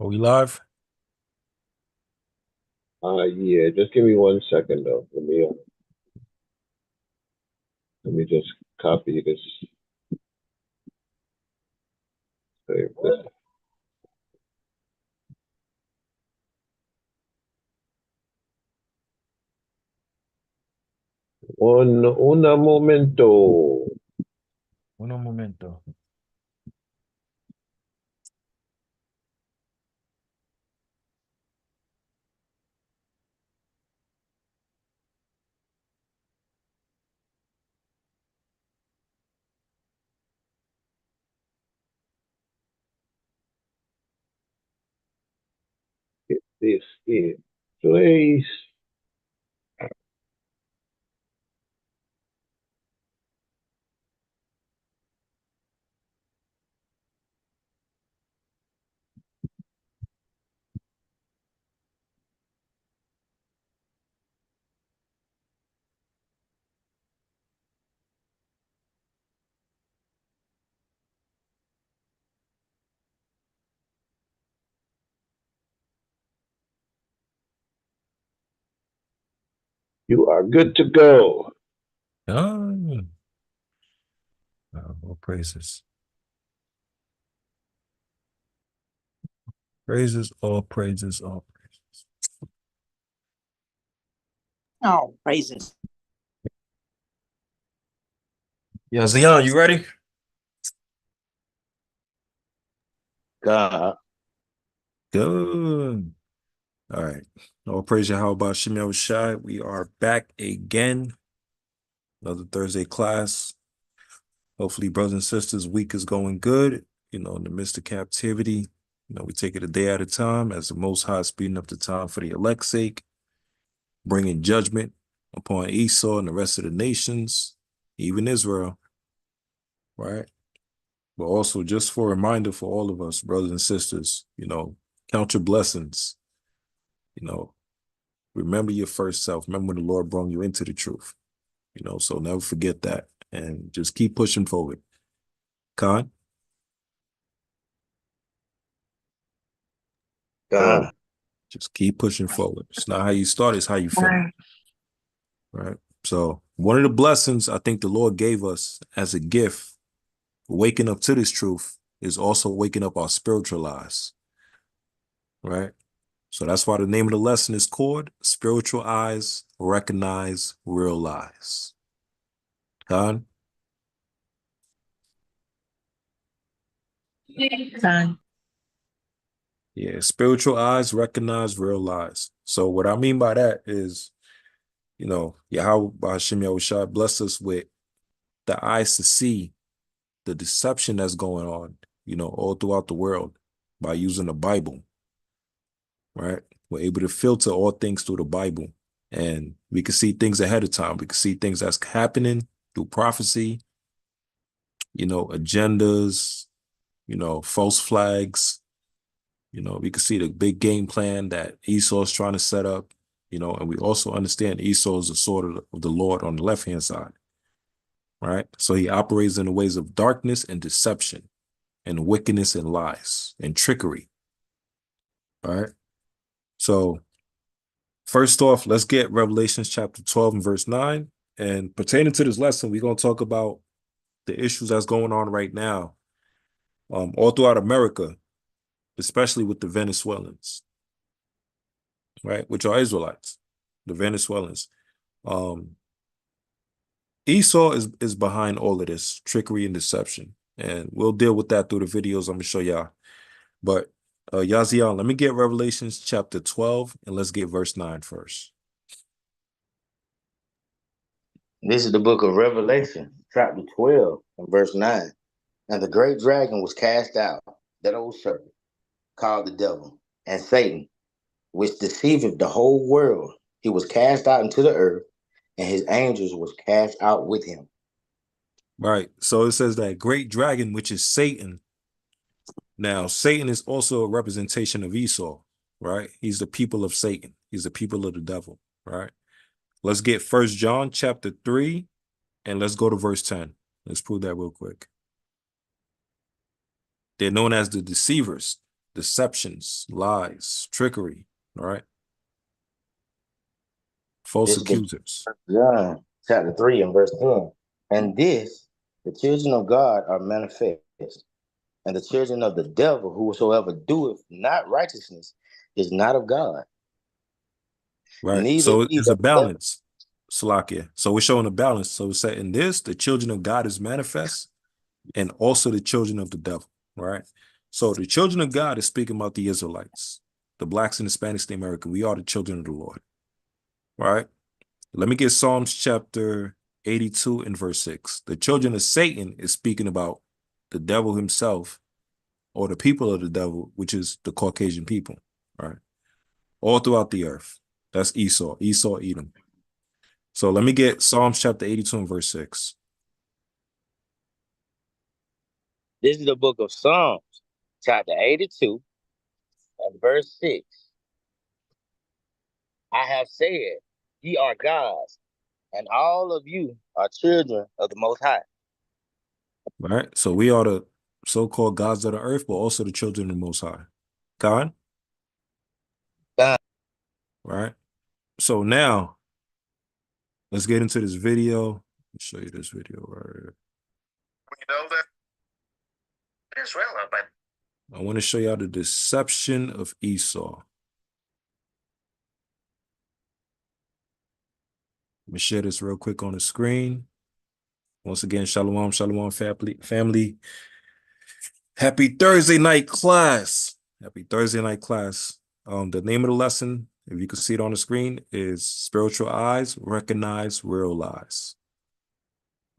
Are we live? Yeah, just give me 1 second though. Let me just copy this. Save this. Un momento. Un momento. This is place. You are good to go. Ah, all praises. Praises, all praises, all praises. Oh, praises. Yeah, Zion, you ready? God. Good. All right. All praise How about Shemel Shai? We are back again. Another Thursday class. Hopefully, brothers and sisters, week is going good. In the midst of captivity. We take it a day at a time as the Most High speeding up the time for the elect's sake, bringing judgment upon Esau and the rest of the nations, even Israel, right? But also just for a reminder for all of us, brothers and sisters, count your blessings, you know, remember your first self. Remember when the Lord brought you into the truth, so never forget that and just keep pushing forward. Khan, God. just keep pushing forward. It's not how you start, it's how you finish, right? So one of the blessings I think the Lord gave us as a gift, waking up to this truth, is also waking up our spiritual eyes, right? So that's why the name of the lesson is called Spiritual Eyes Recognize Real Lies. Khan? Fine. Yeah, spiritual eyes recognize real lies. So what I mean by that is, Yahweh Hashem Yahushua bless us with the eyes to see the deception that's going on, all throughout the world by using the Bible, right? We're able to filter all things through the Bible, and we can see things ahead of time. We can see things that's happening through prophecy, agendas, false flags. We can see the big game plan that Esau is trying to set up, and we also understand Esau is the sword of the Lord on the left-hand side, right? So he operates in the ways of darkness and deception and wickedness and lies and trickery, right? So first off, let's get Revelations chapter 12 and verse 9. And pertaining to this lesson, we're going to talk about the issues that's going on right now, all throughout America, especially with the Venezuelans, right? Which are Israelites, the Venezuelans. Um, Esau is behind all of this trickery and deception, and we'll deal with that through the videos I'm gonna show y'all. But Yazian, let me get Revelations chapter 12, and let's get verse 9 first. This is the book of Revelation, chapter 12, and verse 9. And the great dragon was cast out, that old serpent, called the devil, and Satan, which deceiveth the whole world. He was cast out into the earth, and his angels was cast out with him. Right. So it says that great dragon, which is Satan. Now, Satan is also a representation of Esau, right? He's the people of Satan. He's the people of the devil, right? Let's get First John chapter 3, and let's go to verse 10. Let's prove that real quick. They're known as the deceivers. deceptions, lies, trickery, all right? False This is the accusers. John chapter 3 and verse 10. And this, the children of God are manifest, and the children of the devil, whosoever doeth not righteousness, is not of God. Right. Neither So he it's a that doeth. balance, Salakia. So we're showing a balance. So it's saying this, the children of God is manifest, and also the children of the devil, right? So the children of God is speaking about the Israelites, the blacks and Hispanics, the American. We are the children of the Lord, right? Let me get Psalms chapter 82 and verse 6. The children of Satan is speaking about the devil himself, or the people of the devil, which is the Caucasian people, right? All throughout the earth. That's Esau, Edom. So let me get Psalms chapter 82 and verse 6. This is the book of Psalms, chapter 82 and verse 6. I have said, ye are gods, and all of you are children of the Most High. All right. So we are the so-called gods of the earth, but also the children of the Most High. God? God. Right. So now let's get into this video. Let me show you this video right here. We know that Israel, but I want to show y'all the deception of Esau. Let me share this real quick on the screen. Once again, shalom, shalom, family. Happy Thursday night class. Happy Thursday night class. The name of the lesson, if you can see it on the screen, is Spiritual Eyes Recognize Real Lies.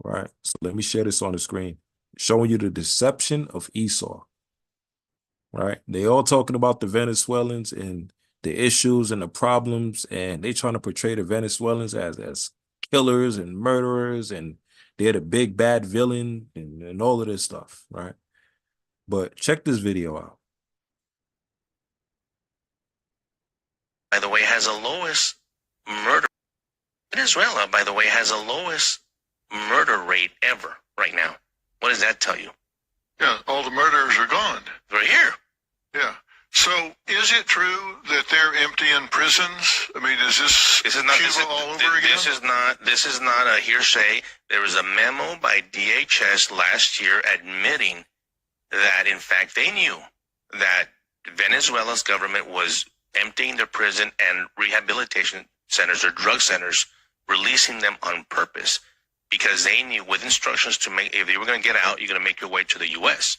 All right. So let me share this on the screen, showing you the deception of Esau. Right. They all talking about the Venezuelans and the issues and the problems, and they trying to portray the Venezuelans as killers and murderers, and they're the big bad villain and all of this stuff, right? But check this video out. by the way, has the lowest murder. Venezuela, by the way, has the lowest murder rate ever right now. What does that tell you? Yeah, all the murderers are gone. We're here. Yeah. So is it true that they're emptying prisons? I mean, is this This is not Cuba all over again? This is not a hearsay. There was a memo by DHS last year admitting that in fact they knew that Venezuela's government was emptying their prison and rehabilitation centers or drug centers, releasing them on purpose because they knew with instructions to make, if you were going to get out, you're going to make your way to the U.S.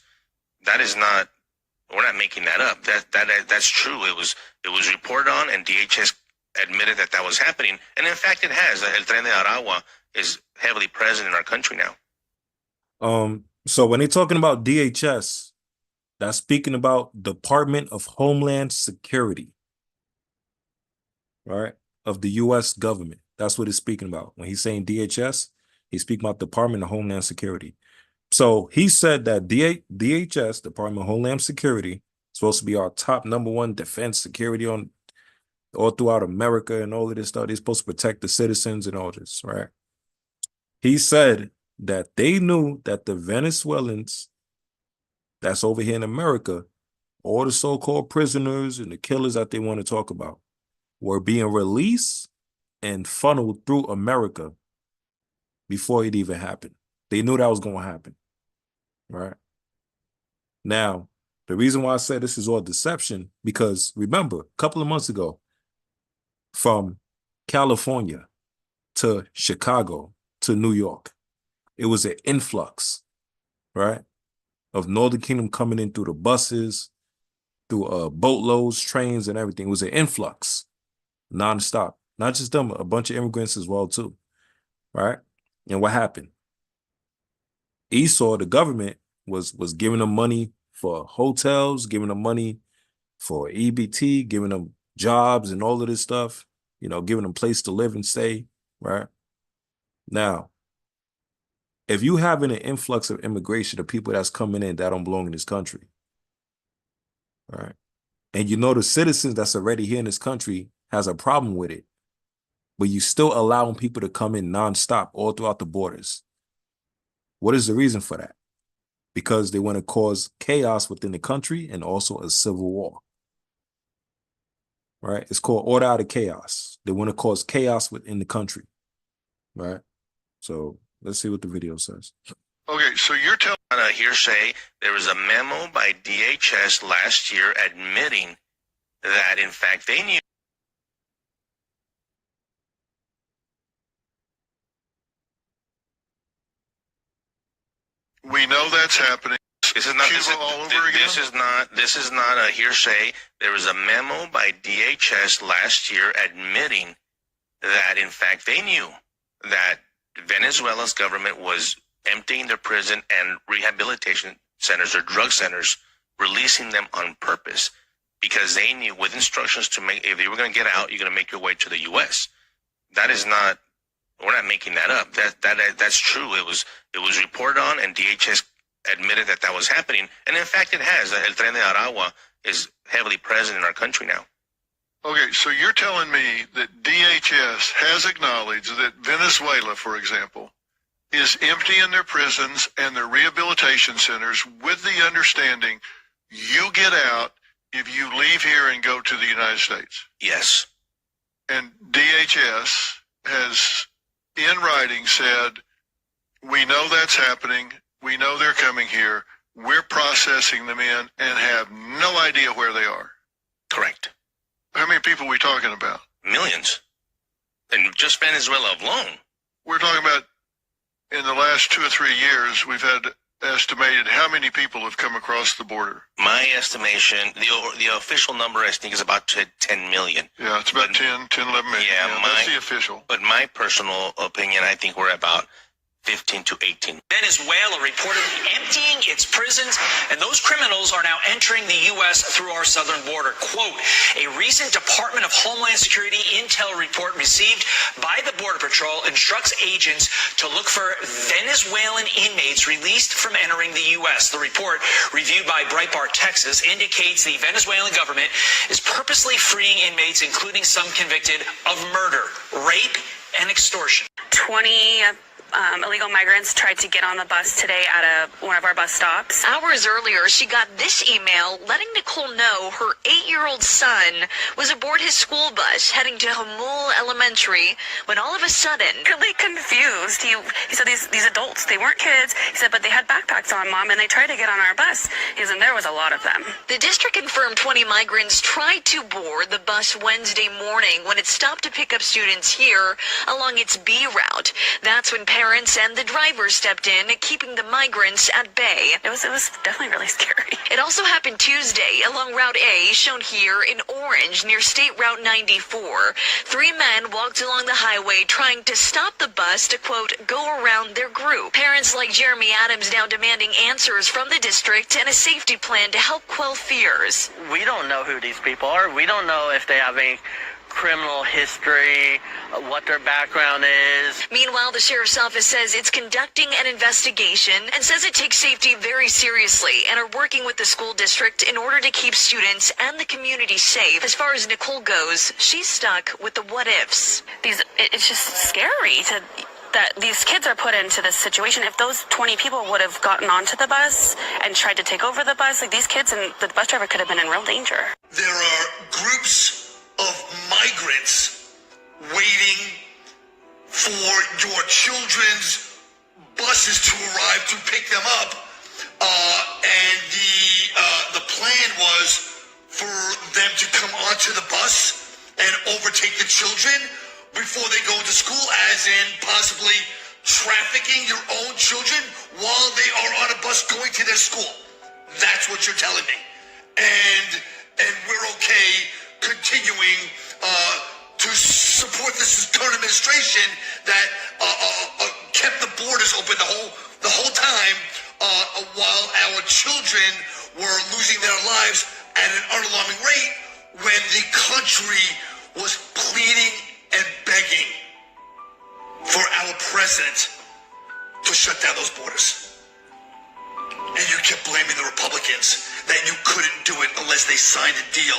That is not, we're not making that up. That's true. It was reported on, and DHS admitted that that was happening. And in fact, it has. El Tren de Aragua is heavily present in our country now. So when they're talking about DHS, that's speaking about Department of Homeland Security, right, of the U.S. government. That's what it's speaking about. When he's saying DHS, he's speaking about Department of Homeland Security. So he said that DHS, Department of Homeland Security, is supposed to be our top #1 defense security on all throughout America and all of this stuff. They're supposed to protect the citizens and all this, right? He said that they knew that the Venezuelans that's over here in America, all the so-called prisoners and the killers that they want to talk about, were being released and funneled through America before it even happened. They knew that was going to happen, right? Now, the reason why I said this is all deception, because remember, a couple of months ago, from California to Chicago to New York, it was an influx, right, of Northern Kingdom coming in through the buses, through boatloads, trains, and everything. It was an influx, nonstop. Not just them, a bunch of immigrants as well too, right? And what happened? Esau, the government, was giving them money for hotels, giving them money for EBT, giving them jobs and all of this stuff, giving them place to live and stay, right? Now, if you having an influx of immigration of people that's coming in that don't belong in this country, right? And the citizens that's already here in this country has a problem with it, but you still allowing people to come in nonstop all throughout the borders. What is the reason for that? because they want to cause chaos within the country and also a civil war. Right? It's called order out of chaos. They want to cause chaos within the country. Right? So let's see what the video says. Okay, so you're telling Not a hearsay. There was a memo by DHS last year admitting that, in fact, they knew. we know that's happening. This is not Cuba all over again? This is not a hearsay. There was a memo by DHS last year admitting that, in fact, they knew that Venezuela's government was emptying their prison and rehabilitation centers or drug centers, releasing them on purpose because they knew, with instructions to make, if you were going to get out, you're going to make your way to the U.S. That is not, we're not making that up. That's true. It was reported on, and DHS admitted that that was happening, and in fact, it has. El Tren de Ahrayah is heavily present in our country now. Okay, so you're telling me that DHS has acknowledged that Venezuela, for example, is emptying their prisons and their rehabilitation centers with the understanding you get out if you leave here and go to the United States. Yes. And DHS has, in writing, said, we know that's happening. We know they're coming here. We're processing them in and have no idea where they are. Correct. How many people are we talking about? Millions. And just Venezuela alone. We're talking about, in the last 2 or 3 years, we've had estimated how many people have come across the border. My estimation, the official number, I think, is about 10 million. Yeah, it's about 10, 11 million. Yeah, that's the official. But my personal opinion, I think we're about 15 to 18. Venezuela reportedly emptying its prisons, and those criminals are now entering the U.S. through our southern border. Quote, a recent Department of Homeland Security intel report received by the Border Patrol instructs agents to look for Venezuelan inmates released from entering the U.S. The report, reviewed by Breitbart Texas, indicates the Venezuelan government is purposely freeing inmates, including some convicted of murder, rape, and extortion. 20 illegal migrants tried to get on the bus today at one of our bus stops. Hours earlier, she got this email letting Nicole know her 8-year-old son was aboard his school bus heading to Hamul Elementary when all of a sudden... Really confused. He said these adults, they weren't kids. He said, but they had backpacks on, Mom, and they tried to get on our bus. He said, and there was a lot of them. The district confirmed 20 migrants tried to board the bus Wednesday morning when it stopped to pick up students here along its B route. That's when parents and the driver stepped in, keeping the migrants at bay. It was definitely really scary. It also happened Tuesday along Route A, shown here in orange near State Route 94. 3 men walked along the highway trying to stop the bus to, quote, go around their group. Parents like Jeremy Adams now demanding answers from the district and a safety plan to help quell fears. We don't know who these people are. We don't know if they have any criminal history, what their background is. Meanwhile, the sheriff's office says it's conducting an investigation and says it takes safety very seriously and are working with the school district in order to keep students and the community safe. As far as Nicole goes, she's stuck with the what ifs. It's just scary that these kids are put into this situation. If those 20 people would have gotten onto the bus and tried to take over the bus, like these kids and the bus driver could have been in real danger. There are groups of migrants waiting for your children's buses to arrive to pick them up, and the plan was for them to come onto the bus and overtake the children before they go to school, as in possibly trafficking your own children while they are on a bus going to their school. That's what you're telling me, and we're okay continuing to support this current administration that kept the borders open the whole time while our children were losing their lives at an unalarming rate when the country was pleading and begging for our president to shut down those borders. And you kept blaming the Republicans that you couldn't do it unless they signed a deal,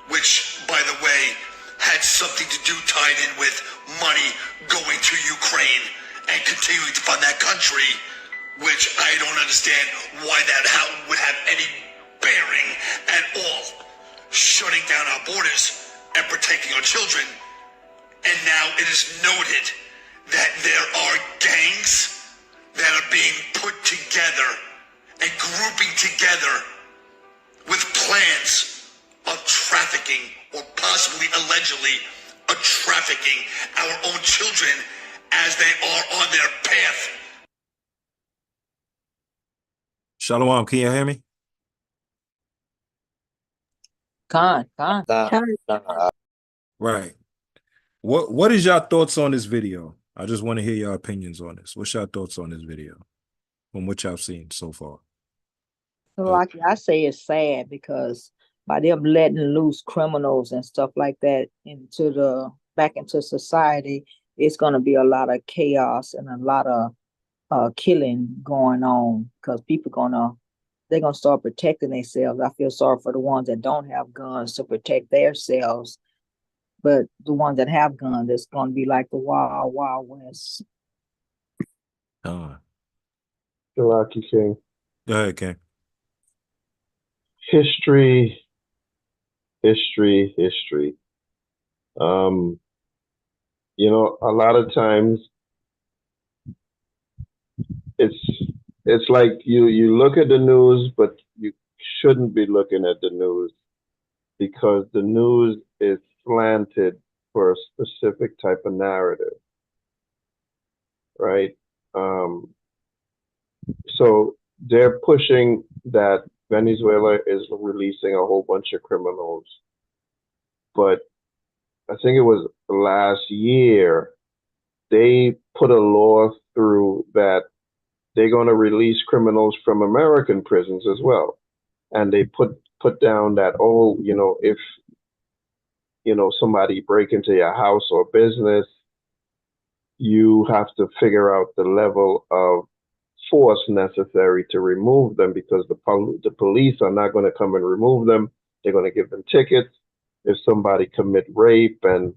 which, by the way, had something to do tied in with money going to Ukraine and continuing to fund that country which I don't understand why that would have any bearing at all. Shutting down our borders and protecting our children. And now it is noted that there are gangs that are being put together and grouping together with plans of trafficking or possibly allegedly of trafficking our own children as they are on their path. Shalom, can you hear me? Con. Right. What is your thoughts on this video? I just want to hear your opinions on this. What's your thoughts on this video from what y'all seen so far? Like I say, it's sad because by them letting loose criminals and stuff like that back into society, it's gonna be a lot of chaos and a lot of killing going on because they're gonna start protecting themselves. I feel sorry for the ones that don't have guns to protect themselves, but the ones that have guns, it's gonna be like the wild, wild west. The Lucky King. Go ahead, King. History. You know, a lot of times it's like you look at the news, but you shouldn't be looking at the news because the news is slanted for a specific type of narrative, right? So they're pushing that Venezuela is releasing a whole bunch of criminals, but I think it was last year they put a law through that they're going to release criminals from American prisons as well. And they put down that, oh, you know, if, you know, somebody break into your house or business, you have to figure out the level of force necessary to remove them because the police are not going to come and remove them. They're going to give them tickets. If somebody commit rape and,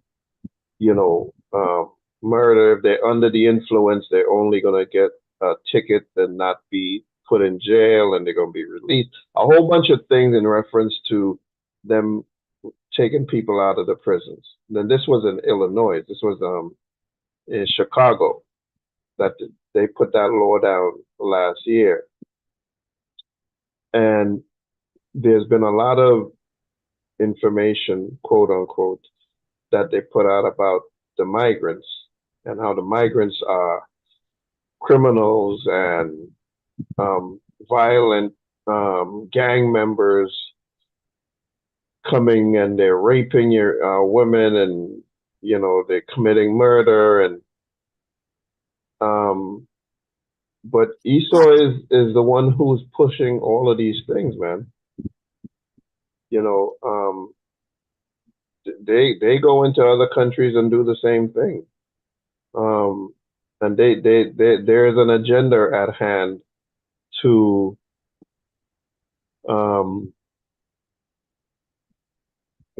you know, murder, if they're under the influence, they're only going to get a ticket and not be put in jail, and they're going to be released. A whole bunch of things in reference to them taking people out of the prisons. Then this was in Illinois. This was in Chicago that they put that law down last year. And there's been a lot of information, quote unquote, that they put out about the migrants and how the migrants are criminals and violent gang members coming and they're raping your women and, you know, they're committing murder and but Esau is the one who's pushing all of these things, man. You know, they go into other countries and do the same thing. And there's an agenda at hand to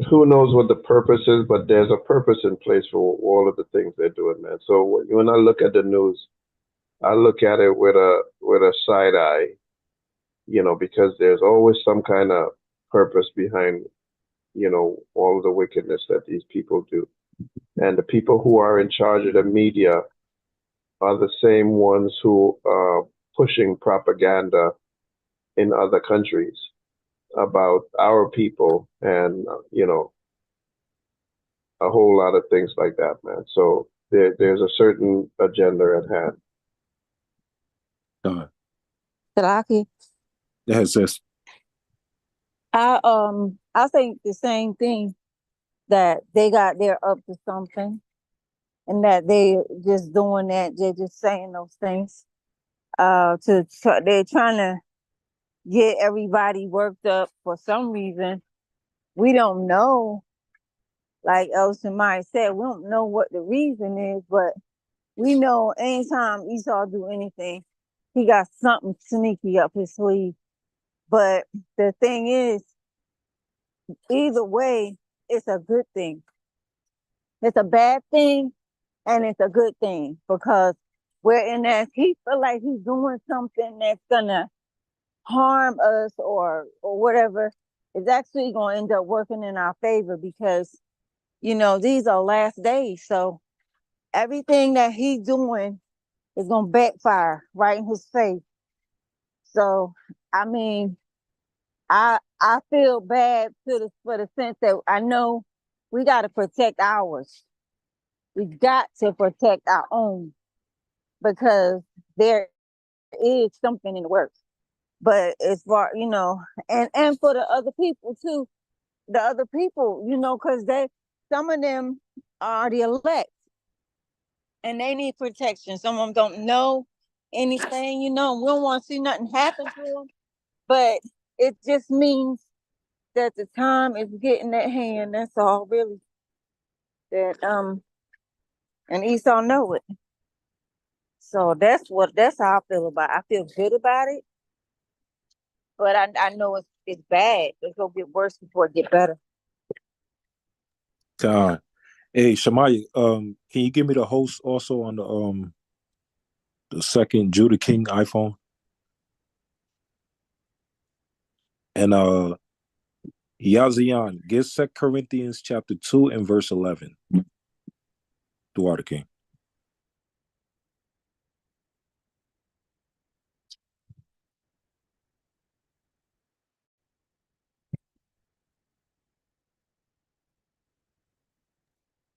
who knows what the purpose is, but there's a purpose in place for all of the things they're doing, man. So when I look at the news, I look at it with a side eye, you know, because there's always some kind of purpose behind, you know, all of the wickedness that these people do. And the people who are in charge of the media are the same ones who are pushing propaganda in other countries about our people and, you know, a whole lot of things like that, man. So there's a certain agenda at hand. Salaki. That says I think the same thing, that they're up to something and that they just doing that, they're just saying those things they're trying to get everybody worked up for some reason. We don't know, like Elson Meyer said, we don't know what the reason is, but we know anytime Esau do anything, he got something sneaky up his sleeve. But the thing is, either way, it's a good thing. It's a bad thing and it's a good thing because wherein as he feel like he's doing something that's gonna harm us or whatever, it's actually gonna end up working in our favor because these are last days. So everything that he's doing is gonna backfire right in his face. So I mean, I feel bad for the sense that I know we got to protect ours. We got to protect our own because there is something in the works. But as far and for the other people too, the other people, because some of them are the elect and they need protection. Some of them don't know anything, we don't want to see nothing happen to them. But it just means that the time is getting at hand. That's all, really. That and Esau know it. So that's how I feel about it. I feel good about it, but I know it's bad. It's gonna get worse before it get better. God. Hey, Shamaya, can you give me the host also on the second Judah King iPhone? And Yazian, get 2 Corinthians chapter 2 and verse 11. Duarte King.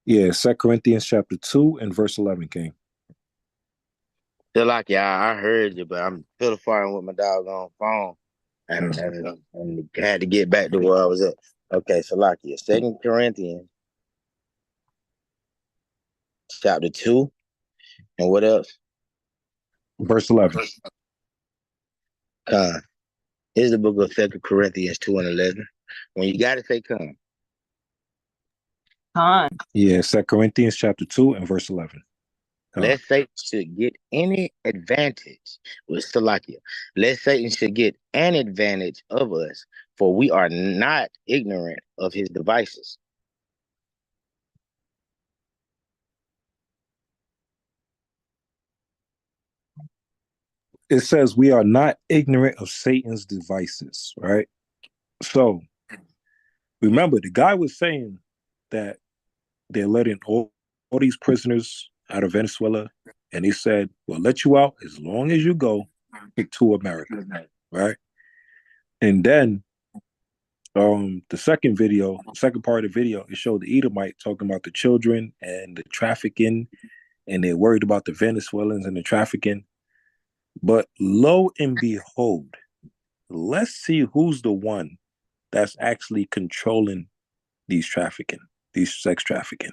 Yeah, 2 Corinthians chapter 2 and verse 11, King. Feel like, I heard you, but I'm still fighting with my doggone phone. And had to get back to where I was at. Okay, so like 2 Corinthians chapter 2, and what else? Verse 11. Here's the book of 2 Corinthians 2 and 11. When you got to say come. Yeah, 2 Corinthians chapter 2 and verse 11. Lest Satan should get any advantage with Salakia. Lest Satan should get an advantage of us, for we are not ignorant of his devices. It says we are not ignorant of Satan's devices, right? So remember, the guy was saying that they're letting all these prisoners out of Venezuela, and he said, "We'll let you out as long as you go to America," right? And then the second part of the video, it showed the Edomite talking about the children and the trafficking, and they're worried about the Venezuelans and the trafficking. But lo and behold, let's see who's the one that's actually controlling these sex trafficking.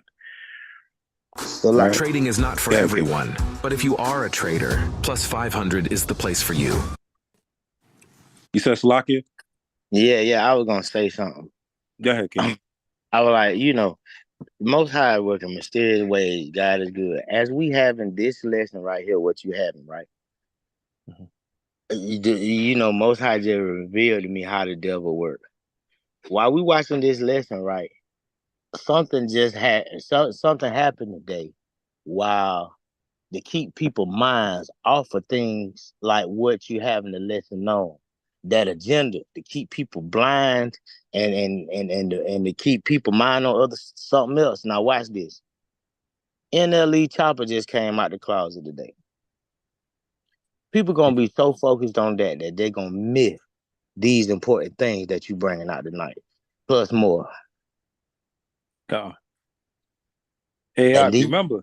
Right? Trading is not for everyone, but if you are a trader, Plus 500 is the place for you. You said Salakia? Yeah, I was going to say something. Go ahead, King. I was like, Most High work in mysterious ways. God is good. As we having this lesson right here, what you having, right? Mm-hmm. Most High just revealed to me how the devil works. While we watching this lesson, right, something happened today. Wow. To keep people's minds off of things like what you have in the lesson known. That agenda to keep people blind and to keep people mind on something else. Now watch this. NLE Chopper just came out the closet today. People gonna be so focused on that they're gonna miss these important things that you bringing out tonight, plus more. Hey, remember?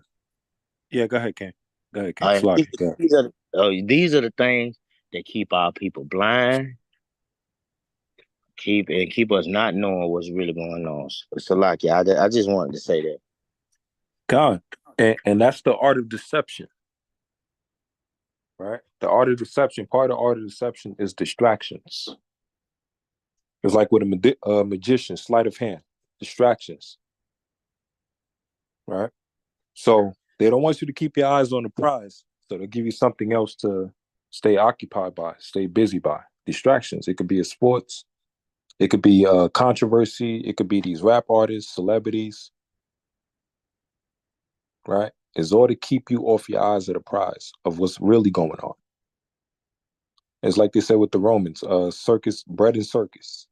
Yeah, go ahead, Ken. Go ahead, Ken. These are the things that keep our people blind, keep us not knowing what's really going on. So I just wanted to say that. God, and that's the art of deception, right? The art of deception. Part of the art of deception is distractions. It's like with a magician, sleight of hand, distractions, right? So they don't want you to keep your eyes on the prize, so they'll give you something else to stay occupied by, stay busy by. Distractions. It could be a sports. It could be controversy. It could be these rap artists, celebrities, right? is all to keep you off your eyes of the prize of what's really going on. It's like they said with the Romans, circus, bread and circus.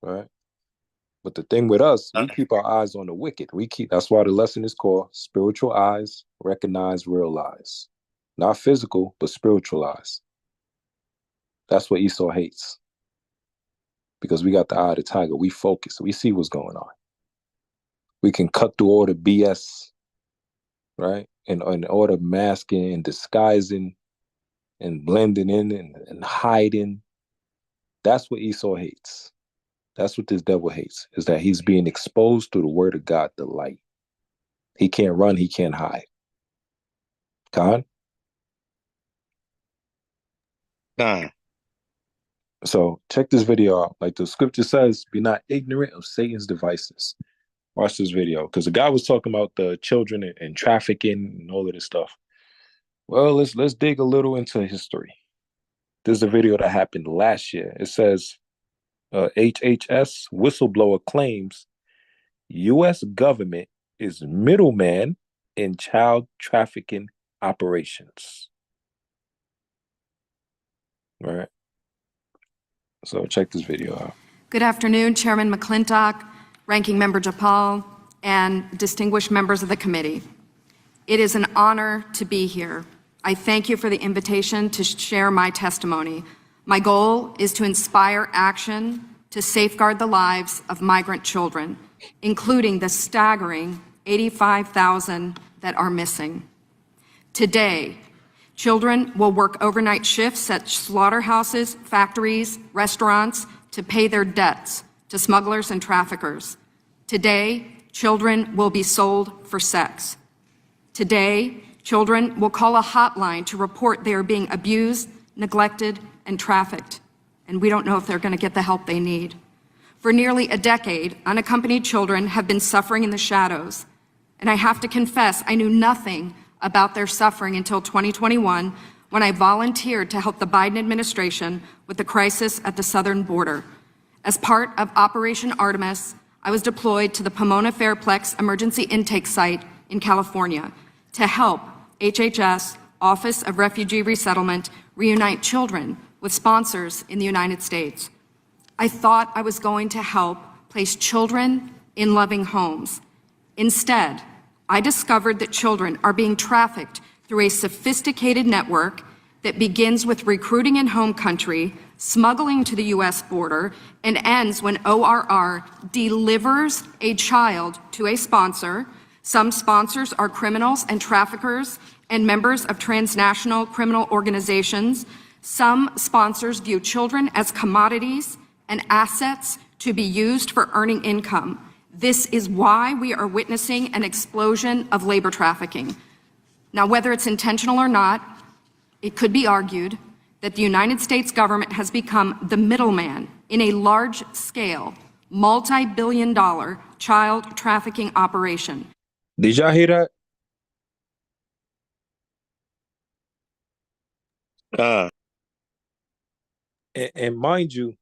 Right? But the thing with us, we keep our eyes on the wicked. That's why the lesson is called spiritual eyes, recognize real eyes. Not physical, but spiritual eyes. That's what Esau hates. Because we got the eye of the tiger. We focus. We see what's going on. We can cut through all the BS, right? And all the masking and disguising and blending in and hiding. That's what Esau hates. That's what this devil hates, is that he's being exposed through the word of God, the light. He can't run, he can't hide. Khan? Khan. So check this video out. Like the scripture says, be not ignorant of Satan's devices. Watch this video. Because the guy was talking about the children and trafficking and all of this stuff. Well, let's dig a little into history. This is a video that happened last year. It says, HHS whistleblower claims U.S. government is middleman in child trafficking operations. All right. So check this video out. Good afternoon, Chairman McClintock, Ranking Member Japal, and distinguished members of the committee. It is an honor to be here. I thank you for the invitation to share my testimony. My goal is to inspire action to safeguard the lives of migrant children, including the staggering 85,000 that are missing. Today, children will work overnight shifts at slaughterhouses, factories, restaurants to pay their debts to smugglers and traffickers. Today, children will be sold for sex. Today, children will call a hotline to report they are being abused, neglected, and trafficked, and we don't know if they're going to get the help they need. For nearly a decade, unaccompanied children have been suffering in the shadows, and I have to confess I knew nothing about their suffering until 2021, when I volunteered to help the Biden administration with the crisis at the southern border. As part of Operation Artemis, I was deployed to the Pomona Fairplex Emergency Intake Site in California to help HHS, Office of Refugee Resettlement, reunite children with sponsors in the United States. I thought I was going to help place children in loving homes. Instead, I discovered that children are being trafficked through a sophisticated network that begins with recruiting in home country, smuggling to the U.S. border, and ends when ORR delivers a child to a sponsor. Some sponsors are criminals and traffickers and members of transnational criminal organizations. Some sponsors view children as commodities and assets to be used for earning income. This is why we are witnessing an explosion of labor trafficking. Now, whether it's intentional or not, it could be argued that the United States government has become the middleman in a large-scale, multi-billion-dollar child trafficking operation. Did y'all hear that? And mind you,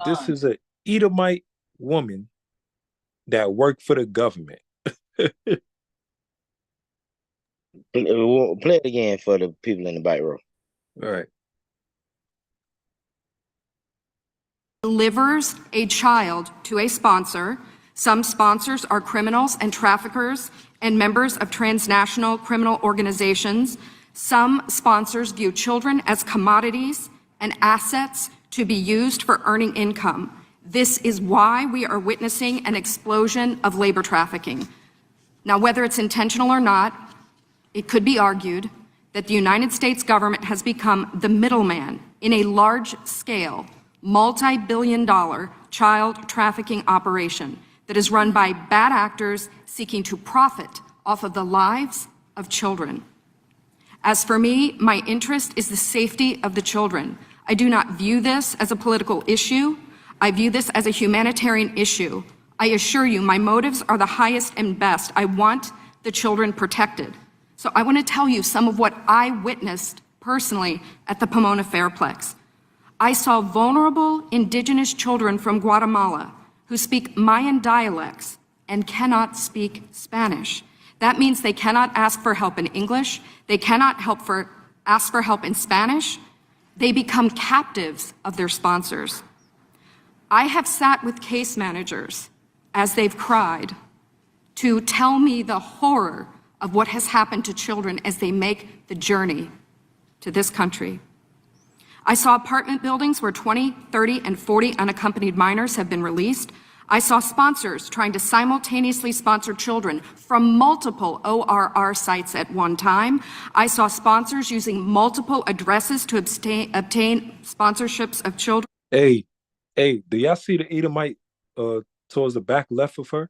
this is an Edomite woman that worked for the government. Play it again for the people in the back row. All right. Delivers a child to a sponsor. Some sponsors are criminals and traffickers and members of transnational criminal organizations. Some sponsors view children as commodities and assets to be used for earning income. This is why we are witnessing an explosion of labor trafficking. Now, whether it's intentional or not, it could be argued that the United States government has become the middleman in a large-scale, multi-billion-dollar child trafficking operation that is run by bad actors seeking to profit off of the lives of children. As for me, my interest is the safety of the children. I do not view this as a political issue. I view this as a humanitarian issue. I assure you, my motives are the highest and best. I want the children protected. So I want to tell you some of what I witnessed personally at the Pomona Fairplex. I saw vulnerable indigenous children from Guatemala who speak Mayan dialects and cannot speak Spanish. That means they cannot ask for help in English. They cannot ask for help in Spanish. They become captives of their sponsors. I have sat with case managers as they've cried to tell me the horror of what has happened to children as they make the journey to this country. I saw apartment buildings where 20, 30, and 40 unaccompanied minors have been released. I saw sponsors trying to simultaneously sponsor children from multiple ORR sites at one time. I saw sponsors using multiple addresses to obtain sponsorships of children. Hey, do y'all see the Edomite towards the back left of her?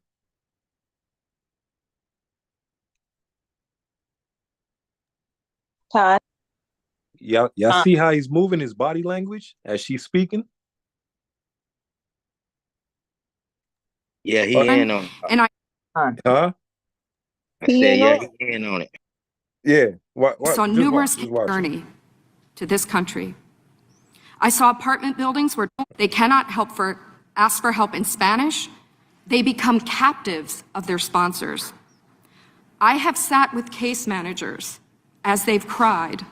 Todd. Y'all see how he's moving his body language as she's speaking? Yeah, he in on it. And Huh? I said, yeah, he in on it. Yeah. I saw numerous journey to this country. I saw apartment buildings where they cannot ask for help in Spanish. They become captives of their sponsors. I have sat with case managers as they've cried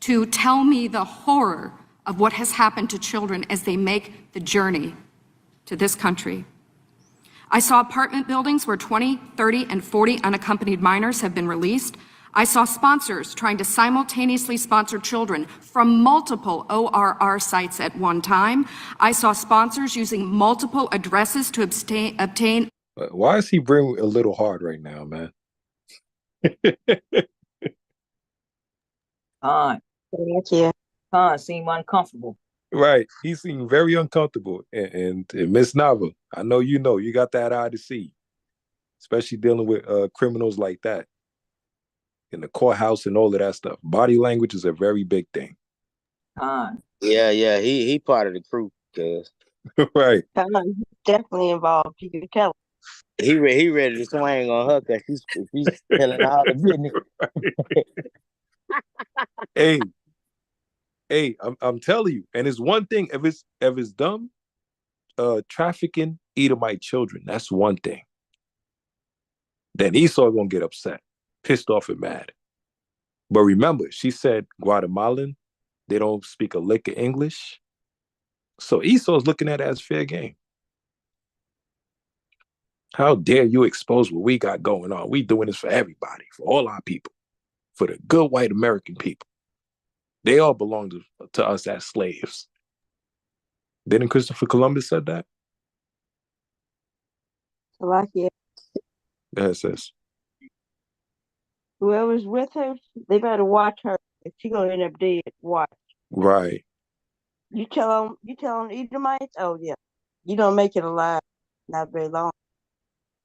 to tell me the horror of what has happened to children as they make the journey to this country. I saw apartment buildings where 20, 30, and 40 unaccompanied minors have been released. I saw sponsors trying to simultaneously sponsor children from multiple ORR sites at one time. I saw sponsors using multiple addresses to obtain. Why is he bringing a little hard right now, man? Seem uncomfortable. Right. He seemed very uncomfortable. And Miss Nava, I know you got that eye to see, especially dealing with criminals like that in the courthouse and all of that stuff. Body language is a very big thing. Yeah, he part of the crew, cuz. Right. Definitely involved. You can tell. He ready to swing on her because she's telling all the business. Hey, I'm telling you, and it's one thing if it's dumb, trafficking Edomite children, that's one thing. Then Esau gonna get upset, pissed off and mad. But remember, she said Guatemalan, they don't speak a lick of English. So Esau's looking at it as fair game. How dare you expose what we got going on? We doing this for everybody, for all our people, for the good white American people. They all belong to us as slaves. Didn't Christopher Columbus said that? Like it. Go ahead, sis. Whoever's with her, they better watch her. If she's gonna end up dead, watch. Right. You tell them Edomites, oh yeah, you don't make it alive, not very long.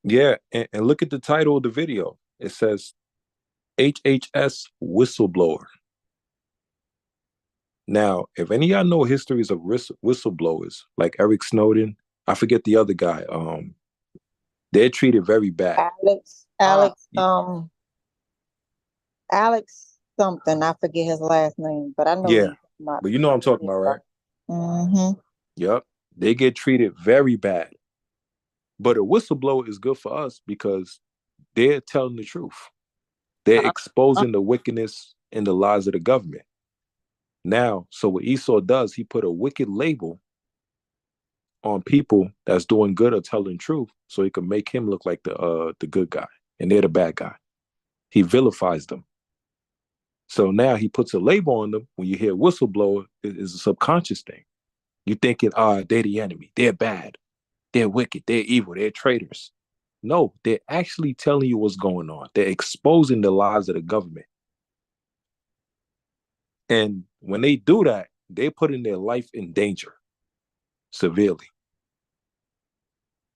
Yeah, and look at the title of the video. It says HHS whistleblower. Now, if any of y'all know histories of whistleblowers, like Eric Snowden, I forget the other guy, they're treated very bad. Alex something, I forget his last name, but I know. Yeah, but you know what I'm talking about, right? Mm-hmm. Yep, they get treated very bad. But a whistleblower is good for us because they're telling the truth. They're exposing the wickedness and the lies of the government. Now, so what Esau does, he put a wicked label on people that's doing good or telling truth, so he can make him look like the good guy, and they're the bad guy. He vilifies them. So now he puts a label on them. When you hear whistleblower, it's a subconscious thing. You're thinking, they're the enemy. They're bad. They're wicked. They're evil. They're traitors. No, they're actually telling you what's going on. They're exposing the lies of the government. And when they do that, they're putting their life in danger severely.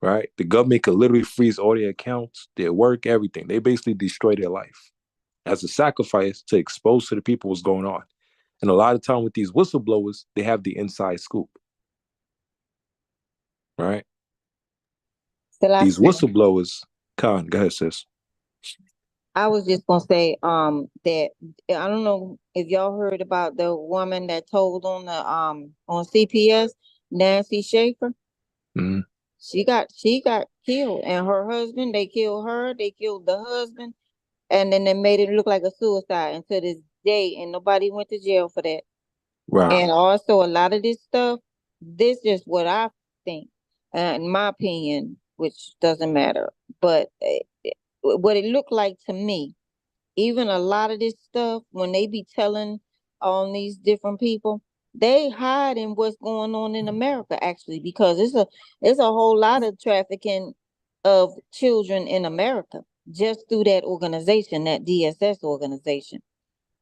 Right? The government could literally freeze all their accounts, their work, everything. They basically destroy their life as a sacrifice to expose to the people what's going on. And a lot of time with these whistleblowers, they have the inside scoop. Right? These whistleblowers, go ahead, sis. I was just gonna say that I don't know if y'all heard about the woman that told on the on CPS, Nancy Schaefer. Mm-hmm. She got killed. And her husband, they killed her, they killed the husband, and then they made it look like a suicide. And to this day, and nobody went to jail for that. Right. And also a lot of this stuff, this is what I think, in my opinion, which doesn't matter. But what it looked like to me, even a lot of this stuff, when they be telling on these different people, they hiding what's going on in America actually, because it's a whole lot of trafficking of children in America just through that organization, that DSS organization.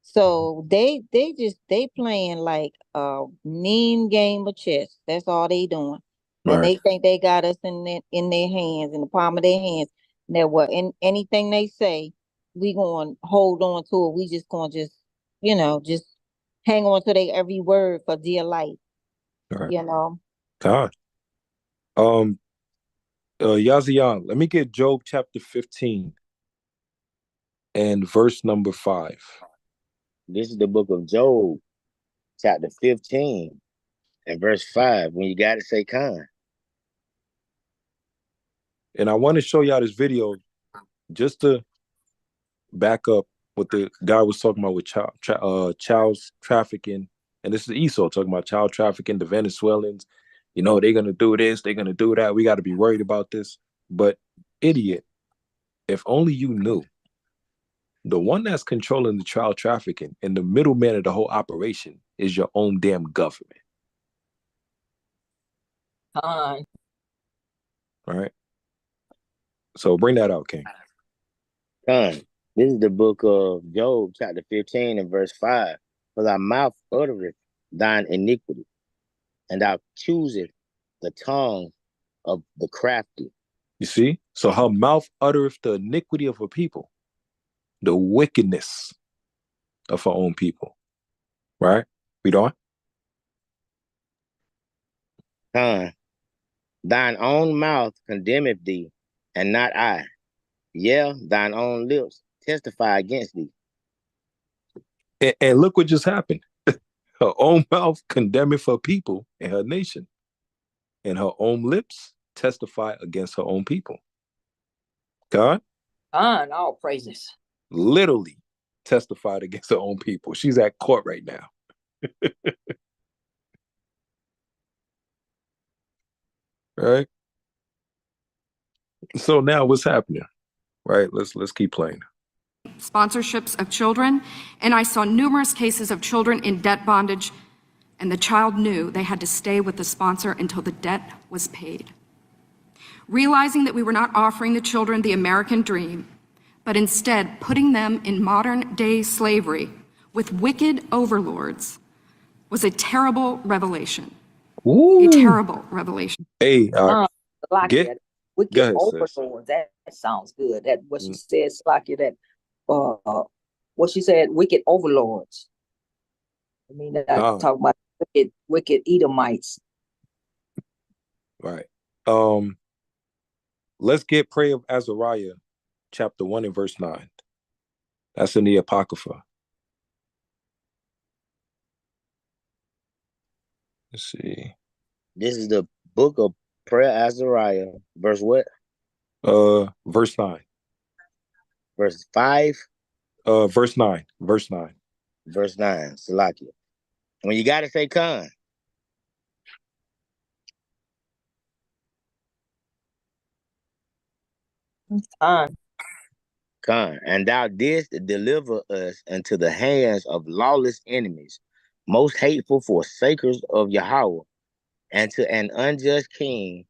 So they playing like a mean game of chess. That's all they doing. And Right. they think they got us in their hands, in the palm of their hands. That what anything they say, we going to hold on to it. We just going to just hang on to their every word for dear life. Right. God. Yazian, let me get Job chapter 15 and verse number 5. This is the book of Job, chapter 15 and verse 5. When you got it, say con. And I want to show y'all this video just to back up what the guy was talking about with child trafficking. And this is Esau talking about child trafficking, the Venezuelans. They're going to do this, they're going to do that. We got to be worried about this. But idiot, if only you knew, the one that's controlling the child trafficking and the middleman of the whole operation is your own damn government. Con. All right. So bring that out, King. Con. This is the book of Job, chapter 15 and verse 5. For thy mouth uttereth thine iniquity, and thou choosest the tongue of the crafty. You see? So her mouth uttereth the iniquity of her people, the wickedness of her own people. Right? Read on. Con. Thine own mouth condemneth thee, and not I. Yeah, thine own lips testify against thee. And look what just happened. Her own mouth condemneth her people and her nation, and her own lips testify against her own people. God? All praises. Literally testified against her own people. She's at court right now. Right? So now what's happening? Right? Let's keep playing. Sponsorships of children, and I saw numerous cases of children in debt bondage, and the child knew they had to stay with the sponsor until the debt was paid. Realizing that we were not offering the children the American dream, but instead putting them in modern-day slavery with wicked overlords was a terrible revelation. Ooh. A terrible revelation. Hey, Slakia, wicked ahead, overlords. That sounds good. That what she said, Slakia, that what she said, wicked overlords. I mean, that talk about wicked Edomites. Right. Let's get Prayer of Ahrayah, chapter 1 and verse 9. That's in the Apocrypha. Let's see. This is the book of Prayer Ahrayah, verse what? Verse 9. Verse 5? Verse 9. Verse 9. Verse 9, Salakia. When you got to say con. Con. And thou didst deliver us into the hands of lawless enemies, most hateful forsakers of Yahweh, and to an unjust king,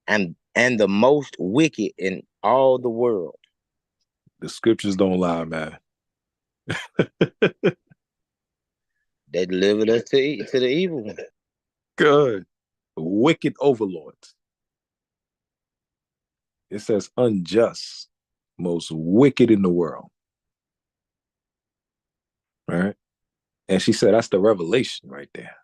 and the most wicked in all the world. The scriptures don't lie, man. They delivered us to the evil one. Good. Wicked overlords. It says unjust, most wicked in the world. Right? And she said that's the revelation right there.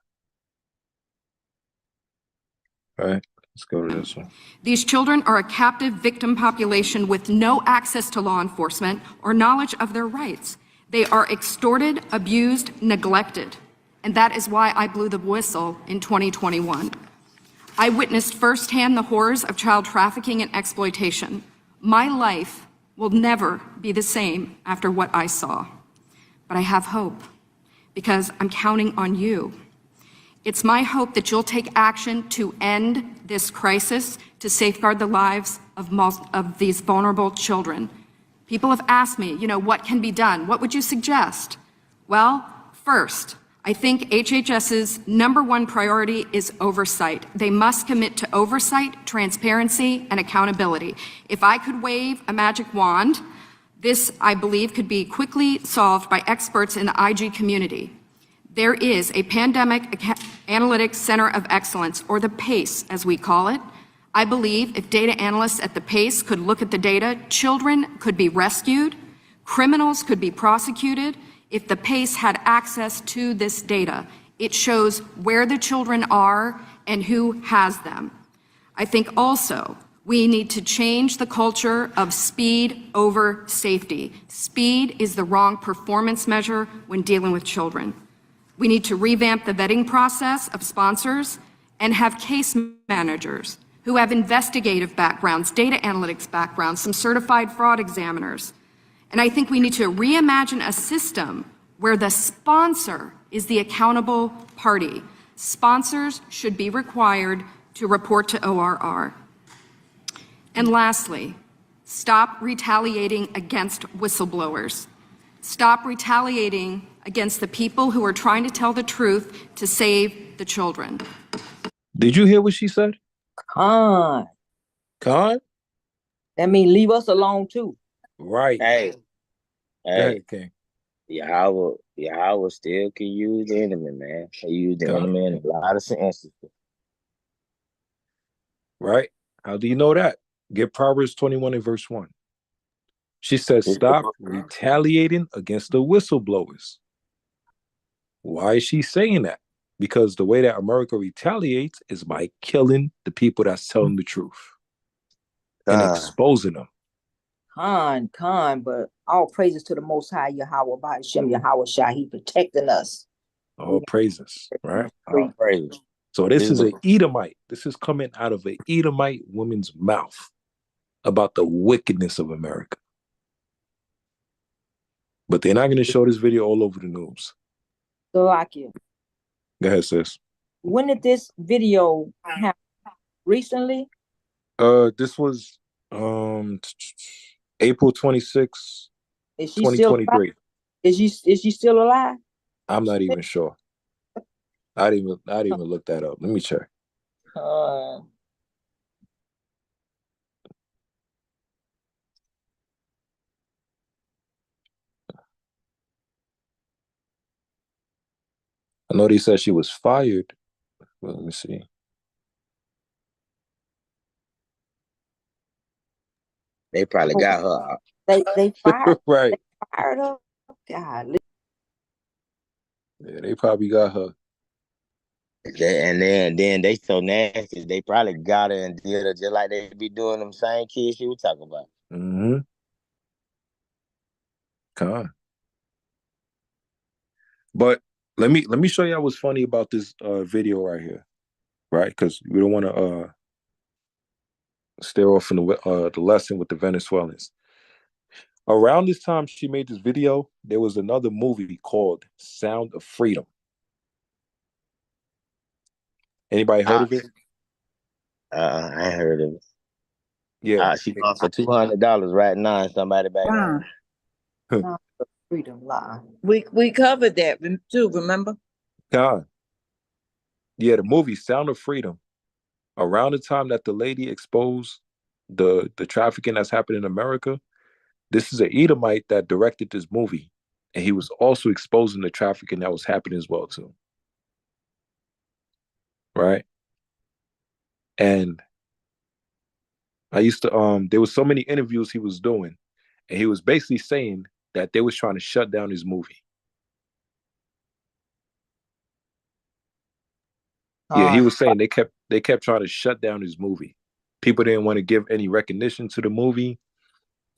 All right, let's go to this one. These children are a captive victim population with no access to law enforcement or knowledge of their rights. They are extorted, abused, neglected. And that is why I blew the whistle in 2021. I witnessed firsthand the horrors of child trafficking and exploitation. My life will never be the same after what I saw. But I have hope because I'm counting on you. It's my hope that you'll take action to end this crisis, to safeguard the lives of these vulnerable children. People have asked me, what can be done? What would you suggest? Well, first, I think HHS's #1 priority is oversight. They must commit to oversight, transparency, and accountability. If I could wave a magic wand, this, I believe, could be quickly solved by experts in the IG community. There is a Pandemic Analytics Center of Excellence, or the PACE, as we call it. I believe if data analysts at the PACE could look at the data, children could be rescued, criminals could be prosecuted. If the PACE had access to this data, it shows where the children are and who has them. I think also we need to change the culture of speed over safety. Speed is the wrong performance measure when dealing with children. We need to revamp the vetting process of sponsors and have case managers who have investigative backgrounds, data analytics backgrounds, some certified fraud examiners. And I think we need to reimagine a system where the sponsor is the accountable party. Sponsors should be required to report to ORR. And lastly, stop retaliating against whistleblowers. Stop retaliating against the people who are trying to tell the truth to save the children. Did you hear what she said? Con. Con? That means leave us alone too. Right. Hey, King. Yahweh still can use the enemy, man. He used the enemy in a lot of instances. Right? How do you know that? Get Proverbs 21 and verse 1. She says, stop retaliating against the whistleblowers. Why is she saying that? Because the way that America retaliates is by killing the people that's telling the truth and exposing them. Con, but all praises to the Most High Yahweh, Ba'ashem Yahweh Shai. He protecting us. All praises, right? All praises. So this is an Edomite. This is coming out of an Edomite woman's mouth about the wickedness of America. But they're not going to show this video all over the news. So, like you. Go ahead, sis. When did this video happen? Recently? This was April 26, 2023. Is she still alive? I'm not even sure. I didn't even look that up. Let me check. I know they said she was fired. Well, let me see. They probably got her. They fired. Right. They fired her. God. Yeah, they probably got her. And then they so nasty. They probably got her and did her just like they be doing them same kids she was talking about. Mm-hmm. Con. But let me show you what's funny about this video right here, right? Because we don't want to stare off from the lesson with the Venezuelans. Around this time she made this video, there was another movie called Sound of Freedom. Anybody heard of it? I ain't heard of it. Yeah. She bought for $200 right now, and somebody back there. Freedom lie. We covered that too, remember? God. Yeah, the movie Sound of Freedom. Around the time that the lady exposed the trafficking that's happening in America, this is an Edomite that directed this movie, and he was also exposing the trafficking that was happening as well too. Right? And I used to there was so many interviews he was doing, and he was basically saying that they was trying to shut down his movie. Yeah, he was saying they kept trying to shut down his movie. People didn't want to give any recognition to the movie.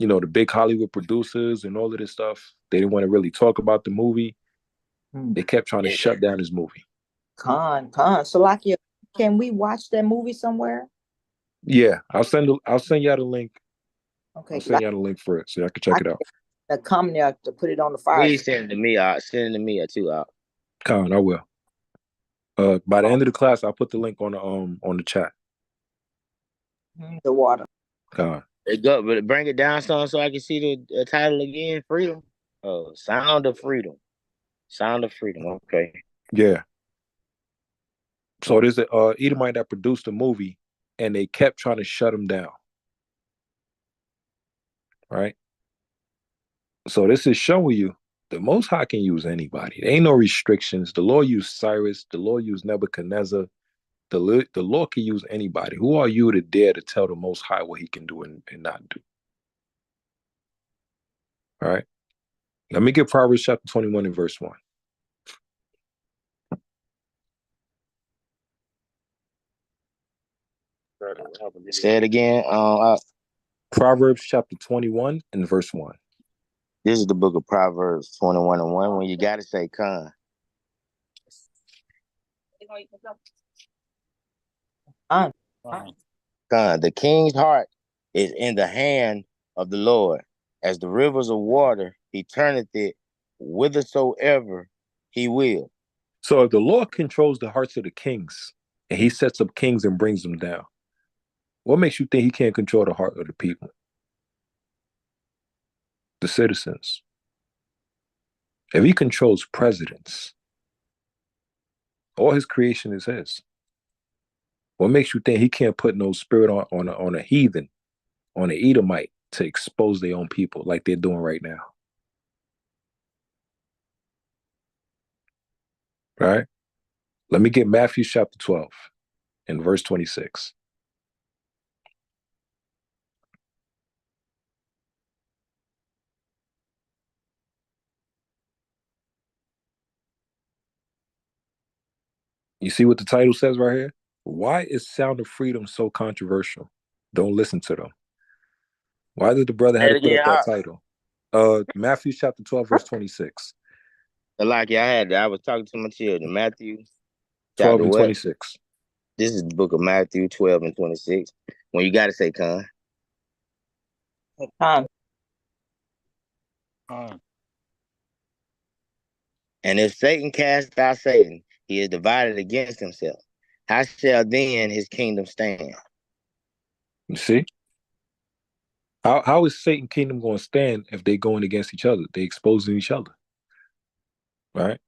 You know, the big Hollywood producers and all of this stuff, they didn't want to really talk about the movie. They kept trying to shut down his movie. So like Can we watch that movie somewhere? Yeah, I'll send y'all the link. Okay, I'll send y'all the link for it so y'all can check it out. I come there to put it on the fire. Please send it to me. Send it to me too. Con, I will. By the end of the class, I'll put the link on the chat. The water. Con. But bring it down some so I can see the title again. Freedom. Oh, Sound of Freedom. Sound of Freedom. Okay. Yeah. So there's a Edomite that produced a movie, and they kept trying to shut him down. Right. So this is showing you the Most High can use anybody. There ain't no restrictions. The Lord used Cyrus. The Lord used Nebuchadnezzar. The Lord can use anybody. Who are you to dare to tell the Most High what he can do and not do? All right. Let me get Proverbs chapter 21 and verse 1. Say it again. Proverbs chapter 21 and verse 1. This is the book of Proverbs 21 and 1. When you got to say con. Con. The king's heart is in the hand of the Lord. As the rivers of water, he turneth it whithersoever he will. So if the Lord controls the hearts of the kings and he sets up kings and brings them down, what makes you think he can't control the heart of the people? The citizens. If he controls presidents, all his creation is his. What makes you think he can't put no spirit on a heathen, on an Edomite to expose their own people like they're doing right now? Right? Let me get Matthew chapter 12 and verse 26. You see what the title says right here? Why is Sound of Freedom so controversial? Don't listen to them. Why did the brother have to put up that title? Matthew chapter 12, verse 26. Like I was talking to my children. Matthew 12 and 26. This is the book of Matthew 12 and 26. When you got to say con. Con. And if Satan cast out Satan, he is divided against himself. How shall then his kingdom stand? You see? How is Satan's kingdom going to stand if they're going against each other? They exposing each other. Right?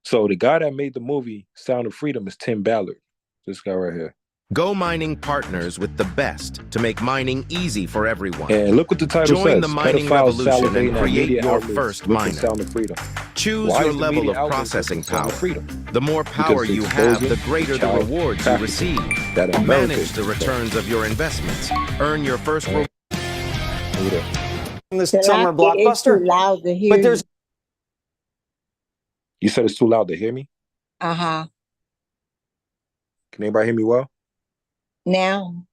So the guy that made the movie Sound of Freedom is Tim Ballard. This guy right here. Go Mining partners with the best to make mining easy for everyone. And look what the title says. Join the mining revolution and create your first miner. Sound of Freedom. Choose your level of processing power. The more power you have, the greater the rewards you receive. Manage the returns of your investments. Earn your first reward. This summer blockbuster. It's too loud to hear. But there's. You said it's too loud to hear me? Uh-huh. Can anybody hear me well? Now.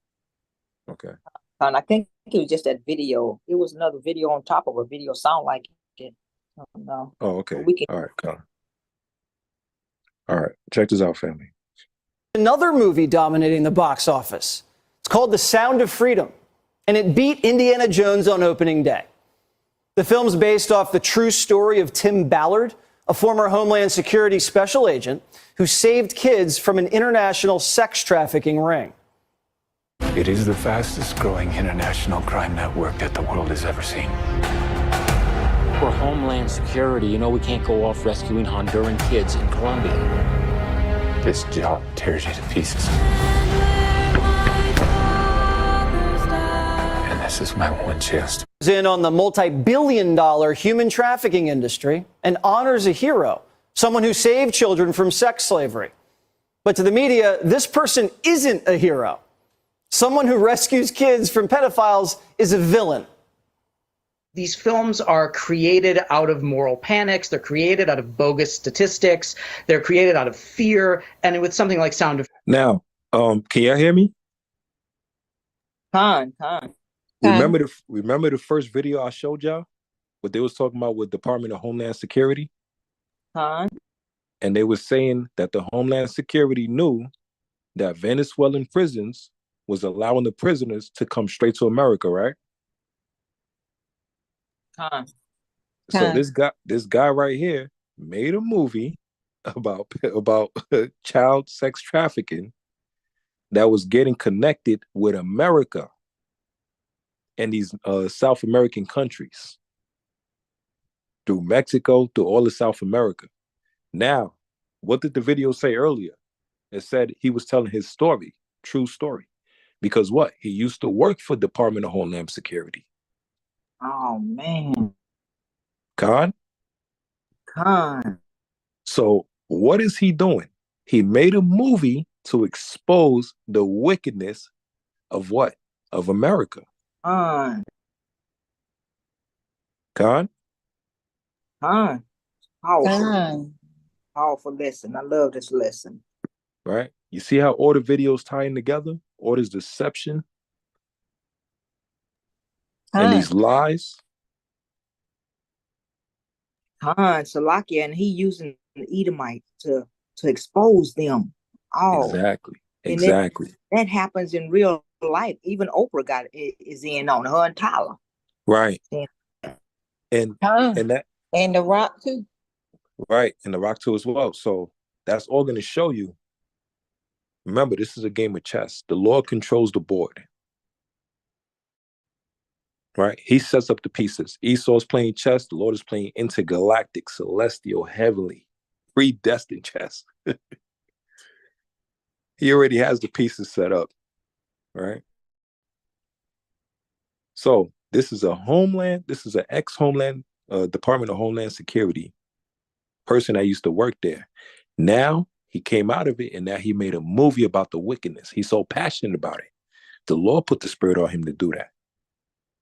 Okay. And I think it was just that video. It was another video on top of a video sound like it. I don't know. Oh, okay. We can... All right, come on. All right. Check this out, family. Another movie dominating the box office. It's called The Sound of Freedom, and it beat Indiana Jones on opening day. The film's based off the true story of Tim Ballard, a former Homeland Security special agent who saved kids from an international sex trafficking ring. It is the fastest growing international crime network that the world has ever seen. For Homeland Security, you know we can't go off rescuing Honduran kids in Colombia. This job tears you to pieces. And this is my one chance. In on the multi-billion-dollar human trafficking industry and honors a hero, someone who saved children from sex slavery. But to the media, this person isn't a hero. Someone who rescues kids from pedophiles is a villain. These films are created out of moral panics. They're created out of bogus statistics. They're created out of fear. And with something like Sound of... Now, can y'all hear me? Con. Remember the first video I showed y'all? What they was talking about with Department of Homeland Security? Con. And they were saying that the Homeland Security knew that Venezuelan prisons was allowing the prisoners to come straight to America, right? So this guy right here made a movie about child sex trafficking that was getting connected with America and these South American countries through Mexico, through all of South America. Now, what did the video say earlier? It said he was telling his story, true story. Because what? He used to work for Department of Homeland Security. Oh, man. Khan? So what is he doing? He made a movie to expose the wickedness of what? Of America. Khan? Powerful lesson. I love this lesson. Right? You see how all the videos tying together? All this deception and these lies? Salakia, and he using the Edomite to expose them all. Exactly. That happens in real life. Even Oprah is in on her and Tyler. Right. And that and The Rock too. Right, and The Rock too as well. So that's all going to show you. Remember, this is a game of chess. The Lord controls the board. Right? He sets up the pieces. Esau's playing chess. The Lord is playing intergalactic, celestial, heavenly, predestined chess. He already has the pieces set up. Right? So this is an ex-Homeland, Department of Homeland Security person that used to work there. Now he came out of it, and now he made a movie about the wickedness. He's so passionate about it. The Lord put the spirit on him to do that,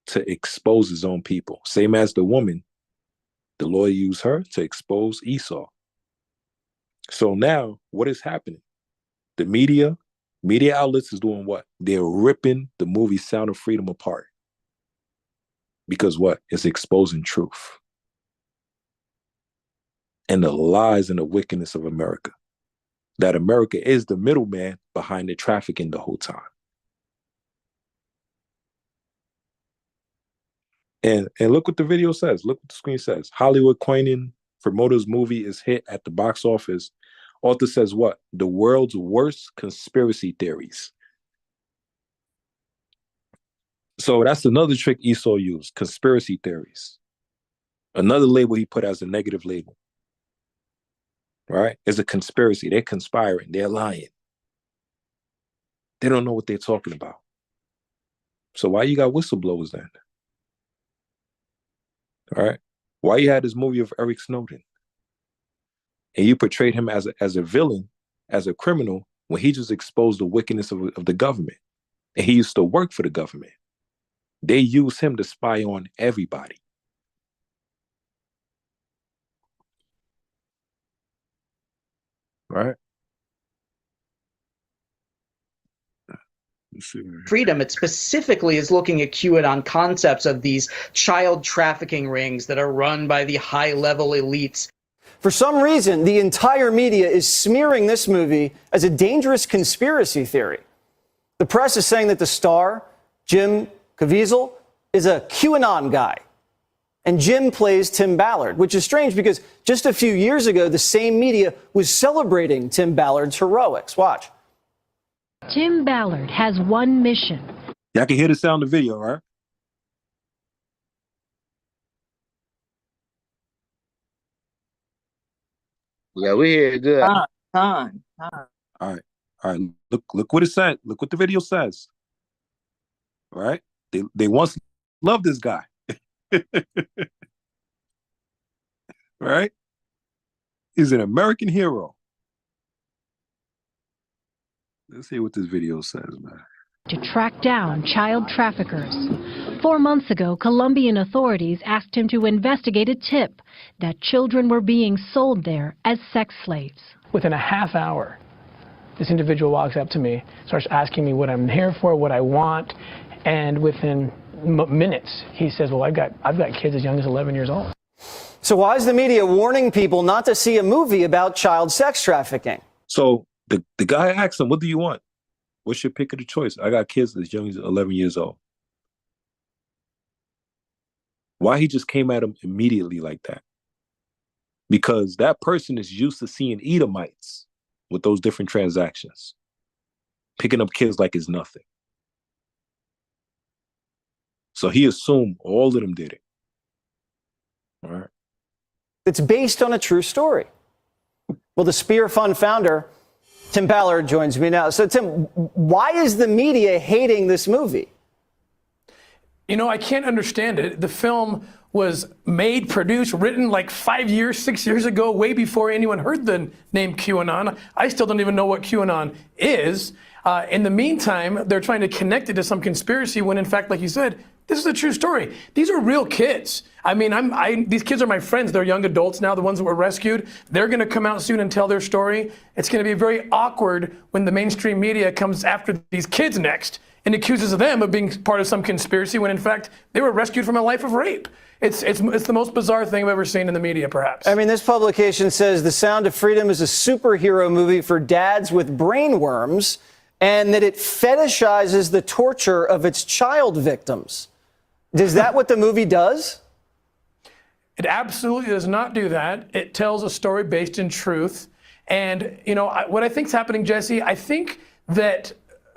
to expose his own people. Same as the woman, the Lord used her to expose Esau. So now what is happening? The media outlets is doing what? They're ripping the movie Sound of Freedom apart. Because what? It's exposing truth. And the lies and the wickedness of America. That America is the middleman behind the trafficking the whole time. And look what the video says. Look what the screen says. Hollywood coining promoters movie is hit at the box office. Author says what? The world's worst conspiracy theories. So that's another trick Esau used, conspiracy theories. Another label he put as a negative label. Right? It's a conspiracy. They're conspiring. They're lying. They don't know what they're talking about. So why you got whistleblowers then? All right. Why you had this movie of Eric Snowden? And you portrayed him as a villain, as a criminal, when he just exposed the wickedness of the government. And he used to work for the government. They use him to spy on everybody. Right? Freedom, it specifically is looking at QAnon concepts of these child trafficking rings that are run by the high-level elites. For some reason, the entire media is smearing this movie as a dangerous conspiracy theory. The press is saying that the star, Jim Caviezel, is a QAnon guy. And Jim plays Tim Ballard, which is strange because just a few years ago, the same media was celebrating Tim Ballard's heroics. Watch. Tim Ballard has one mission. Y'all can hear the sound of the video, right? Yeah, we hear it good. All right. Look what it said. Look what the video says. All right? They once loved this guy. Right? He's an American hero. Let's see what this video says, man. To track down child traffickers. 4 months ago, Colombian authorities asked him to investigate a tip that children were being sold there as sex slaves. Within a half hour, this individual walks up to me, starts asking me what I'm here for, what I want, and within minutes, he says, well, I've got kids as young as 11 years old. So why is the media warning people not to see a movie about child sex trafficking? So The guy asked him, "What do you want? What's your pick of the choice?" I got kids as young as 11 years old. Why he just came at him immediately like that? Because that person is used to seeing Edomites with those different transactions, picking up kids like it's nothing. So he assumed all of them did it. All right. It's based on a true story. Well, the Spear Fund founder, Tim Ballard, joins me now. So, Tim, why is the media hating this movie? You know, I can't understand it. The film was made, produced, written like 5 years, 6 years ago, way before anyone heard the name QAnon. I still don't even know what QAnon is. In the meantime, they're trying to connect it to some conspiracy when, in fact, like you said, this is a true story. These are real kids. I mean, these kids are my friends. They're young adults now, the ones that were rescued. They're going to come out soon and tell their story. It's going to be very awkward when the mainstream media comes after these kids next and accuses them of being part of some conspiracy when, in fact, they were rescued from a life of rape. It's the most bizarre thing I've ever seen in the media, perhaps. I mean, this publication says The Sound of Freedom is a superhero movie for dads with brain worms, and that it fetishizes the torture of its child victims. Is that what the movie does? It absolutely does not do that. It tells a story based in truth. And, you know, what I think is happening, Jesse, I think that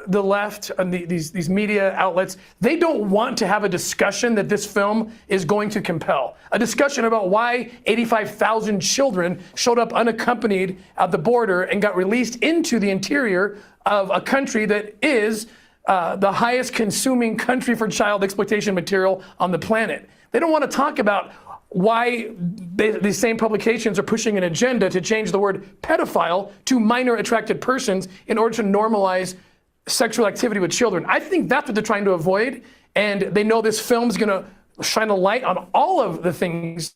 the left and these media outlets, they don't want to have a discussion that this film is going to compel. A discussion about why 85,000 children showed up unaccompanied at the border and got released into the interior of a country that is the highest consuming country for child exploitation material on the planet. They don't want to talk about why these same publications are pushing an agenda to change the word pedophile to minor attracted persons in order to normalize sexual activity with children. I think that's what they're trying to avoid, and they know this film's going to shine a light on all of the things,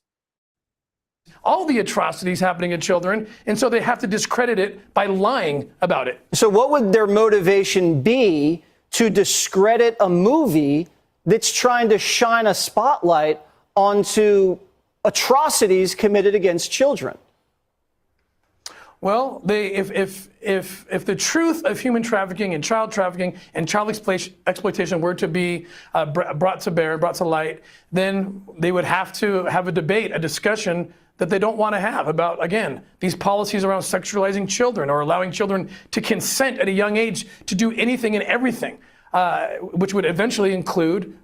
all the atrocities happening to children, and so they have to discredit it by lying about it. So what would their motivation be to discredit a movie that's trying to shine a spotlight onto atrocities committed against children? Well, if the truth of human trafficking and child exploitation were to be brought to bear, brought to light, then they would have to have a debate, a discussion that they don't want to have about, again, these policies around sexualizing children or allowing children to consent at a young age to do anything and everything, which would eventually include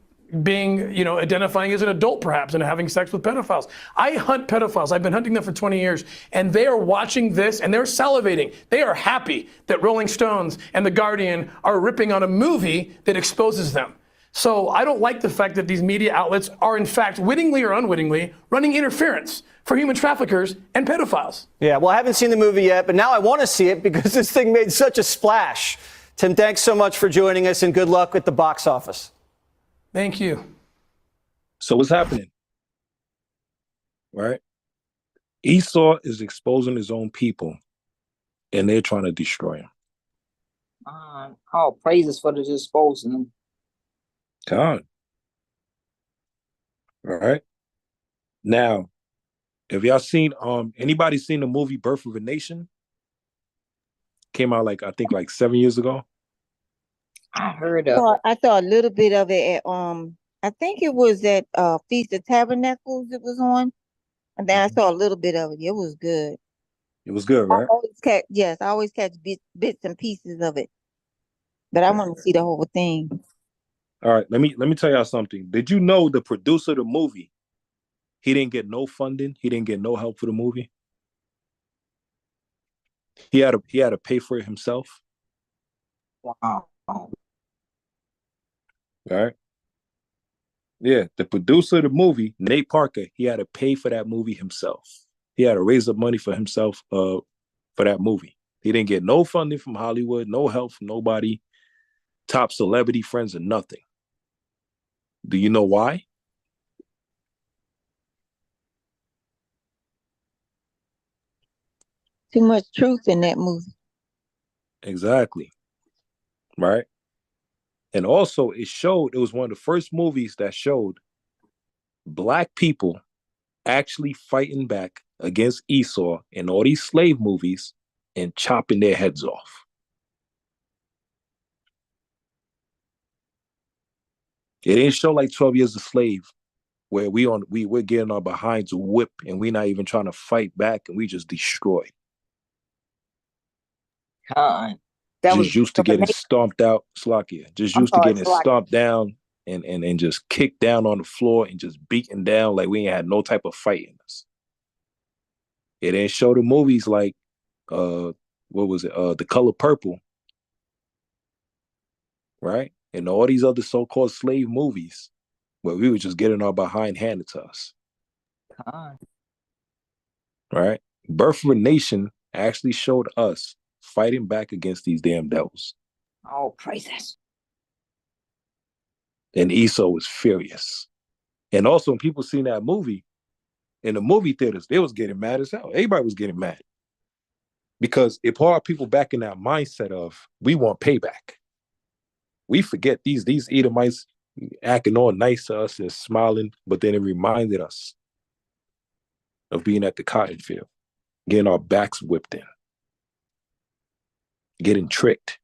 being, you know, identifying as an adult perhaps and having sex with pedophiles. I hunt pedophiles. I've been hunting them for 20 years, and they are watching this and they're salivating. They are happy that Rolling Stones and The Guardian are ripping on a movie that exposes them. So I don't like the fact that these media outlets are, in fact, wittingly or unwittingly, running interference for human traffickers and pedophiles. Yeah, well, I haven't seen the movie yet, but now I want to see it because this thing made such a splash. Tim, thanks so much for joining us, and good luck at the box office. Thank you. So what's happening? Right? Esau is exposing his own people, and they're trying to destroy him. All praises for the disposing them. God. All right. Now, have y'all seen anybody seen the movie Birth of a Nation? Came out I think 7 years ago. I heard of I saw a little bit of it at I think it was at Feast of Tabernacles it was on. And then I saw a little bit of it. It was good. It was good, right? I always catch bits and pieces of it. But I want to see the whole thing. All right, let me tell y'all something. Did you know the producer of the movie, he didn't get no funding, he didn't get no help for the movie? He had to pay for it himself. Wow. Right? Yeah, the producer of the movie, Nate Parker, he had to pay for that movie himself. He had to raise up money for himself for that movie. He didn't get no funding from Hollywood, no help from nobody, top celebrity friends, or nothing. Do you know why? Too much truth in that movie. Exactly. Right? And also, it was one of the first movies that showed Black people actually fighting back against Esau in all these slave movies and chopping their heads off. It ain't show like 12 Years a Slave, where we're getting our behinds whipped and we're not even trying to fight back and we just destroy. That just was used to getting stomped out, Slakia. Just I'm used to sorry, getting Slakia. stomped down and just kicked down on the floor and just beaten down like we ain't had no type of fight in us. It didn't show the movies like what was it? The Color Purple, right? And all these other so-called slave movies where we were just getting our behind handed to us. Right? Birth of a Nation actually showed us fighting back against these damn devils. Oh, praises. And Esau was furious. And also when people seen that movie, in the movie theaters, they was getting mad as hell. Everybody was getting mad. Because it brought our people back in that mindset of, we want payback. We forget these Edomites acting all nice to us and smiling, but then it reminded us of being at the cotton field, getting our backs whipped in, getting tricked,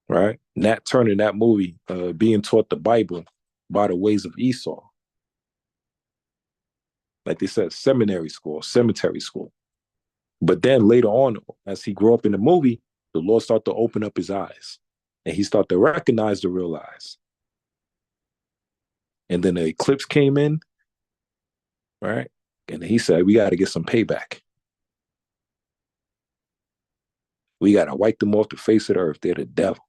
right? Nat Turner in that movie, being taught the Bible by the ways of Esau. Like they said, seminary school, cemetery school. But then later on, as he grew up in the movie, the Lord started to open up his eyes and he started to recognize the real eyes. And then the eclipse came in, right? And he said, we got to get some payback. We got to wipe them off the face of the earth. They're the devil.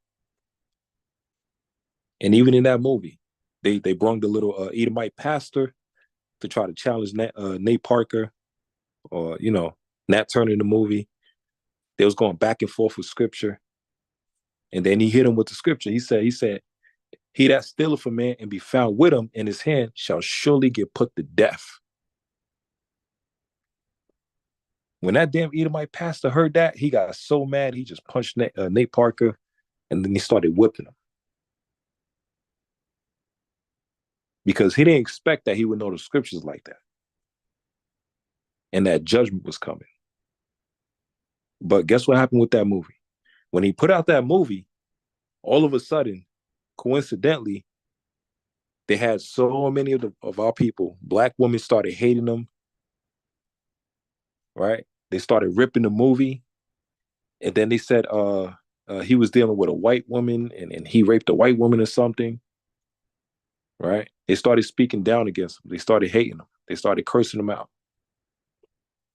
And even in that movie, they brought the little Edomite pastor to try to challenge Nate Parker or, Nat Turner in the movie. They was going back and forth with scripture. And then he hit him with the scripture. He said, he that stealeth a man and be found with him in his hand shall surely get put to death. When that damn Edomite pastor heard that, he got so mad, he just punched Nate Parker, and then he started whipping him. Because he didn't expect that he would know the scriptures like that. And that judgment was coming. But guess what happened with that movie? When he put out that movie, all of a sudden, coincidentally, they had so many of our people, black women started hating them, right? They started ripping the movie. And then they said he was dealing with a white woman and he raped a white woman or something, right? They started speaking down against him. They started hating him. They started cursing him out.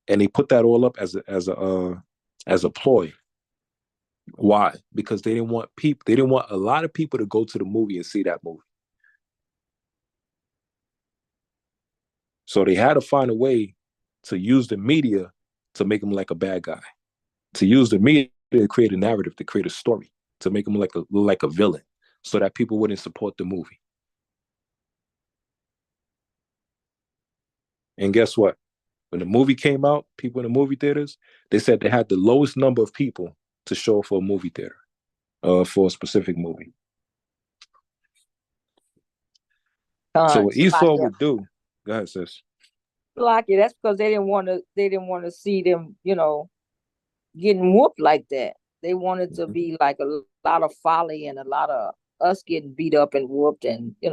And they put that all up as a ploy. Why? Because they didn't want a lot of people to go to the movie and see that movie. So they had to find a way to use the media to make him like a bad guy, to use the media to create a narrative, to create a story, to make him look like a villain, so that people wouldn't support the movie. And guess what? When the movie came out, people in the movie theaters, they said they had the lowest number of people to show for a movie theater, for a specific movie. So what Esau would do, go ahead, sis. Lucky, that's because they didn't want to see them, getting whooped like that. They wanted to be like a lot of folly and a lot of us getting beat up and whooped and, a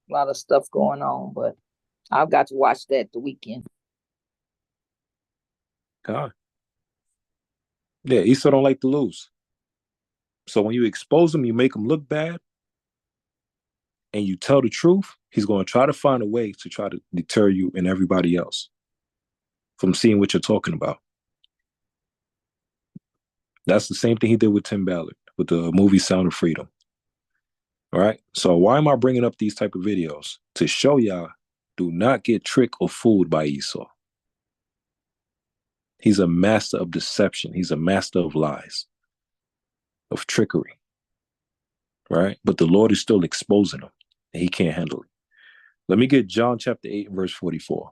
lot of stuff going on. But I've got to watch that the weekend. God. Yeah, Esau don't like to lose. So when you expose him, you make him look bad, and you tell the truth, he's going to try to find a way to try to deter you and everybody else from seeing what you're talking about. That's the same thing he did with Tim Ballard, with the movie Sound of Freedom. All right? So why am I bringing up these type of videos? To show y'all, do not get tricked or fooled by Esau. He's a master of deception. He's a master of lies, of trickery. Right? But the Lord is still exposing him, and he can't handle it. Let me get John chapter 8, verse 44.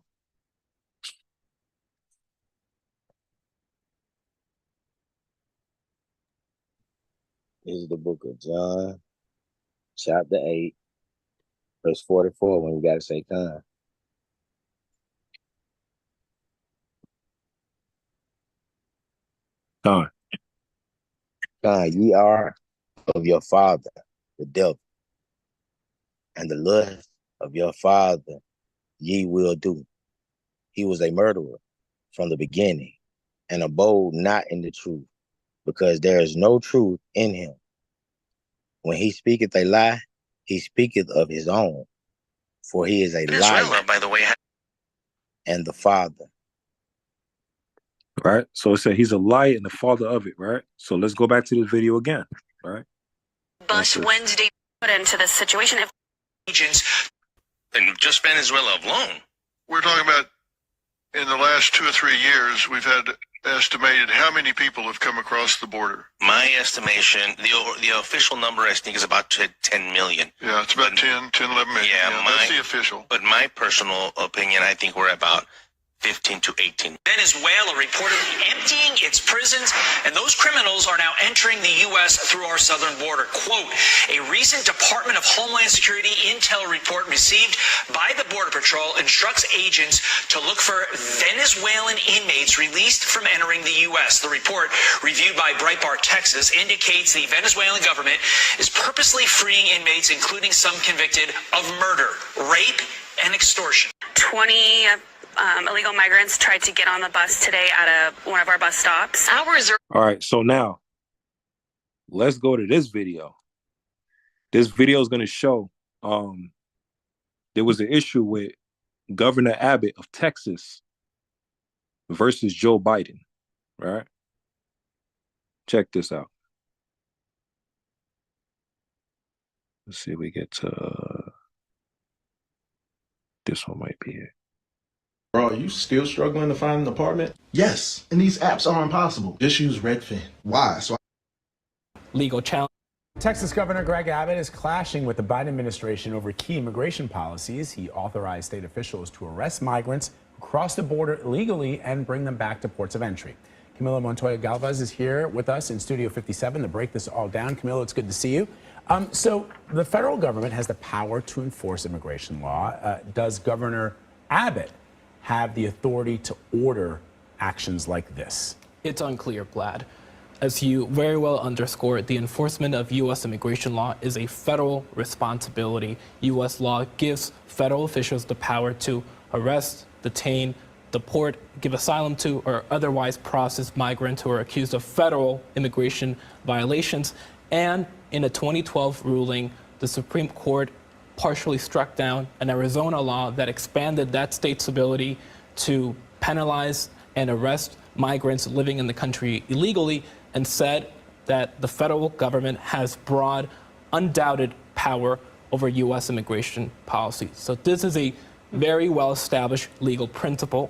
This is the book of John, chapter 8, verse 44, when you got to say kind. Con. Ye are of your father, the devil, and the lust of your father ye will do. He was a murderer from the beginning, and abode not in the truth, because there is no truth in him. When he speaketh a lie, he speaketh of his own, for he is a Venezuela, liar by the way, and the father. Right. So it said he's a liar and the father of it. Right. So let's go back to this video again. Right. Bus Wednesday put into this situation. If agents in just Venezuela alone. We're talking about in the last 2 or 3 years, we've had estimated how many people have come across the border. My estimation, the official number I think is about 10 million. Yeah, it's about 10, 11 million. Yeah, that's the official. But my personal opinion, I think we're about 15 to 18. Venezuela reportedly emptying its prisons, and those criminals are now entering the U.S. through our southern border. Quote, a recent Department of Homeland Security intel report received by the Border Patrol instructs agents to look for Venezuelan inmates released from entering the U.S. The report, reviewed by Breitbart Texas, indicates the Venezuelan government is purposely freeing inmates, including some convicted of murder, rape, and extortion. 20 illegal migrants tried to get on the bus today at one of our bus stops. Hours are All right. So now let's go to this video. This video is going to show there was an issue with Governor Abbott of Texas versus Joe Biden. Right. Check this out. Let's see if we get to this one might be it. Bro, are you still struggling to find an apartment? Yes, and these apps are impossible. Just use Redfin. Why? Legal challenge. Texas Governor Greg Abbott is clashing with the Biden administration over key immigration policies. He authorized state officials to arrest migrants who cross the border illegally and bring them back to ports of entry. Camilo Montoya Galvez is here with us in Studio 57 to break this all down. Camilo, it's good to see you. So the federal government has the power to enforce immigration law. Does Governor Abbott have the authority to order actions like this? It's unclear, Vlad. As you very well underscored, the enforcement of U.S. immigration law is a federal responsibility. U.S. law gives federal officials the power to arrest, detain, deport, give asylum to, or otherwise process migrants who are accused of federal immigration violations. And in a 2012 ruling, the Supreme Court partially struck down an Arizona law that expanded that state's ability to penalize and arrest migrants living in the country illegally, and said that the federal government has broad, undoubted power over U.S. immigration policy. So this is a very well-established legal principle.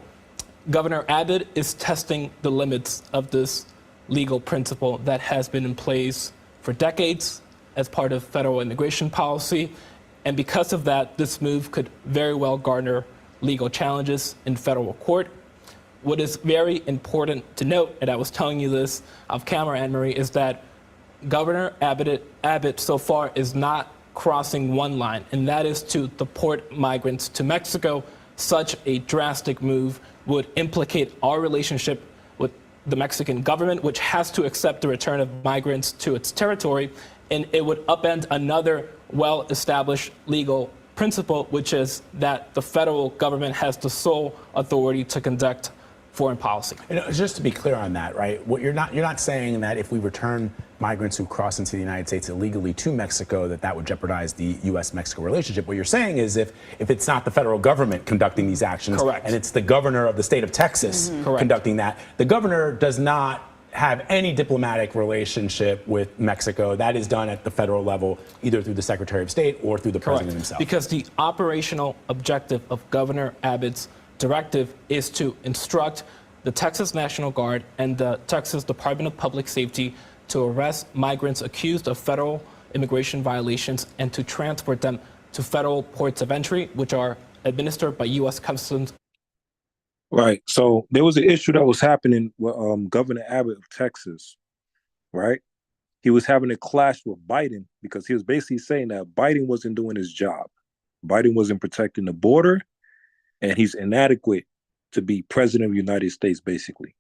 Governor Abbott is testing the limits of this legal principle that has been in place for decades as part of federal immigration policy. And because of that, this move could very well garner legal challenges in federal court. What is very important to note, and I was telling you this off camera, Anne-Marie, is that Governor Abbott so far is not crossing one line, and that is to deport migrants to Mexico. Such a drastic move would implicate our relationship with the Mexican government, which has to accept the return of migrants to its territory, and it would upend another well-established legal principle, which is that the federal government has the sole authority to conduct foreign policy. Just to be clear on that, right? What you're not saying that if we return migrants who cross into the United States illegally to Mexico, that would jeopardize the U.S.-Mexico relationship. What you're saying is if it's not the federal government conducting these actions, correct, and it's the governor of the state of Texas conducting that, the governor does not have any diplomatic relationship with Mexico. That is done at the federal level, either through the Secretary of State or through the president himself. Because the operational objective of Governor Abbott's directive is to instruct the Texas National Guard and the Texas Department of Public Safety to arrest migrants accused of federal immigration violations and to transport them to federal ports of entry, which are administered by U.S. Customs. Right. So there was an issue that was happening with Governor Abbott of Texas, right? He was having a clash with Biden because he was basically saying that Biden wasn't doing his job. Biden wasn't protecting the border, and he's inadequate to be president of the United States, basically.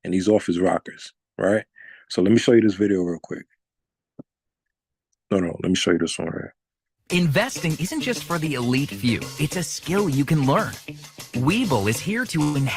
And he's off his rockers, right? So let me show you this video real quick. No, let me show you this one right here. Investing isn't just for the elite few. It's a skill you can learn. Webull is here to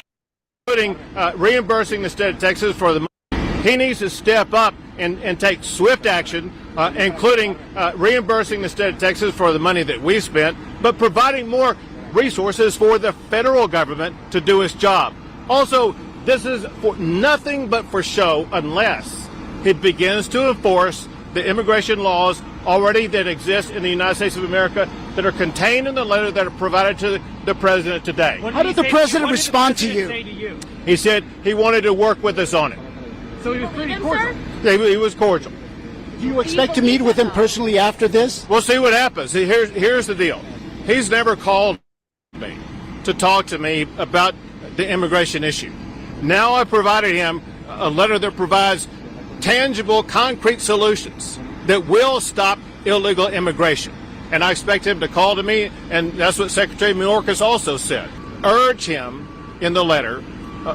reimbursing the state of Texas for the money. He needs to step up and take swift action, including reimbursing the state of Texas for the money that we spent, but providing more resources for the federal government to do its job. Also, this is for nothing but for show unless it begins to enforce the immigration laws already that exist in the United States of America that are contained in the letter that are provided to the president today. How did the president respond to you? He said he wanted to work with us on it. So he was pretty cordial. He was cordial. Do you expect to meet with him personally after this? We'll see what happens. Here's the deal. He's never called me to talk to me about the immigration issue. Now I provided him a letter that provides tangible, concrete solutions that will stop illegal immigration. And I expect him to call to me, and that's what Secretary Mayorkas also said. Urge him in the letter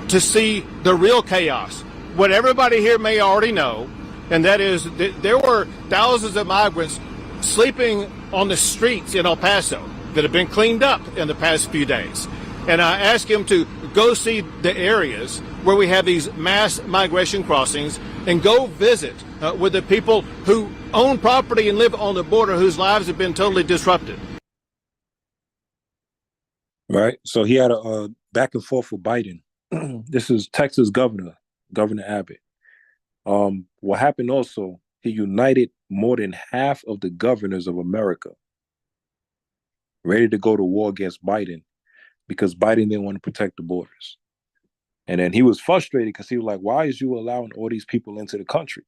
to see the real chaos. What everybody here may already know, and that is that there were thousands of migrants sleeping on the streets in El Paso that have been cleaned up in the past few days. And I asked him to go see the areas where we have these mass migration crossings and go visit with the people who own property and live on the border whose lives have been totally disrupted. Right. So he had a back and forth with Biden. This is Texas Governor Abbott. What happened also, he united more than half of the governors of America ready to go to war against Biden because Biden didn't want to protect the borders. And then he was frustrated because he was like, why is you allowing all these people into the country?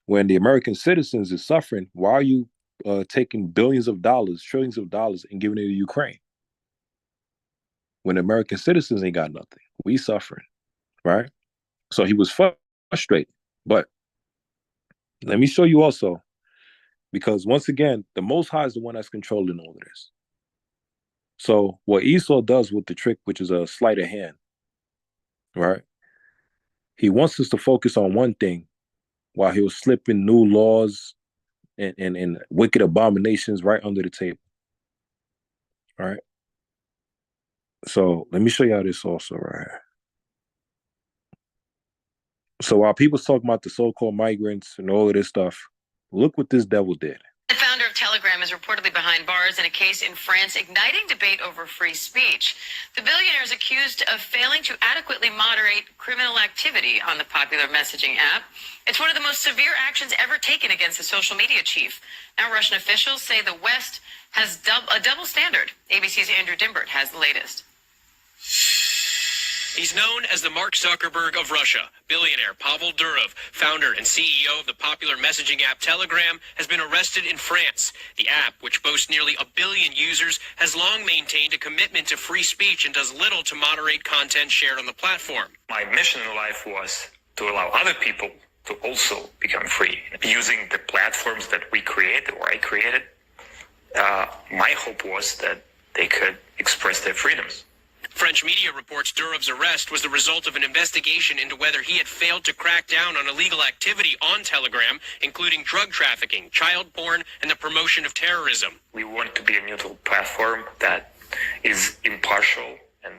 When the American citizens is suffering, why are you taking billions of dollars, trillions of dollars and giving it to Ukraine? When American citizens ain't got nothing, we suffering, right? So he was frustrated. But let me show you also, because once again, the Most High is the one that's controlling all of this. So what Esau does with the trick, which is a sleight of hand, right? He wants us to focus on one thing while he was slipping new laws and wicked abominations right under the table, right? So let me show you how this also right here. So while people's talking about the so-called migrants and all of this stuff, look what this devil did. The founder of Telegram is reportedly behind bars in a case in France igniting debate over free speech. The billionaire is accused of failing to adequately moderate criminal activity on the popular messaging app. It's one of the most severe actions ever taken against the social media chief. Now Russian officials say the West has a double standard. ABC's Andrew Dimbert has the latest. He's known as the Mark Zuckerberg of Russia. Billionaire Pavel Durov, founder and CEO of the popular messaging app Telegram, has been arrested in France. The app, which boasts nearly 1 billion users, has long maintained a commitment to free speech and does little to moderate content shared on the platform. My mission in life was to allow other people to also become free. Using the platforms that we created, or I created, my hope was that they could express their freedoms. French media reports Durov's arrest was the result of an investigation into whether he had failed to crack down on illegal activity on Telegram, including drug trafficking, child porn, and the promotion of terrorism. We want to be a neutral platform that is impartial and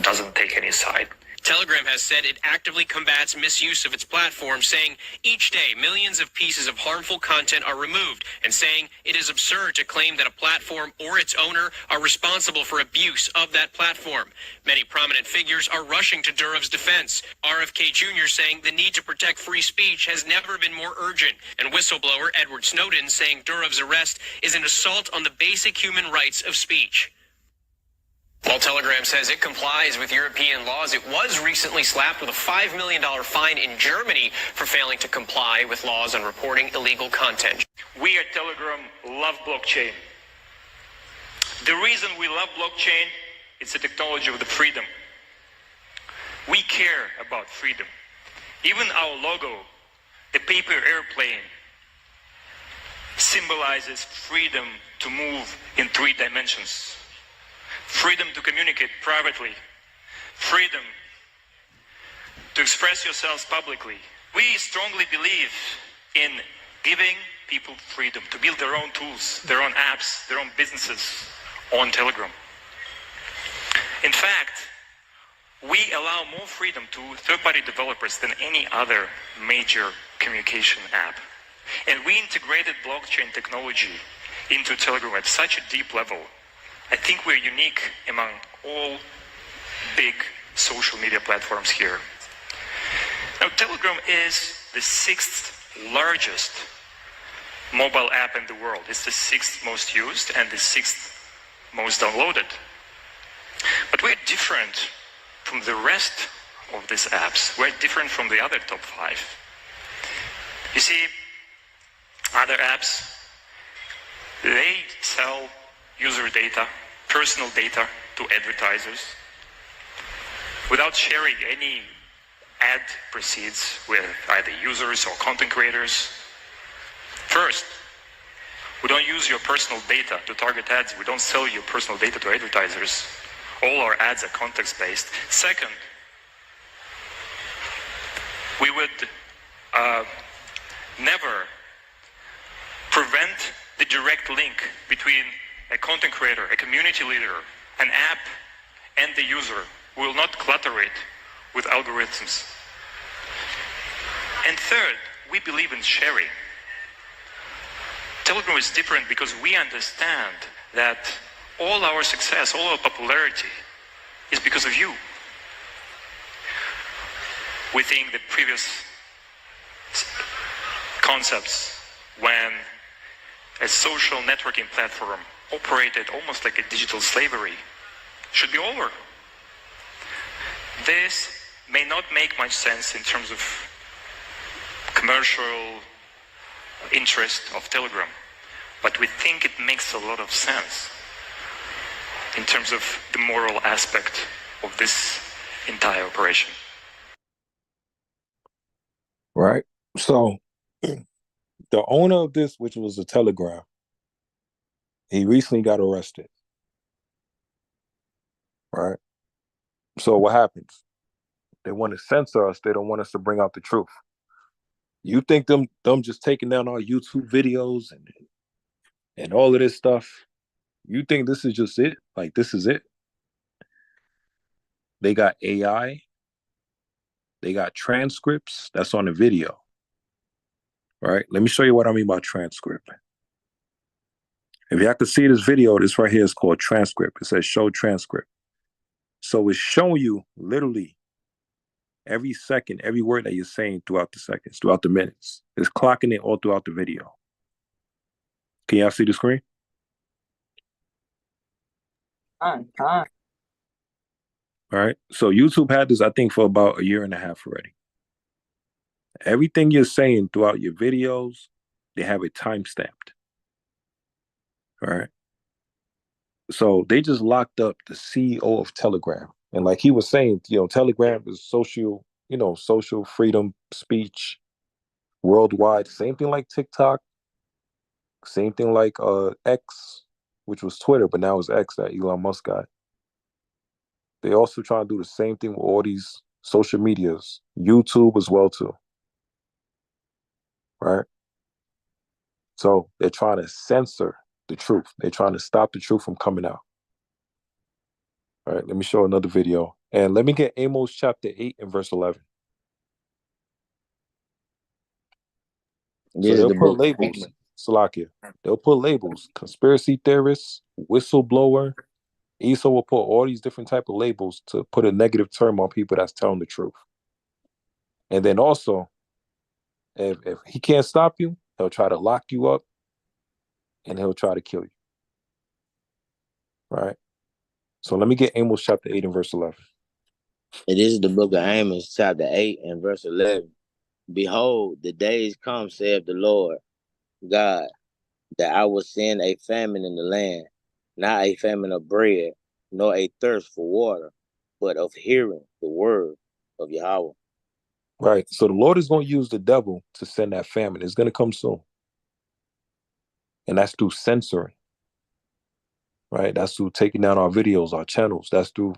doesn't take any side. Telegram has said it actively combats misuse of its platform, saying each day millions of pieces of harmful content are removed, and saying it is absurd to claim that a platform or its owner are responsible for abuse of that platform. Many prominent figures are rushing to Durov's defense. RFK Jr. saying the need to protect free speech has never been more urgent, and whistleblower Edward Snowden saying Durov's arrest is an assault on the basic human rights of speech. While Telegram says it complies with European laws, it was recently slapped with a $5 million fine in Germany for failing to comply with laws on reporting illegal content. We at Telegram love blockchain. The reason we love blockchain, it's a technology of the freedom. We care about freedom. Even our logo, the paper airplane, symbolizes freedom to move in 3 dimensions. Freedom to communicate privately, freedom to express yourselves publicly. We strongly believe in giving people freedom to build their own tools, their own apps, their own businesses on Telegram. In fact, we allow more freedom to third-party developers than any other major communication app. And we integrated blockchain technology into Telegram at such a deep level. I think we're unique among all big social media platforms here. Now, Telegram is the 6th largest mobile app in the world. It's the 6th most used and the 6th most downloaded. But we're different from the rest of these apps. We're different from the other top 5. You see, other apps, they sell user data, personal data to advertisers without sharing any ad proceeds with either users or content creators. First, we don't use your personal data to target ads. We don't sell your personal data to advertisers. All our ads are context-based. Second, we would never prevent the direct link between a content creator, a community leader, an app, and the user. We will not clutter it with algorithms. And third, we believe in sharing. Telegram is different because we understand that all our success, all our popularity is because of you. We think the previous concepts, when a social networking platform operated almost like a digital slavery, should be over. This may not make much sense in terms of commercial interest of Telegram, but we think it makes a lot of sense in terms of the moral aspect of this entire operation. Right. So the owner of this, which was a Telegram, he recently got arrested. Right. So what happens? They want to censor us. They don't want us to bring out the truth. You think them just taking down our YouTube videos and all of this stuff, you think this is just it? Like, this is it? They got AI. They got transcripts. That's on the video. Right? Let me show you what I mean by transcript. If y'all could see this video, this right here is called transcript. It says show transcript. So it's showing you literally every second, every word that you're saying throughout the seconds, throughout the minutes. It's clocking it all throughout the video. Can y'all see the screen? Fine. All right. So YouTube had this, I think, for about 1.5 years already. Everything you're saying throughout your videos, they have it time-stamped. All right. So they just locked up the CEO of Telegram. And like he was saying, Telegram is social freedom speech worldwide. Same thing like TikTok. Same thing like X, which was Twitter, but now it's X that Elon Musk got. They also try to do the same thing with all these social medias, YouTube as well too. Right? So they're trying to censor the truth. They're trying to stop the truth from coming out. All right, let me show another video. And let me get Amos chapter 8 and verse 11. So they'll put labels, Salakia. They'll put labels, conspiracy theorists, whistleblower. Esau will put all these different type of labels to put a negative term on people that's telling the truth. And then also, if he can't stop you, he'll try to lock you up and he'll try to kill you. Right? So let me get Amos chapter 8 and verse 11. It is the book of Amos chapter 8 and verse 11. Behold, the days come, saith the Lord God, that I will send a famine in the land, not a famine of bread, nor a thirst for water, but of hearing the word of Yahweh. Right. So the Lord is going to use the devil to send that famine. It's going to come soon. And that's through censoring. Right. That's through taking down our videos, our channels. That's through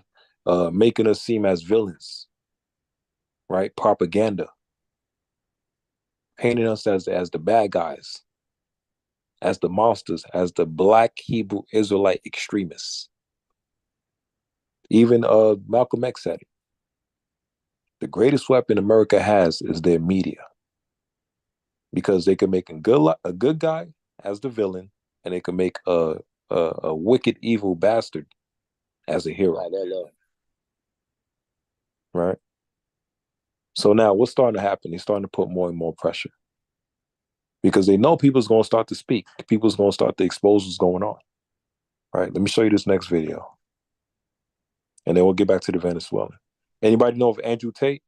making us seem as villains. right? Propaganda, painting us as the bad guys, as the monsters, as the Black Hebrew Israelite extremists. Even Malcolm X said it. The greatest weapon America has is their media, because they can make a good guy as the villain, and they can make a wicked, evil bastard as a hero. Right? So now what's starting to happen? They're starting to put more and more pressure, because they know people's going to start to speak. People's going to start to expose what's going on. Right? Let me show you this next video, and then we'll get back to the Venezuelan. Anybody know of Andrew Tate?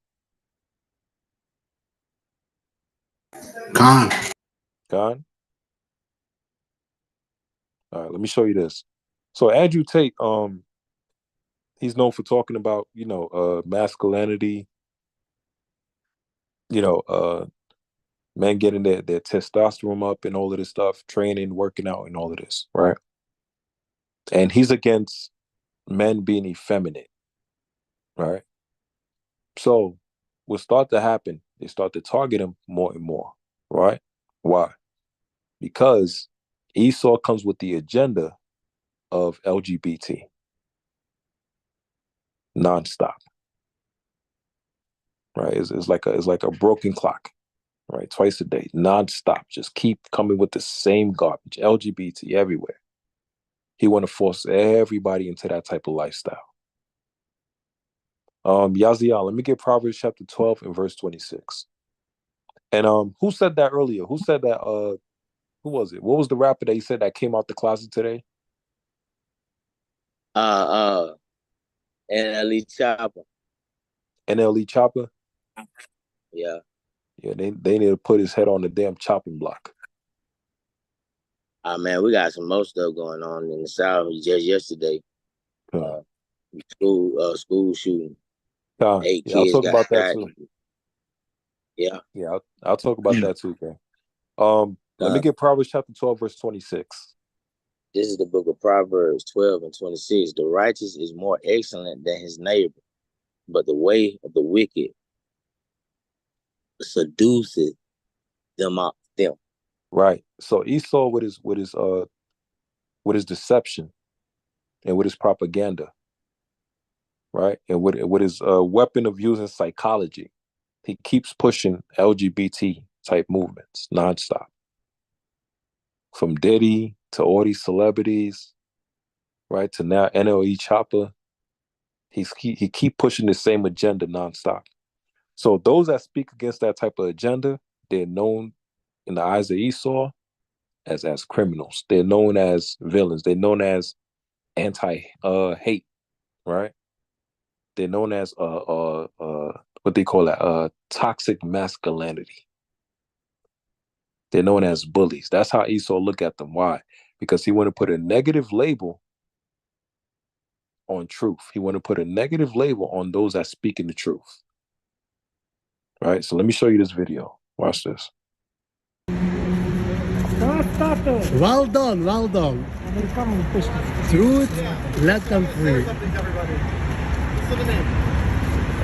Gone. Gone? All right, let me show you this. So Andrew Tate, he's known for talking about, masculinity, men getting their testosterone up and all of this stuff, training, working out, and all of this, right? And he's against men being effeminate, right? So what start to happen, they start to target him more and more, right? Why? Because Esau comes with the agenda of LGBT nonstop, right? It's like a broken clock, right? Twice a day, nonstop. Just keep coming with the same garbage, LGBT everywhere. He want to force everybody into that type of lifestyle. Yazian, let me get Proverbs chapter 12 and verse 26. And who said that earlier? Who said that? Who was it? What was the rapper that he said that came out the closet today? NLE Chopper. NLE Chopper? Yeah. Yeah, they need to put his head on the damn chopping block. Man, we got some more stuff going on in the South. Just yesterday, school shooting. 8 yeah, I'll kids talk got about that shot. too. Yeah. I'll talk about that too, okay? Let me get Proverbs chapter 12, verse 26. This is the book of Proverbs 12 and 26. The righteous is more excellent than his neighbor, but the way of the wicked seduceth them. Right. So Esau with his deception and with his propaganda, right? And with his weapon of using psychology, he keeps pushing LGBT type movements nonstop. From Diddy to all these celebrities, right? To now NLE Chopper. He keep pushing the same agenda nonstop. So those that speak against that type of agenda, they're known in the eyes of Esau as criminals. They're known as villains. They're known as anti-hate, right? They're known as what they call that, toxic masculinity. They're known as bullies. That's how Esau look at them. Why? Because he want to put a negative label on truth. He want to put a negative label on those that speak in the truth. Right? So let me show you this video. Watch this. Well done, well done. Truth, let them free.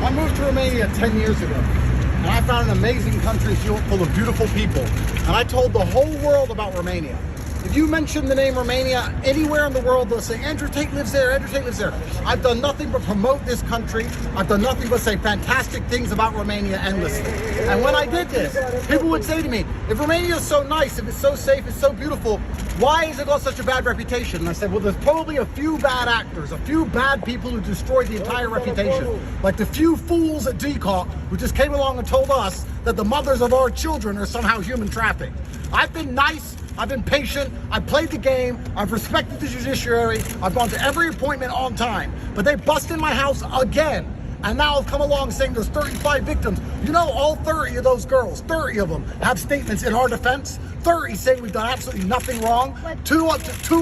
I moved to Romania 10 years ago, and I found an amazing country full of beautiful people. And I told the whole world about Romania. If you mention the name Romania anywhere in the world, they'll say, Andrew Tate lives there, Andrew Tate lives there. I've done nothing but promote this country. I've done nothing but say fantastic things about Romania endlessly. And when I did this, people would say to me, if Romania is so nice, if it's so safe, it's so beautiful, why has it got such a bad reputation? And I said, well, there's probably a few bad actors, a few bad people who destroyed the entire reputation. Like the few fools at DCOT who just came along and told us that the mothers of our children are somehow human trafficked. I've been nice. I've been patient, I've played the game, I've respected the judiciary, I've gone to every appointment on time, but they bust in my house again, and now have come along saying there's 35 victims. You know, all 30 of those girls, 30 of them have statements in our defense, 30 say we've done absolutely nothing wrong, two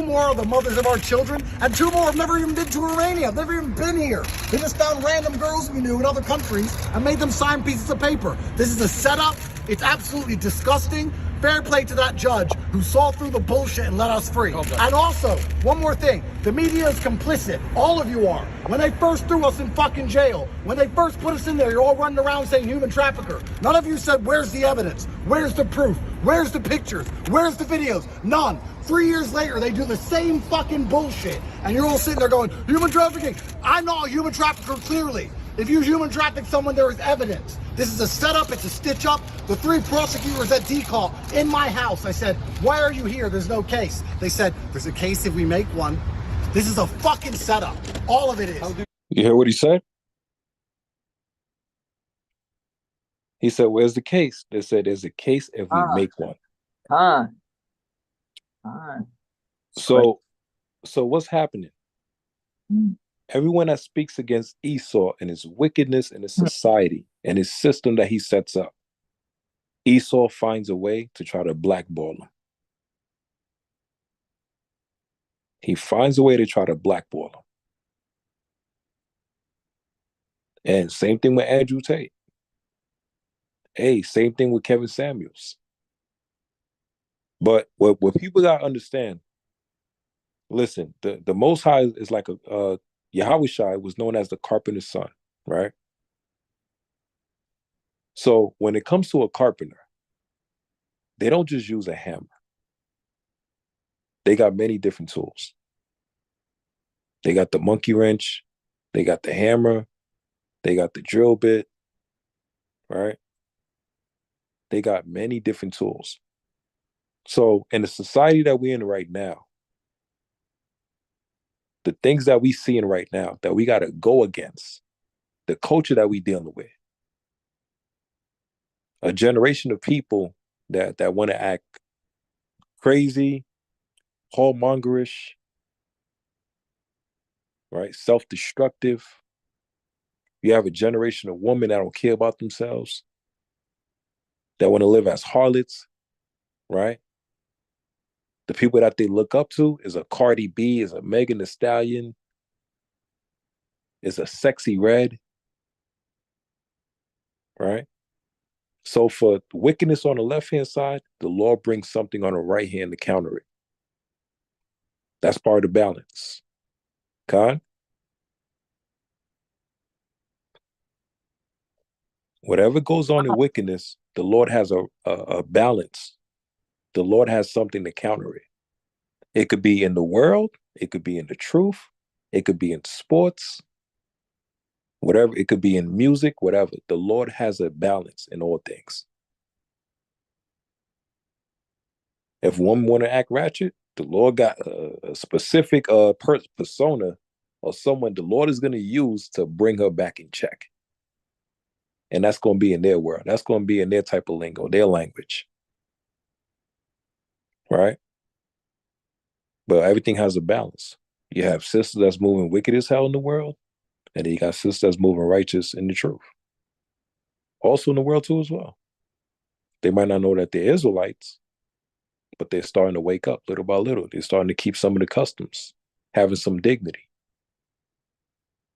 more are the mothers of our children, and 2 more have never even been to Romania, have never even been here. They just found random girls we knew in other countries and made them sign pieces of paper. This is a setup. It's absolutely disgusting. Fair play to that judge who saw through the bullshit and let us free. And also, one more thing, the media is complicit. All of you are. When they first threw us in fucking jail, when they first put us in there, you're all running around saying human trafficker. None of you said, where's the evidence? Where's the proof? Where's the pictures? Where's the videos? None. 3 years later, they do the same fucking bullshit. And you're all sitting there going, human trafficking. I'm not a human trafficker, clearly. If you human traffic someone, there is evidence. This is a setup, it's a stitch up. The 3 prosecutors at D-Call in my house, I said, why are you here? There's no case. They said, there's a case if we make one. This is a fucking setup. All of it is. You hear what he said? He said, where's the case? They said, there's a case if we make one. So what's happening? Everyone that speaks against Esau and his wickedness in his society and his system that he sets up, Esau finds a way to try to blackball him. He finds a way to try to blackball him. And same thing with Andrew Tate. Hey, same thing with Kevin Samuels. But what people gotta understand, listen, the Most High is like Yahweh Shai was known as the carpenter's son, right? So when it comes to a carpenter, they don't just use a hammer. They got many different tools. They got the monkey wrench, they got the hammer, they got the drill bit, right? They got many different tools. So in the society that we're in right now, the things that we seeing right now that we got to go against, the culture that we dealing with, a generation of people that want to act crazy, whoremongerish, right? Self-destructive. You have a generation of women that don't care about themselves, that want to live as harlots, right? The people that they look up to is a Cardi B, is a Megan Thee Stallion, is a Sexy Red, right? So for wickedness on the left-hand side, the Lord brings something on the right hand to counter it. That's part of the balance. Khan? Whatever goes on in wickedness, the Lord has a balance. The Lord has something to counter it. It could be in the world. It could be in the truth. It could be in sports. Whatever. It could be in music, whatever. The Lord has a balance in all things. If one want to act ratchet, the Lord got a specific persona or someone the Lord is going to use to bring her back in check. And that's going to be in their world. That's going to be in their type of lingo, their language. Right? But everything has a balance. You have sisters that's moving wicked as hell in the world, and then you got sisters that's moving righteous in the truth. Also in the world too as well. They might not know that they're Israelites, but they're starting to wake up little by little. They're starting to keep some of the customs, having some dignity,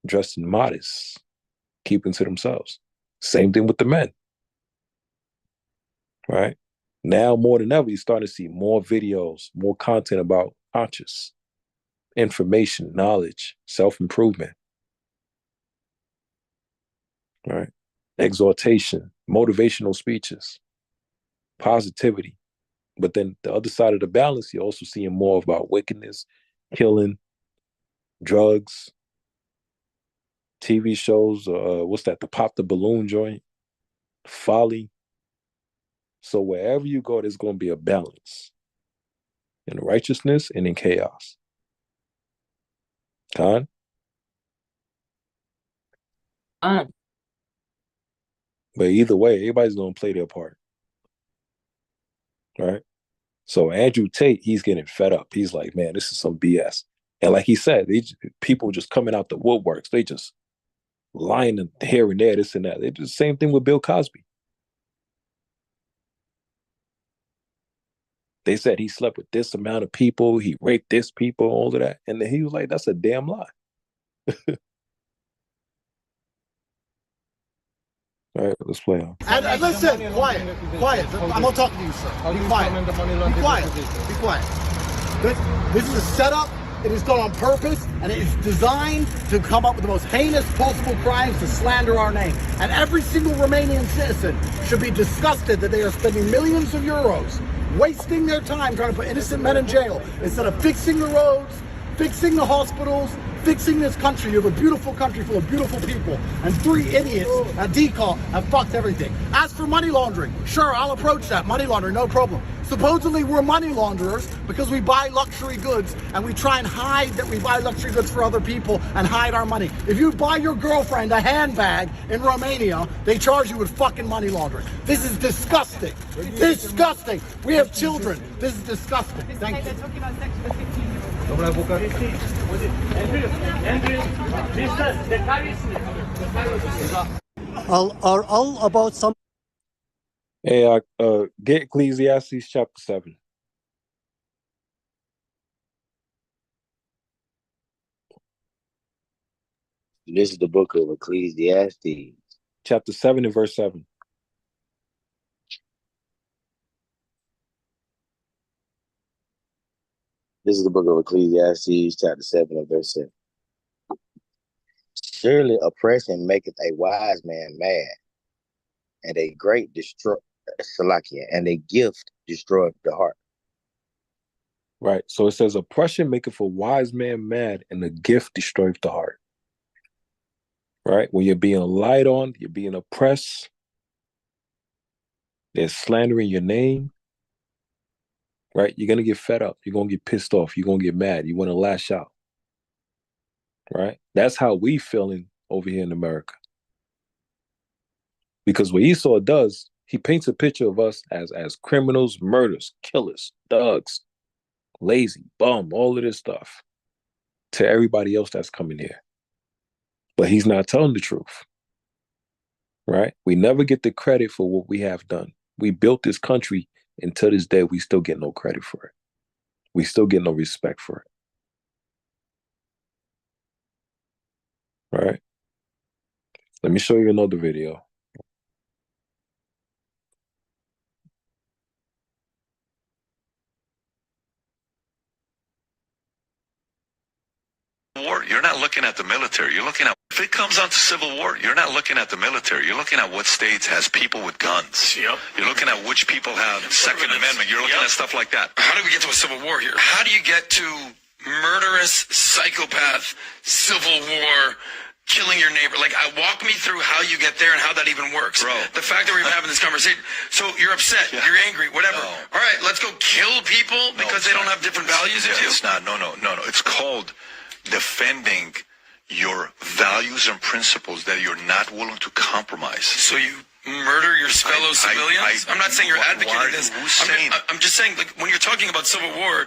dressing modest, keeping to themselves. Same thing with the men. Right? Now more than ever, you're starting to see more videos, more content about conscious information, knowledge, self-improvement. Right? Exhortation, motivational speeches, positivity. But then the other side of the balance, you're also seeing more about wickedness, killing, drugs, TV shows, what's that? The Pop the Balloon joint, folly. So wherever you go, there's going to be a balance in righteousness and in chaos. Khan? But either way, everybody's going to play their part. Right? So Andrew Tate, he's getting fed up. He's like, man, this is some BS. And like he said, people just coming out the woodworks. They just lying here and there, this and that. They do the same thing with Bill Cosby. They said he slept with this amount of people, he raped this people, all of that. And then he was like, that's a damn lie. All right, let's play on. And listen, quiet. I'm not talking to you, sir. Be quiet. Be quiet. Be quiet. This is a setup. It is done on purpose, and it is designed to come up with the most heinous possible crimes to slander our name. And every single Romanian citizen should be disgusted that they are spending millions of euros wasting their time trying to put innocent men in jail instead of fixing the roads, fixing the hospitals, fixing this country. You have a beautiful country full of beautiful people, and 3 idiots at DCAL have fucked everything. As for money laundering, sure, I'll approach that. Money laundering, no problem. Supposedly we're money launderers because we buy luxury goods and we try and hide that we buy luxury goods for other people and hide our money. If you buy your girlfriend a handbag in Romania, they charge you with fucking money laundering. This is disgusting. Disgusting. We have children. This is disgusting. Thank you. Are all about some. Hey, get Ecclesiastes chapter 7. This is the book of Ecclesiastes. Chapter 7 and verse 7. This is the book of Ecclesiastes, chapter 7 and verse 7. Surely oppression maketh a wise man mad, and a great and a gift destroyeth the heart. Right. So it says, oppression maketh a wise man mad, and a gift destroyeth the heart. Right? When you're being lied on, you're being oppressed, they're slandering your name, right? You're going to get fed up. You're going to get pissed off. You're going to get mad. You want to lash out. Right? That's how we feeling over here in America. Because what Esau does, he paints a picture of us as criminals, murderers, killers, thugs, lazy, bum, all of this stuff to everybody else that's coming here. But he's not telling the truth. Right? We never get the credit for what we have done. We built this country, and to this day, we still get no credit for it. We still get no respect for it. Right? Let me show you another video. War, you're not looking at the military. You're looking at, if it comes on to civil war, you're not looking at the military. You're looking at what states has people with guns. Yep. You're looking at which people have Second Amendment. You're looking at stuff like that. How do we get to a civil war here? How do you get to murderous, psychopath, civil war, killing your neighbor? Like, walk me through how you get there and how that even works. Bro. The fact that we're having this conversation, so you're upset, you're angry, whatever. No. All right, let's go kill people because they don't have different values as you? It's not. No. It's called defending your values and principles that you're not willing to compromise. So you murder your fellow civilians? I'm not saying you're advocating this. I'm just saying, like, when you're talking about civil war,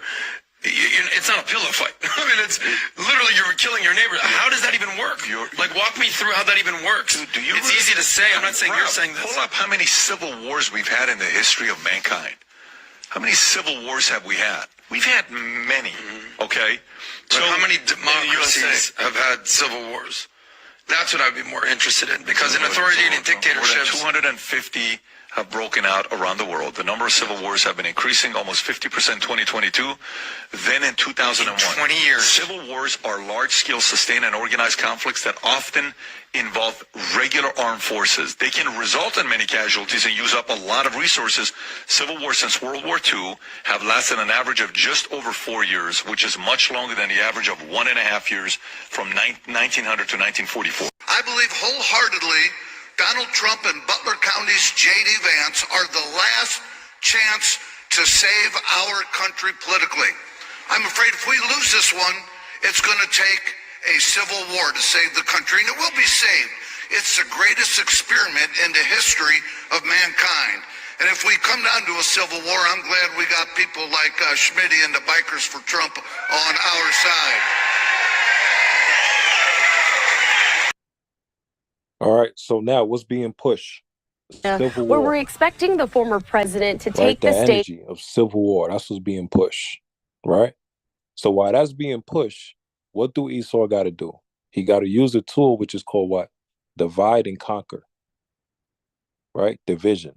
it's not a pillow fight. I mean, it's literally you're killing your neighbor. How does that even work? Like, walk me through how that even works. It's easy to say. I'm not saying you're saying this. Pull up how many civil wars we've had in the history of mankind. How many civil wars have we had? We've had many, okay? So how many democracies have had civil wars? That's what I'd be more interested in, because in authoritarian dictatorships, 250 have broken out around the world. The number of civil wars have been increasing almost 50% in 2022. Then in 2001, in 20 years. Civil wars are large-scale, sustained, and organized conflicts that often involve regular armed forces. They can result in many casualties and use up a lot of resources. Civil wars since World War II have lasted an average of just over 4 years, which is much longer than the average of 1.5 years from 1900 to 1944. I believe wholeheartedly Donald Trump and Butler County's J.D. Vance are the last chance to save our country politically. I'm afraid if we lose this one, it's going to take a civil war to save the country, and it will be saved. It's the greatest experiment in the history of mankind. And if we come down to a civil war, I'm glad we got people like Schmitty and the Bikers for Trump on our side. All right, so now what's being pushed? Civil where war. we're expecting the former president to Right, take the the stage. energy of civil war. That's what's being pushed, right? So while that's being pushed, what do Esau got to do? He got to use a tool which is called what? Divide and conquer. right? Division.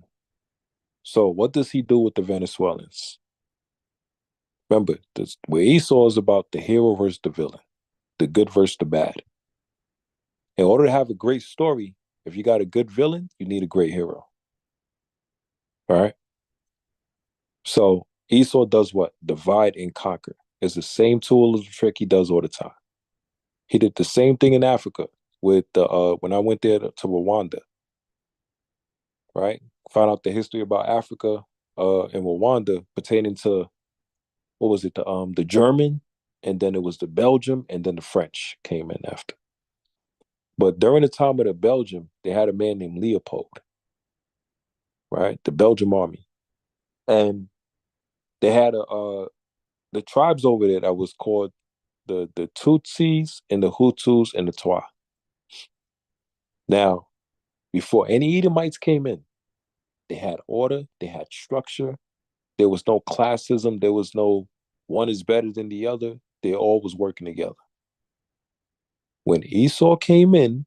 So what does he do with the Venezuelans? Remember, where Esau is about the hero versus the villain, the good versus the bad. In order to have a great story, if you got a good villain, you need a great hero. All right. So Esau does what? Divide and conquer. It's the same tool as the trick he does all the time. He did the same thing in Africa with the when I went there to Rwanda, right? Found out the history about Africa and Rwanda pertaining to what was it, the German, and then it was the Belgium, and then the French came in after. But during the time of the Belgium, they had a man named Leopold, right? The Belgium army. And they had the tribes over there that was called the Tutsis and the Hutus and the Twa. Now, before any Edomites came in, they had order, they had structure. There was no classism. There was no one is better than the other. They all was working together. When Esau came in,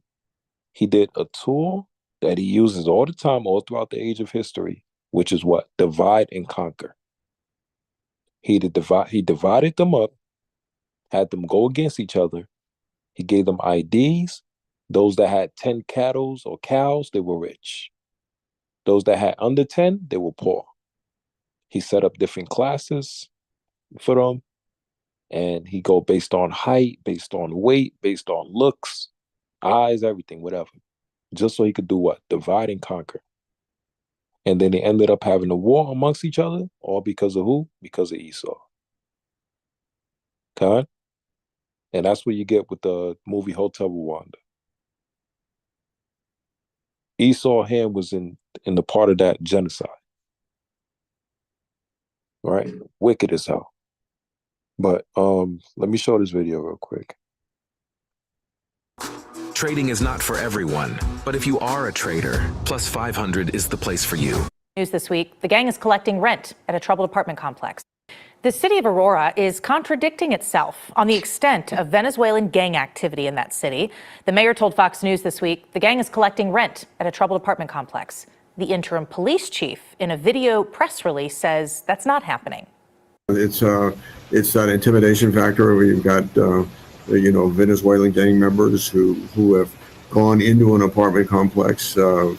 he did a tool that he uses all the time, all throughout the age of history, which is what? Divide and conquer. He divided them up, had them go against each other. He gave them IDs. Those that had 10 cattle or cows, they were rich. Those that had under 10, they were poor. He set up different classes for them, and he go based on height, based on weight, based on looks, eyes, everything, whatever. Just so he could do what? Divide and conquer. And then they ended up having a war amongst each other, all because of who? Because of Esau. Okay? And that's what you get with the movie Hotel Rwanda. Esau's hand was in the part of that genocide. Right? Wicked as hell. But let me show this video real quick. Trading is not for everyone, but if you are a trader, Plus 500 is the place for you. News this week, the gang is collecting rent at a troubled apartment complex. The city of Aurora is contradicting itself on the extent of Venezuelan gang activity in that city. The mayor told Fox News this week the gang is collecting rent at a troubled apartment complex. The interim police chief, in a video press release, says that's not happening. It's an intimidation factor. We've got Venezuelan gang members who have gone into an apartment complex where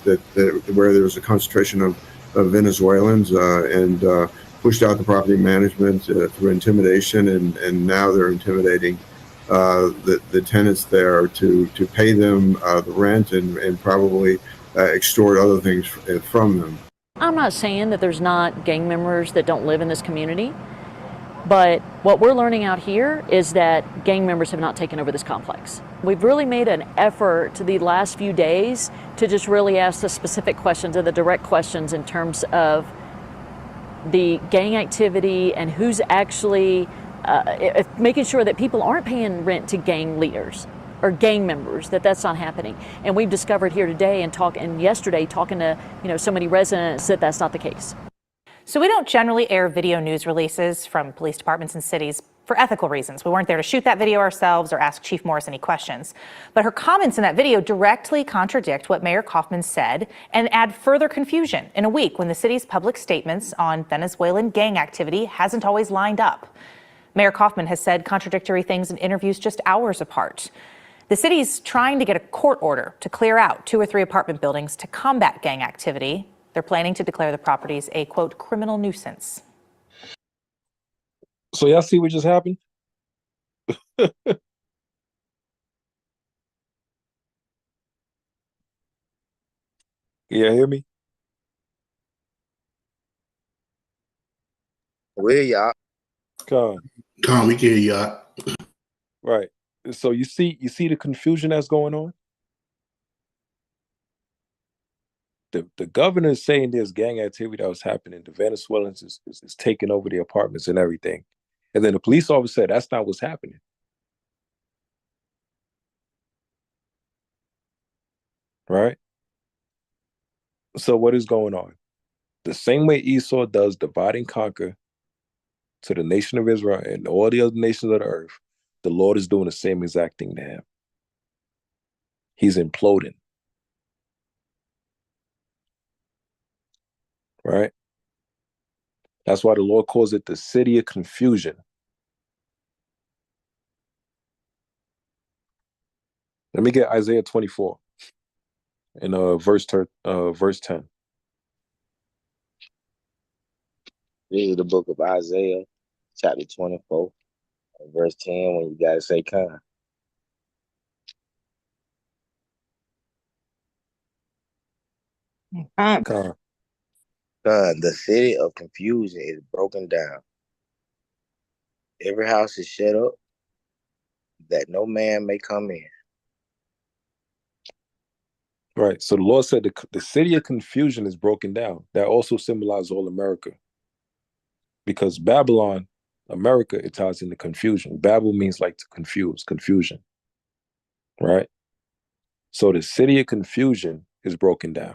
there's a concentration of Venezuelans and pushed out the property management through intimidation, and now they're intimidating the tenants there to pay them the rent and probably extort other things from them. I'm not saying that there's not gang members that don't live in this community, but what we're learning out here is that gang members have not taken over this complex. We've really made an effort the last few days to just really ask the specific questions and the direct questions in terms of the gang activity and who's actually making sure that people aren't paying rent to gang leaders or gang members, that's not happening. And we've discovered here today and yesterday talking to so many residents that that's not the case. So we don't generally air video news releases from police departments and cities for ethical reasons. We weren't there to shoot that video ourselves or ask Chief Morris any questions. But her comments in that video directly contradict what Mayor Kaufman said and add further confusion in a week when the city's public statements on Venezuelan gang activity hasn't always lined up. Mayor Kaufman has said contradictory things in interviews just hours apart. The city's trying to get a court order to clear out 2 or 3 apartment buildings to combat gang activity. They're planning to declare the properties a, quote, criminal nuisance. So y'all see what just happened? Yeah, hear me? Where y'all? Con, we can hear y'all. right. So you see the confusion that's going on? The governor is saying there's gang activity that was happening. The Venezuelans is taking over the apartments and everything. And then the police officer said that's not what's happening. Right? So what is going on? The same way Esau does divide and conquer to the nation of Israel and all the other nations of the earth, the Lord is doing the same exact thing to him. He's imploding. right? That's why the Lord calls it the city of confusion. Let me get Isaiah 24 in verse 10. This is the book of Isaiah, chapter 24, verse 10, when you gotta say kind. Con. The city of confusion is broken down. Every house is shut up, that no man may come in. Right. So the Lord said the city of confusion is broken down. That also symbolizes all America. Because Babylon, America, it ties into confusion. Babel means like to confuse, confusion. Right. So the city of confusion is broken down.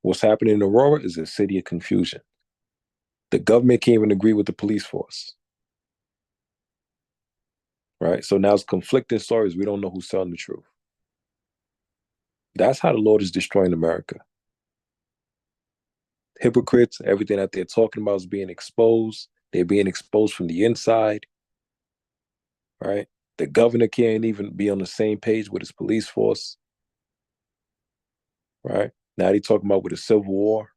What's happening in Aurora is a city of confusion. The government can't even agree with the police force. Right. So now it's conflicting stories. We don't know who's telling the truth. That's how the Lord is destroying America. Hypocrites, everything that they're talking about is being exposed. They're being exposed from the inside. Right. The governor can't even be on the same page with his police force. Right. Now they're talking about with a civil war.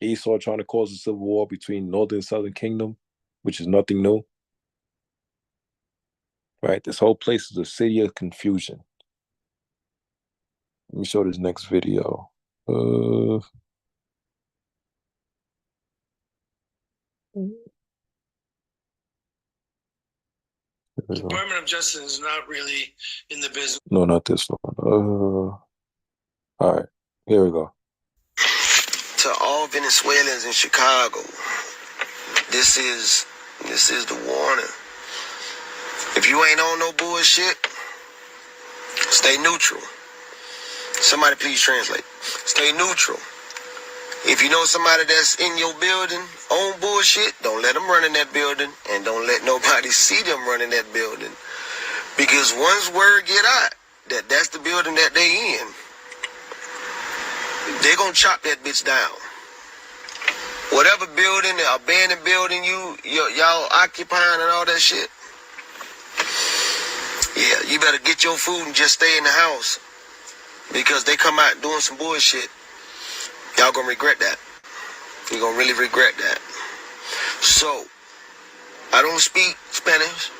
Esau trying to cause a civil war between Northern and Southern Kingdom, which is nothing new. Right. This whole place is a city of confusion. Let me show this next video. The Department of Justice is not really in the business. No, not this one. All right, here we go. To all Venezuelans in Chicago, this is the warning. If you ain't on no bullshit, stay neutral. Somebody please translate. Stay neutral. If you know somebody that's in your building on bullshit, don't let them run in that building, and don't let nobody see them run in that building. Because once word get out that that's the building that they in, they gonna chop that bitch down. Whatever building, the abandoned building y'all occupying and all that shit, yeah, you better get your food and just stay in the house. Because they come out doing some bullshit, y'all gonna regret that. You're gonna really regret that. So, I don't speak Spanish,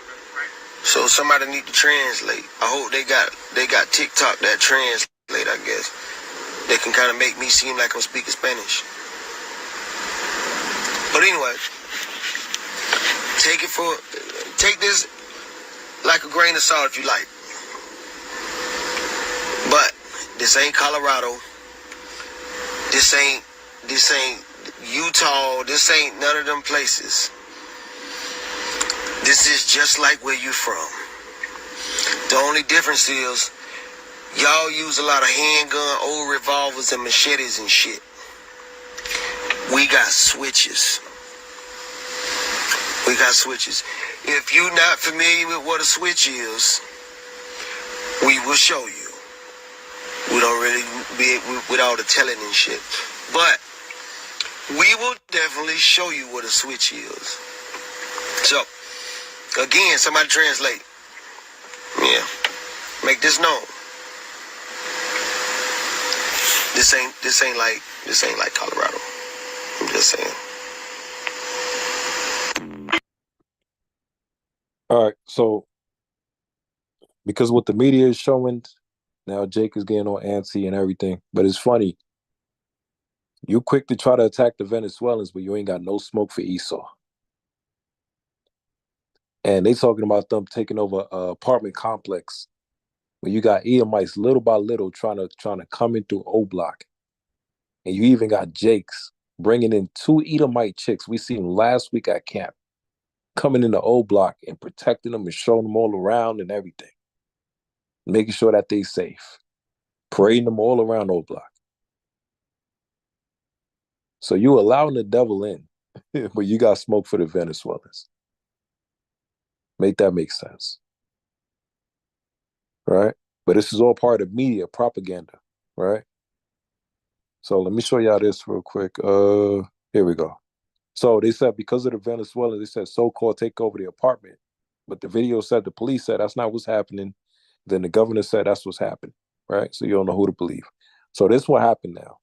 so somebody need to translate. I hope they got TikTok that translate, I guess. They can kind of make me seem like I'm speaking Spanish. But anyway, take this like a grain of salt if you like. But this ain't Colorado. This ain't Utah. This ain't none of them places. This is just like where you from. The only difference is y'all use a lot of handgun, old revolvers, and machetes and shit. We got switches. We got switches. If you're not familiar with what a switch is, we will show you. We don't really be with all the telling and shit. But we will definitely show you what a switch is. So, again, somebody translate. Yeah. Make this known. This ain't like Colorado. I'm just saying. All right, so because what the media is showing, now Jake is getting on antsy and everything. But it's funny. You quick to try to attack the Venezuelans, but you ain't got no smoke for Esau. And they talking about them taking over an apartment complex when you got Edomites little by little trying to come in through O Block. And you even got Jake's bringing in 2 Edomite chicks. We seen them last week at camp, coming in the O Block and protecting them and showing them all around and everything. Making sure that they safe. Parading them all around O Block. So you allowing the devil in, but you got smoke for the Venezuelans. Make that make sense. Right? But this is all part of media propaganda, right? So let me show y'all this real quick. Here we go. So they said because of the Venezuelans, they said so-called take over the apartment. But the video said the police said that's not what's happening. Then the governor said that's what's happening, right? So you don't know who to believe. So this is what happened now.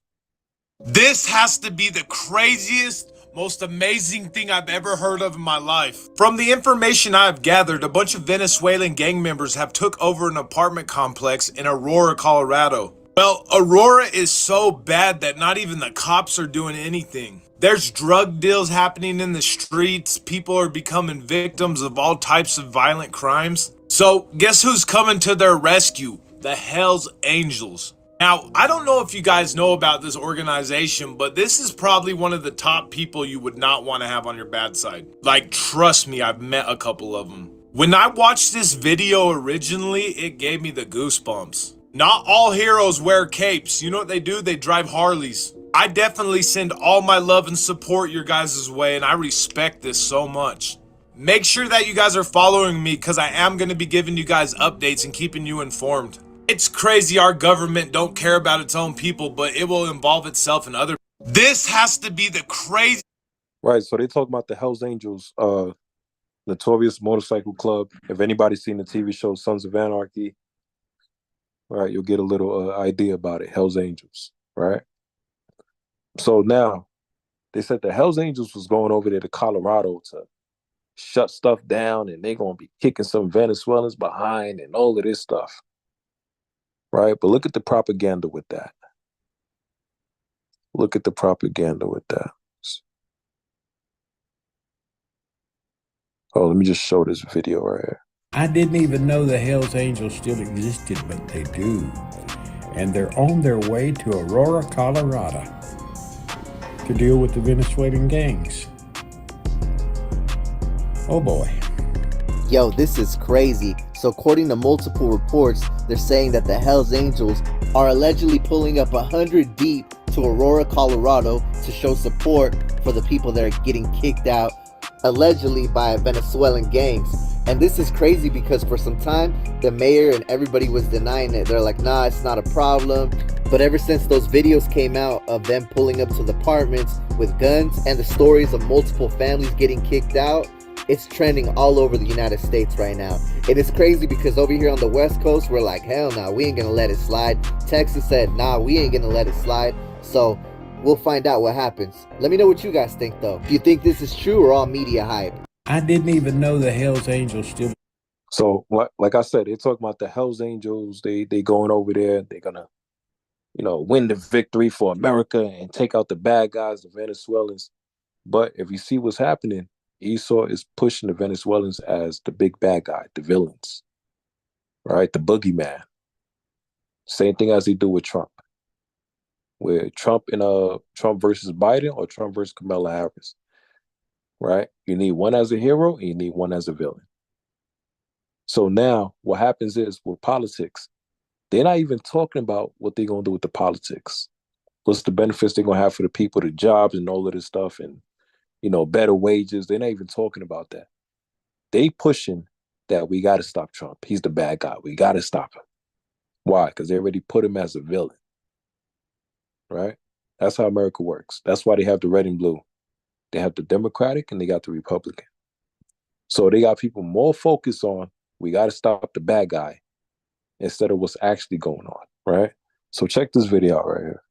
This has to be the craziest, most amazing thing I've ever heard of in my life. From the information I've gathered, a bunch of Venezuelan gang members have took over an apartment complex in Aurora, Colorado. Well, Aurora is so bad that not even the cops are doing anything. There's drug deals happening in the streets. People are becoming victims of all types of violent crimes. So guess who's coming to their rescue? The Hells Angels. Now, I don't know if you guys know about this organization, but this is probably one of the top people you would not want to have on your bad side. Like, trust me, I've met a couple of them. When I watched this video originally, it gave me the goosebumps. Not all heroes wear capes. You know what they do? They drive Harleys. I definitely send all my love and support your guys' way, and I respect this so much. Make sure that you guys are following me because I am going to be giving you guys updates and keeping you informed. It's crazy our government don't care about its own people, but it will involve itself in other. This has to be the crazy. Right. So they talk about the Hells Angels, notorious motorcycle club. If anybody's seen the TV show Sons of Anarchy, right, you'll get a little idea about it. Hells Angels, right? So now they said the Hells Angels was going over there to Colorado to shut stuff down, and they're gonna be kicking some Venezuelans behind and all of this stuff. Right? But look at the propaganda with that. Look at the propaganda with that. Oh, let me just show this video right here. I didn't even know the Hells Angels still existed, but they do. And they're on their way to Aurora, Colorado to deal with the Venezuelan gangs. Oh boy. Yo, this is crazy. So according to multiple reports, they're saying that the Hells Angels are allegedly pulling up 100 deep to Aurora, Colorado to show support for the people that are getting kicked out, allegedly by Venezuelan gangs. And this is crazy because for some time, the mayor and everybody was denying it. They're like, nah, it's not a problem. But ever since those videos came out of them pulling up to the apartments with guns and the stories of multiple families getting kicked out, it's trending all over the United States right now. And it's crazy because over here on the West Coast, we're like, hell nah, we ain't gonna let it slide. Texas said, nah, we ain't gonna let it slide. So we'll find out what happens. Let me know what you guys think though. Do you think this is true or all media hype? I didn't even know the Hells Angels still. So like I said, they're talking about the Hells Angels. They going over there. They're gonna, win the victory for America and take out the bad guys, the Venezuelans. But if you see what's happening, Esau is pushing the Venezuelans as the big bad guy, the villains, right? The boogeyman. Same thing as they do with Trump. With Trump Trump versus Biden or Trump versus Kamala Harris, right? You need one as a hero and you need one as a villain. So now what happens is with politics, they're not even talking about what they're going to do with the politics. What's the benefits they're going to have for the people, the jobs and all of this stuff and, better wages. They're not even talking about that. They pushing that we got to stop Trump. He's the bad guy. We got to stop him. Why? Because they already put him as a villain, right? That's how America works. That's why they have the red and blue. They have the Democratic and they got the Republican. So they got people more focused on we got to stop the bad guy instead of what's actually going on, right? So check this video out right here.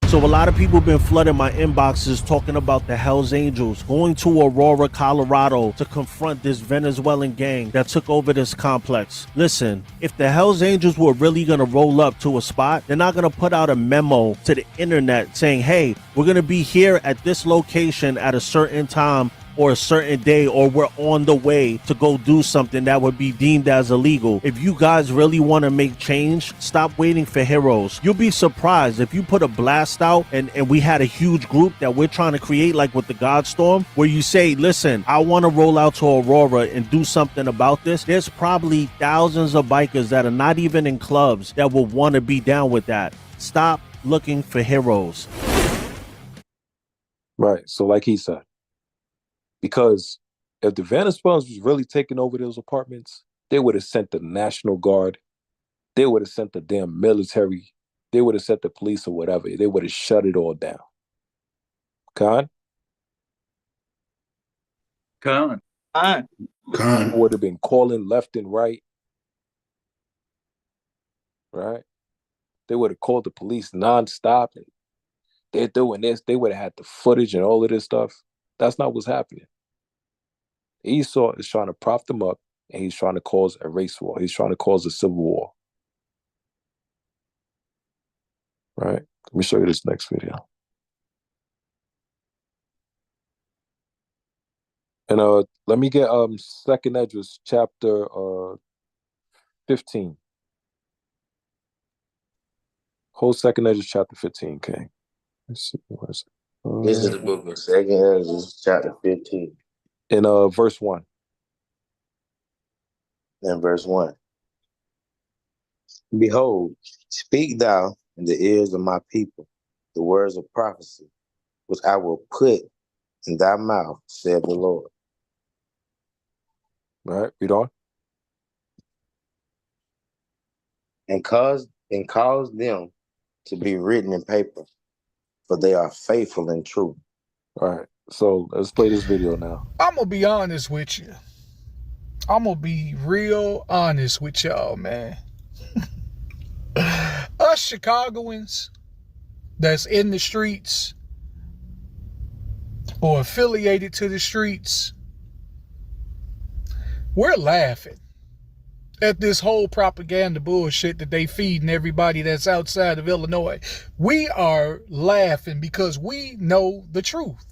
So a lot of people have been flooding my inboxes talking about the Hells Angels going to Aurora, Colorado to confront this Venezuelan gang that took over this complex. Listen, if the Hells Angels were really going to roll up to a spot, they're not going to put out a memo to the internet saying, hey, we're going to be here at this location at a certain time or a certain day, or we're on the way to go do something that would be deemed as illegal. If you guys really want to make change, stop waiting for heroes. You'll be surprised if you put a blast out and we had a huge group that we're trying to create, like with the Godstorm, where you say, listen, I want to roll out to Aurora and do something about this. There's probably thousands of bikers that are not even in clubs that will want to be down with that. Stop looking for heroes. Right. So like he said, because if the Venezuelans was really taking over those apartments, they would have sent the National Guard. They would have sent the damn military. they would have sent the police or whatever. They would have shut it all down. Khan? Khan. People would have been calling left and right. Right? They would have called the police nonstop. And they're doing this. They would have had the footage and all of this stuff. That's not what's happening. Esau is trying to prop them up, and he's trying to cause a race war. He's trying to cause a civil war. Right? Let me show you this next video. And let me get Second Esdras chapter 15. Whole Second Esdras chapter 15, okay. Let's see, where is it? This is the book of Second Esdras, chapter 15. In verse 1. In verse 1. Behold, speak thou in the ears of my people the words of prophecy, which I will put in thy mouth, said the Lord. Right, read on. And cause them to be written in paper, for they are faithful and true. All right, so let's play this video now. I'm going to be honest with you. I'm going to be real honest with y'all, man. Us Chicagoans that's in the streets or affiliated to the streets, we're laughing at this whole propaganda bullshit that they feeding everybody that's outside of Illinois. We are laughing because we know the truth.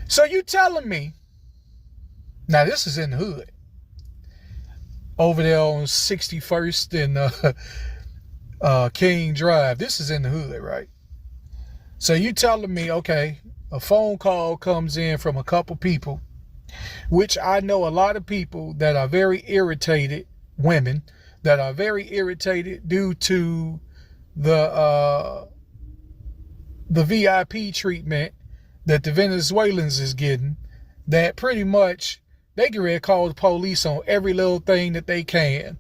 So you telling me, now this is in the hood, over there on 61st and King Drive. This is in the hood, right? So you telling me, okay, a phone call comes in from a couple people, which I know a lot of people that are very irritated, women that are very irritated due to the VIP treatment that the Venezuelans is getting, that pretty much they get ready to call the police on every little thing that they can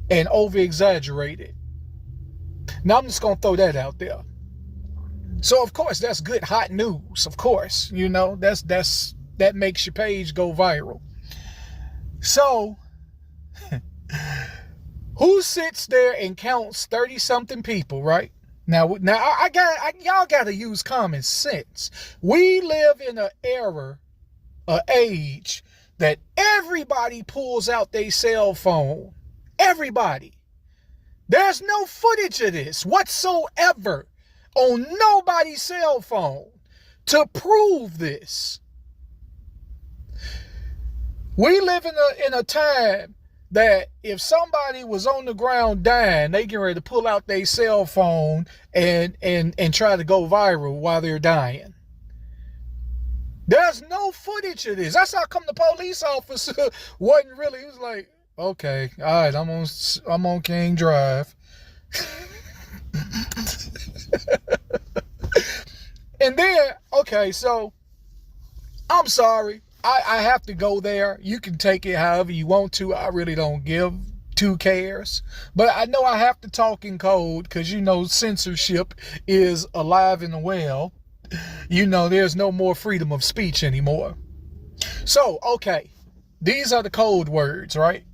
and over exaggerate it. Now I'm just gonna throw that out there. So of course that's good hot news. Of course, you know, that makes your page go viral. So who sits there and counts 30-something people, right? Now y'all gotta use common sense. We live in an era, an age that everybody pulls out their cell phone. Everybody. There's no footage of this whatsoever on nobody's cell phone to prove this. We live in a time that if somebody was on the ground dying, they get ready to pull out their cell phone and try to go viral while they're dying. There's no footage of this. That's how come the police officer wasn't really, he was like, okay, all right, I'm on King Drive. And then, okay, so I'm sorry. I have to go there. You can take it however you want to. I really don't give two cares. But I know I have to talk in code because, you know, censorship is alive and well. You know, there's no more freedom of speech anymore. So, okay, these are the code words, right?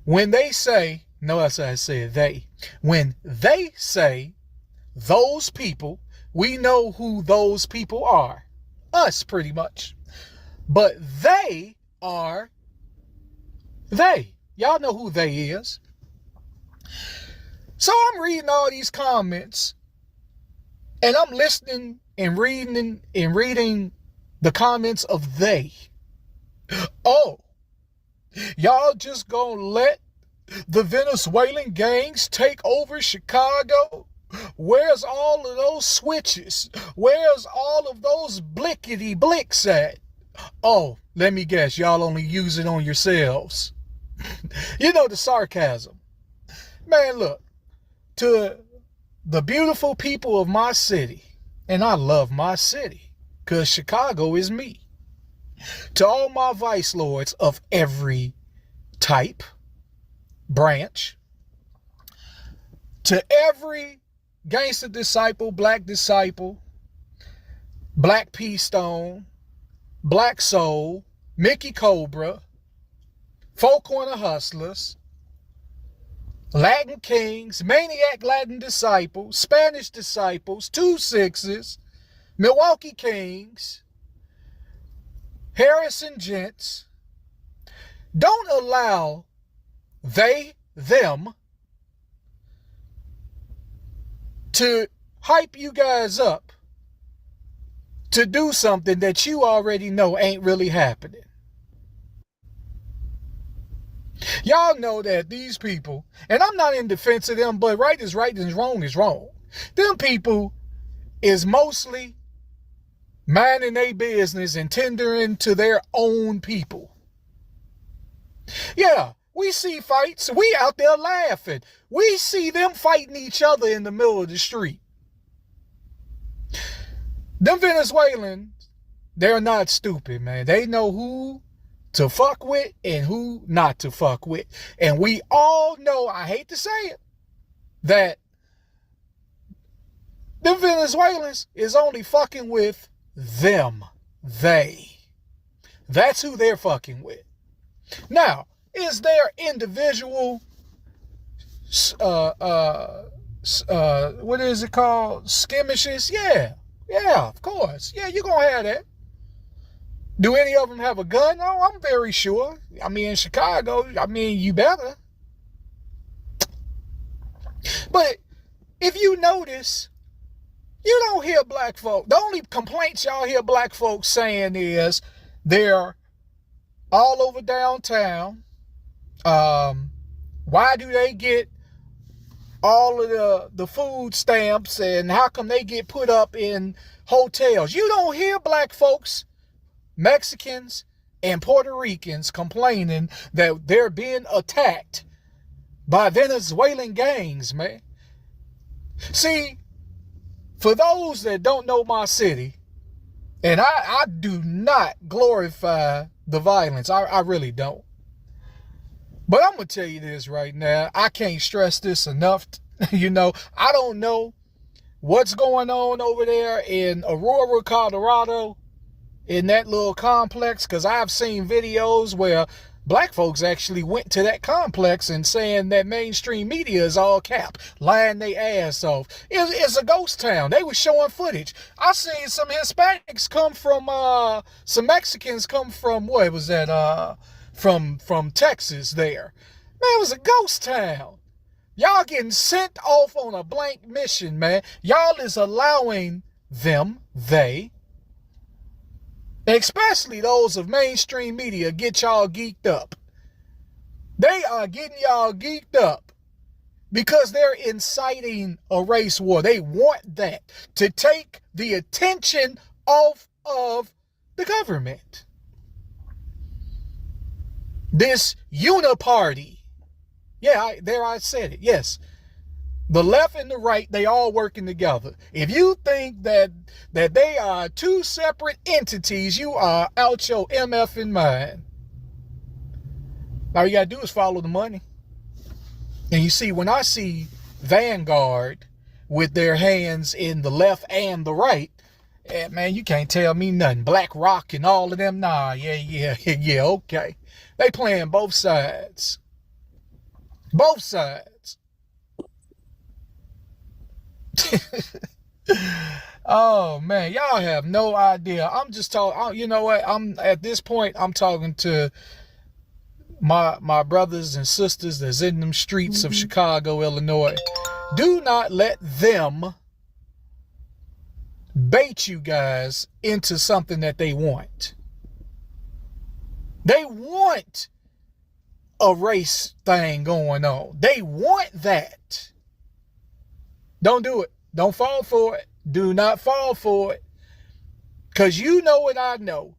When they say, notice I said they. When they say those people, we know who those people are. Us, pretty much. But they are they. Y'all know who they is. So I'm reading all these comments and I'm listening and reading the comments of they. Oh, y'all just gonna let the Venezuelan gangs take over Chicago? Where's all of those switches? Where's all of those blickety blicks at? Oh, let me guess, y'all only use it on yourselves. You know the sarcasm. Man, look, to the beautiful people of my city, and I love my city, because Chicago is me. To all my vice lords of every type, branch, to every gangster disciple, Black P Stone, Black Soul, Mickey Cobra, Four Corner Hustlers, Latin Kings, Maniac Latin Disciples, Spanish Disciples, 2-6s, Milwaukee Kings, Harrison Gents. Don't allow them to hype you guys up to do something that you already know ain't really happening. Y'all know that these people, and I'm not in defense of them, but right is right and wrong is wrong. Them people is mostly minding their business and tendering to their own people. Yeah, we see fights. We out there laughing. We see them fighting each other in the middle of the street. Them Venezuelans, they're not stupid, man. They know who to fuck with and who not to fuck with. And we all know, I hate to say it, that the Venezuelans is only fucking with them. That's who they're fucking with. Now, is there individual, what is it called? Skirmishes? Yeah, of course. Yeah, you're going to have that. Do any of them have a gun? Oh, I'm very sure. I mean, in Chicago, you better. But if you notice, you don't hear black folk. The only complaints y'all hear black folks saying is they're all over downtown. Why do they get all of the food stamps, and how come they get put up in hotels? You don't hear black folks, Mexicans, and Puerto Ricans complaining that they're being attacked by Venezuelan gangs, man. See, for those that don't know my city, and I do not glorify the violence. I really don't. But I'm going to tell you this right now. I can't stress this enough. I don't know what's going on over there in Aurora, Colorado, in that little complex, because I've seen videos where black folks actually went to that complex and saying that mainstream media is all cap, lying their ass off. It's a ghost town. They were showing footage. I seen some Hispanics come from, some Mexicans come from, what was that, from Texas there. Man, it was a ghost town. Y'all getting sent off on a blank mission, man. Y'all is allowing them, especially those of mainstream media, get y'all geeked up. They are getting y'all geeked up because they're inciting a race war. They want that to take the attention off of the government. This uniparty. Yeah, I said it. Yes. The left and the right, they all working together. If you think that they are two separate entities, you are out your MFing mind. All you got to do is follow the money. And you see, when I see Vanguard with their hands in the left and the right, man, you can't tell me nothing. Black Rock and all of them, nah, yeah, okay. They playing both sides. Both sides. Oh man, y'all have no idea. I'm just talking. You know what? At this point, I'm talking to my brothers and sisters that's in them streets of Chicago, Illinois. Do not let them bait you guys into something that they want. They want a race thing going on. They want that. Don't do it. Don't fall for it. Do not fall for it. Because you know what I know.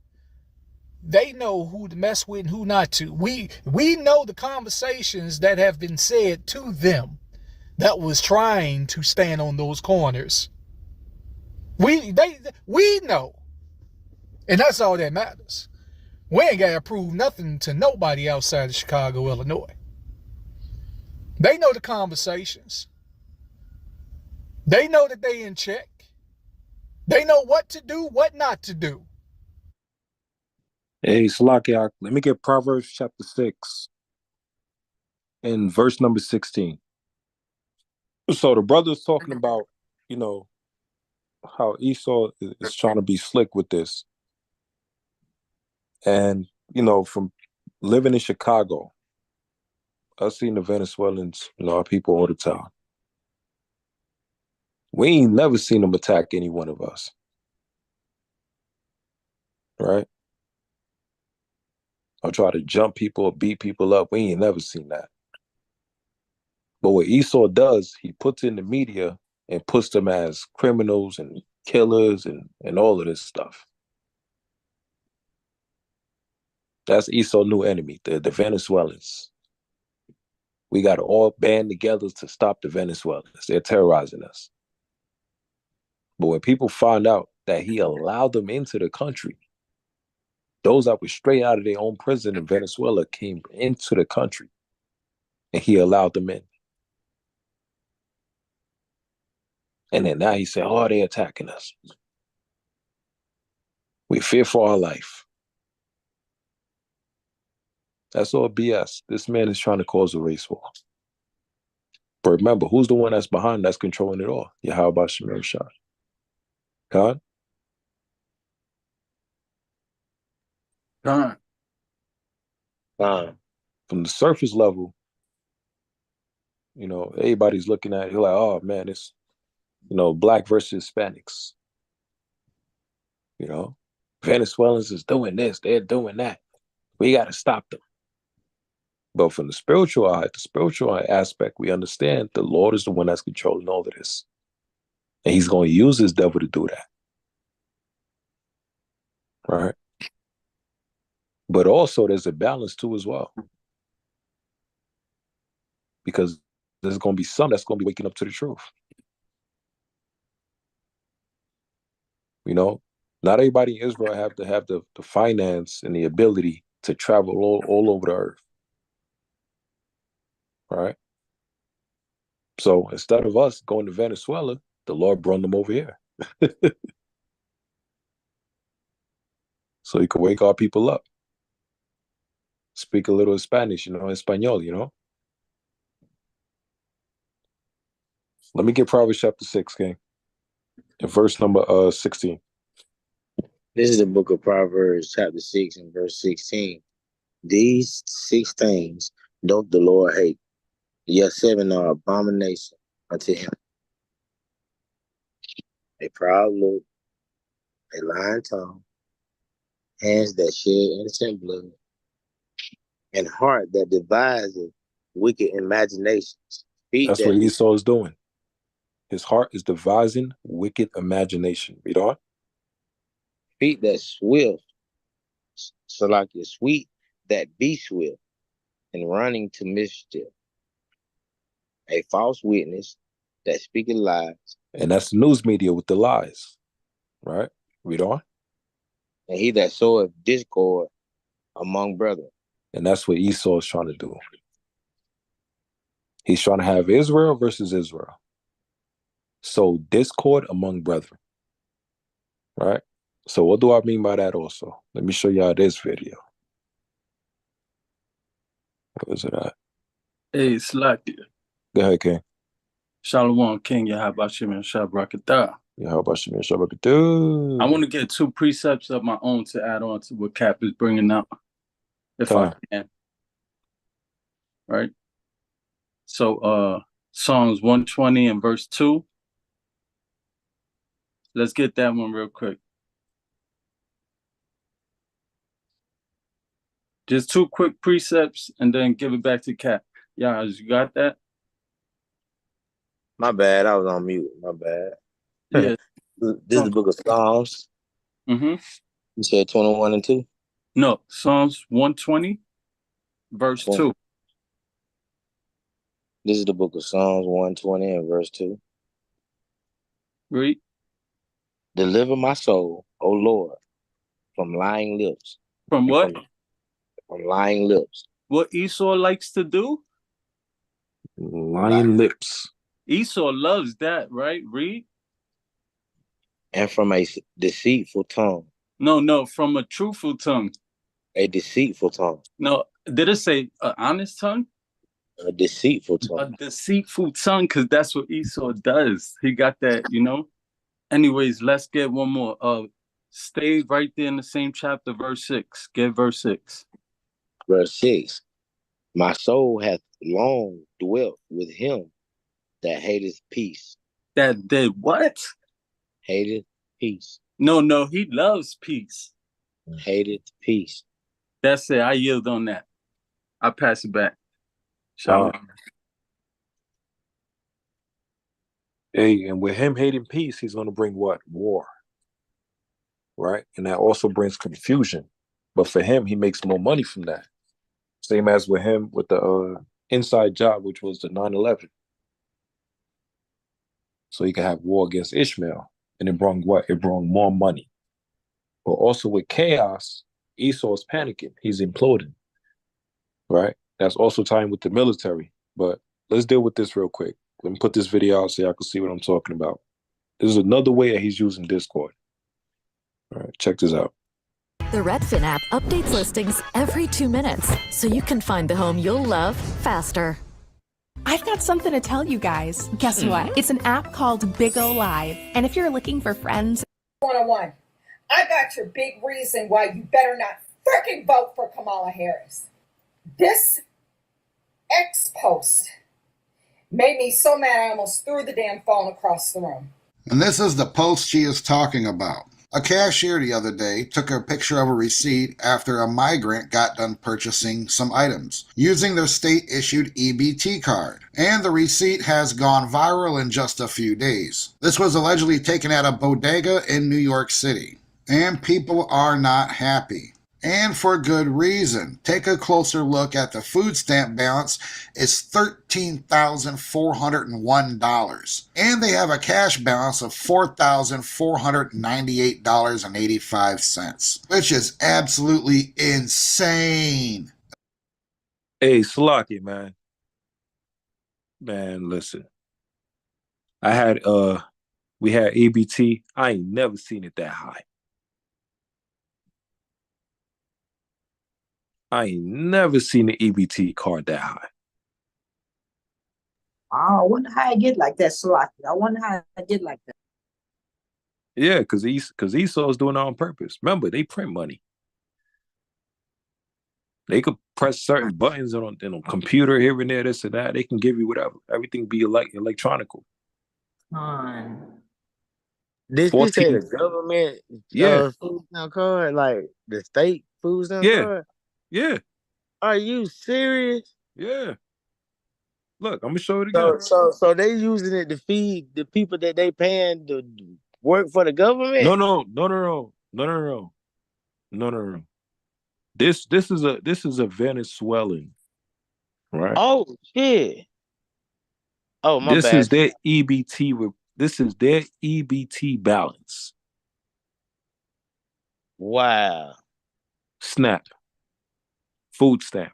They know who to mess with and who not to. We know the conversations that have been said to them that was trying to stand on those corners. We know. And that's all that matters. We ain't got to prove nothing to nobody outside of Chicago, Illinois. They know the conversations. They know that they in check. They know what to do, what not to do. Hey, Salakia, let me get Proverbs chapter 6 and verse number 16. So the brother's talking about, you know, how Esau is trying to be slick with this. And, you know, from living in Chicago, I've seen the Venezuelans, you know, our people all the time. We ain't never seen them attack any one of us. Right? Or try to jump people or beat people up. We ain't never seen that. But what Esau does, he puts in the media and puts them as criminals and killers and all of this stuff. That's Esau's new enemy, the Venezuelans. We got to all band together to stop the Venezuelans. They're terrorizing us. But when people find out that he allowed them into the country, those that were straight out of their own prison in Venezuela came into the country and he allowed them in. And then now he said, oh, they're attacking us. We fear for our life. That's all BS. This man is trying to cause a race war. But remember, who's the one that's behind that's controlling it all? Yeah, how about Shamir Shah? God? God. From the surface level, you know, everybody's looking at it, you're like, oh man, it's, you know, black versus Hispanics. You know, Venezuelans is doing this, they're doing that. We got to stop them. But from the spiritual aspect, we understand the Lord is the one that's controlling all of this. And he's going to use his devil to do that. Right? But also there's a balance too as well. Because there's going to be some that's going to be waking up to the truth. You know, not everybody in Israel have to have the finance and the ability to travel all over the earth. Right? So instead of us going to Venezuela, the Lord brought them over here. So he could wake our people up. Speak a little Spanish, you know, Espanol, you know. Let me get Proverbs chapter 6, King. And verse number 16. This is the book of Proverbs, chapter 6, and verse 16. These 6 things doth the Lord hate, yet 7 are abomination unto him. A proud look, a lying tongue, hands that shed innocent blood, and heart that devises wicked imaginations. Feet That's what that Esau is doing. His heart is devising wicked imagination. Read on. feet that swift, so like your sweet that be swift, and running to mischief. A false witness that speaketh lies, And that's the news media with the lies. Right? Read on. and he that soweth discord among brethren. And that's what Esau is trying to do. He's trying to have Israel versus Israel. So discord among brethren. Right? So what do I mean by that also? Let me show y'all this video. What is it at? Hey, Slakia. Go ahead, King. Shalom, King. Yahabashim and Shabrakatah. Yahabashim and Shabrakatah. I want to get 2 precepts of my own to add on to what Cap is bringing up, if I can. Right? So, Psalms 120 and verse 2. Let's get that one real quick. Just 2 quick precepts and then give it back to Cap. Yeah, you got that? My bad, I was on mute. My bad. Yeah. This is the book of Psalms. Mm-hmm. You said 21 and 2? No, Psalms 120, verse 2. This is the book of Psalms 120 and verse 2. Read. Deliver my soul, O Lord, from lying lips. From what? From lying lips. What Esau likes to do? Lying lips. Esau loves that, right? Read. And from a deceitful tongue. No, from a truthful tongue. A deceitful tongue. No, did it say an honest tongue? A deceitful A tongue. deceitful tongue, because that's what Esau does. He got that, Anyways, let's get one more. Stay right there in the same chapter, verse 6. Get verse 6. Verse 6. My soul hath long dwelt with him that hateth peace. That did what? Hateth peace. No, he loves peace. Hateth peace. That's it. I yield on that. I pass it back. Shalom. Hey, and with him hating peace, he's going to bring what? War. Right? And that also brings confusion. But for him, he makes more money from that. Same as with him with the inside job, which was the 9/11. So he could have war against Ishmael. And it brought what? It brought more money. But also with chaos, Esau's panicking. He's imploding. Right? That's also tying with the military. But let's deal with this real quick. Let me put this video out so y'all can see what I'm talking about. This is another way that he's using Discord. All right, check this out. The Redfin app updates listings every 2 minutes, so you can find the home you'll love faster. I've got something to tell you guys. Guess what? It's an app called Big O Live. And if you're looking for friends... 101. I got your big reason why you better not freaking vote for Kamala Harris. This X post made me so mad I almost threw the damn phone across the room. And this is the post she is talking about. A cashier the other day took a picture of a receipt after a migrant got done purchasing some items using their state-issued EBT card. And the receipt has gone viral in just a few days. This was allegedly taken at a bodega in New York City. And people are not happy. And for good reason. Take a closer look at the food stamp balance. It's $13,401. And they have a cash balance of $4,498.85, which is absolutely insane. Hey, Salaki, man. Man, listen. We had ABT. I ain't never seen it that high. I ain't never seen the EBT card that high. I wonder how I get like that, Salaki. I wonder how I get like that. Yeah, because Esau's doing it on purpose. Remember, they print money. They could press certain buttons on a computer here and there, this and that. They can give you whatever. Everything be electronical. Did you say the government food stamp card? Like the state food stamp card? Yeah. Are you serious? Yeah. Look, I'm gonna show it again. So they using it to feed the people that they paying to work for the government? No. This is a Venezuelan, right? Oh shit. Oh my bad. This is their EBT. This is their EBT balance. Wow. SNAP. Food stamp.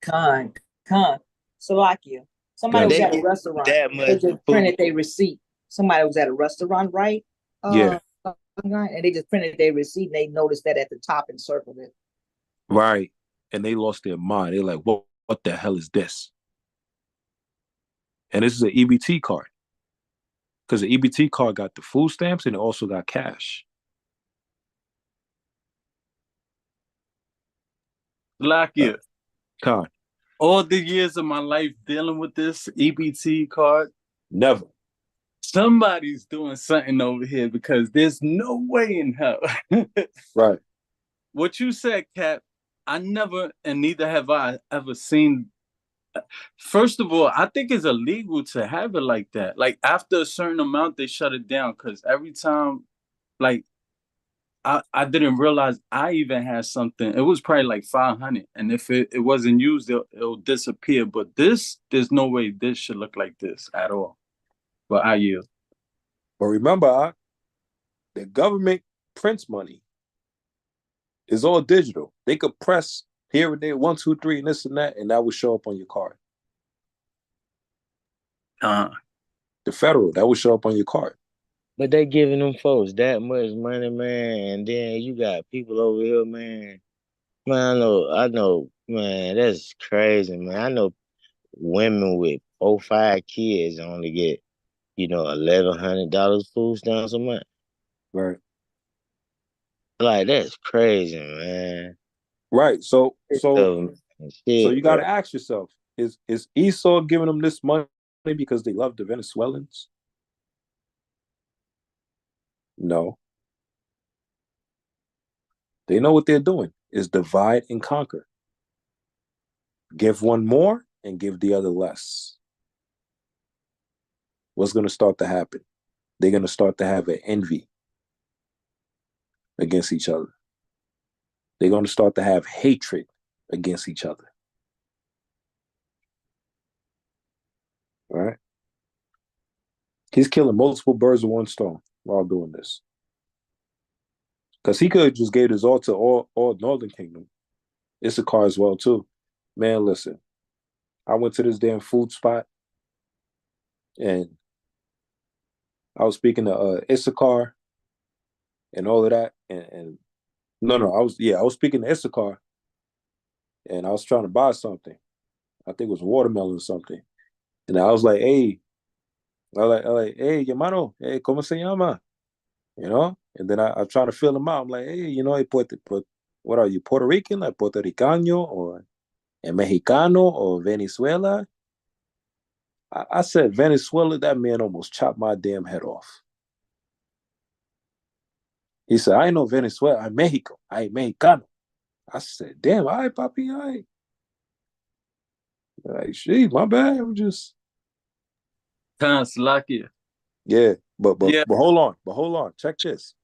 Con. Salakia. Somebody was at a restaurant. They just printed their receipt. Somebody was at a restaurant, right? Yeah. And they just printed their receipt and they noticed that at the top and circled it. Right. And they lost their mind. They're like, what the hell is this? And this is an EBT card. Because the EBT card got the food stamps and it also got cash. Lakia. Con. All the years of my life dealing with this EBT card. Never. Somebody's doing something over here because there's no way in hell. Right. What you said, Cap, I never, and neither have I ever seen. First of all, I think it's illegal to have it like that. Like after a certain amount, they shut it down because every time, like, I didn't realize I even had something. It was probably like 500. And if it wasn't used, it'll disappear. But there's no way this should look like this at all. But I yield. But remember, the government prints money. It's all digital. They could press here and there, 1, 2, 3, and this and that will show up on your card. The federal, that would show up on your card. But they giving them folks that much money, man, and then you got people over here, man. Man, I know, man, that's crazy, man. I know women with 4, 5 kids only get, $1,100 food stamps a month. Right. Like that's crazy, man. Right. So Shit, you got bro. to ask yourself: Is Esau giving them this money because they love the Venezuelans? No. They know what they're doing is divide and conquer. Give one more and give the other less. What's going to start to happen? They're going to start to have an envy against each other. They're going to start to have hatred against each other. All right? He's killing multiple birds with one stone while doing this. Because he could have just gave his all to all Northern Kingdom. Issachar as well, too. Man, listen. I went to this damn food spot and I was speaking to Issachar and all of that. And no, I was speaking to Issachar and I was trying to buy something. I think it was watermelon or something. And I was like, hey, hey, hermano, hey, ¿cómo se llama? You know? And then I try to fill him out. I'm like, hey, what are you, Puerto Rican, like Puerto Ricano or a Mexicano or Venezuela? I said Venezuela, that man almost chopped my damn head off. He said, I ain't no Venezuela, I'm Mexico, I ain't Mexicano. I said, damn, all right, papi, all right. Like, shit, my bad. I'm just Slakia. yeah, but Yeah. hold on, check this.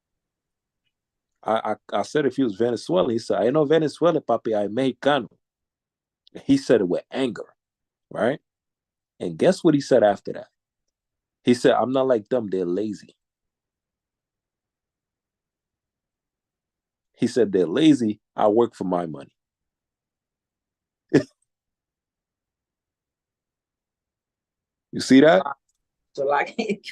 I said if he was Venezuelan, he said, I ain't no Venezuela, papi, I'm Mexicano. He said it with anger, right? And guess what he said after that? He said, I'm not like them, they're lazy. He said, they're lazy, I work for my money. You see that? So like can't.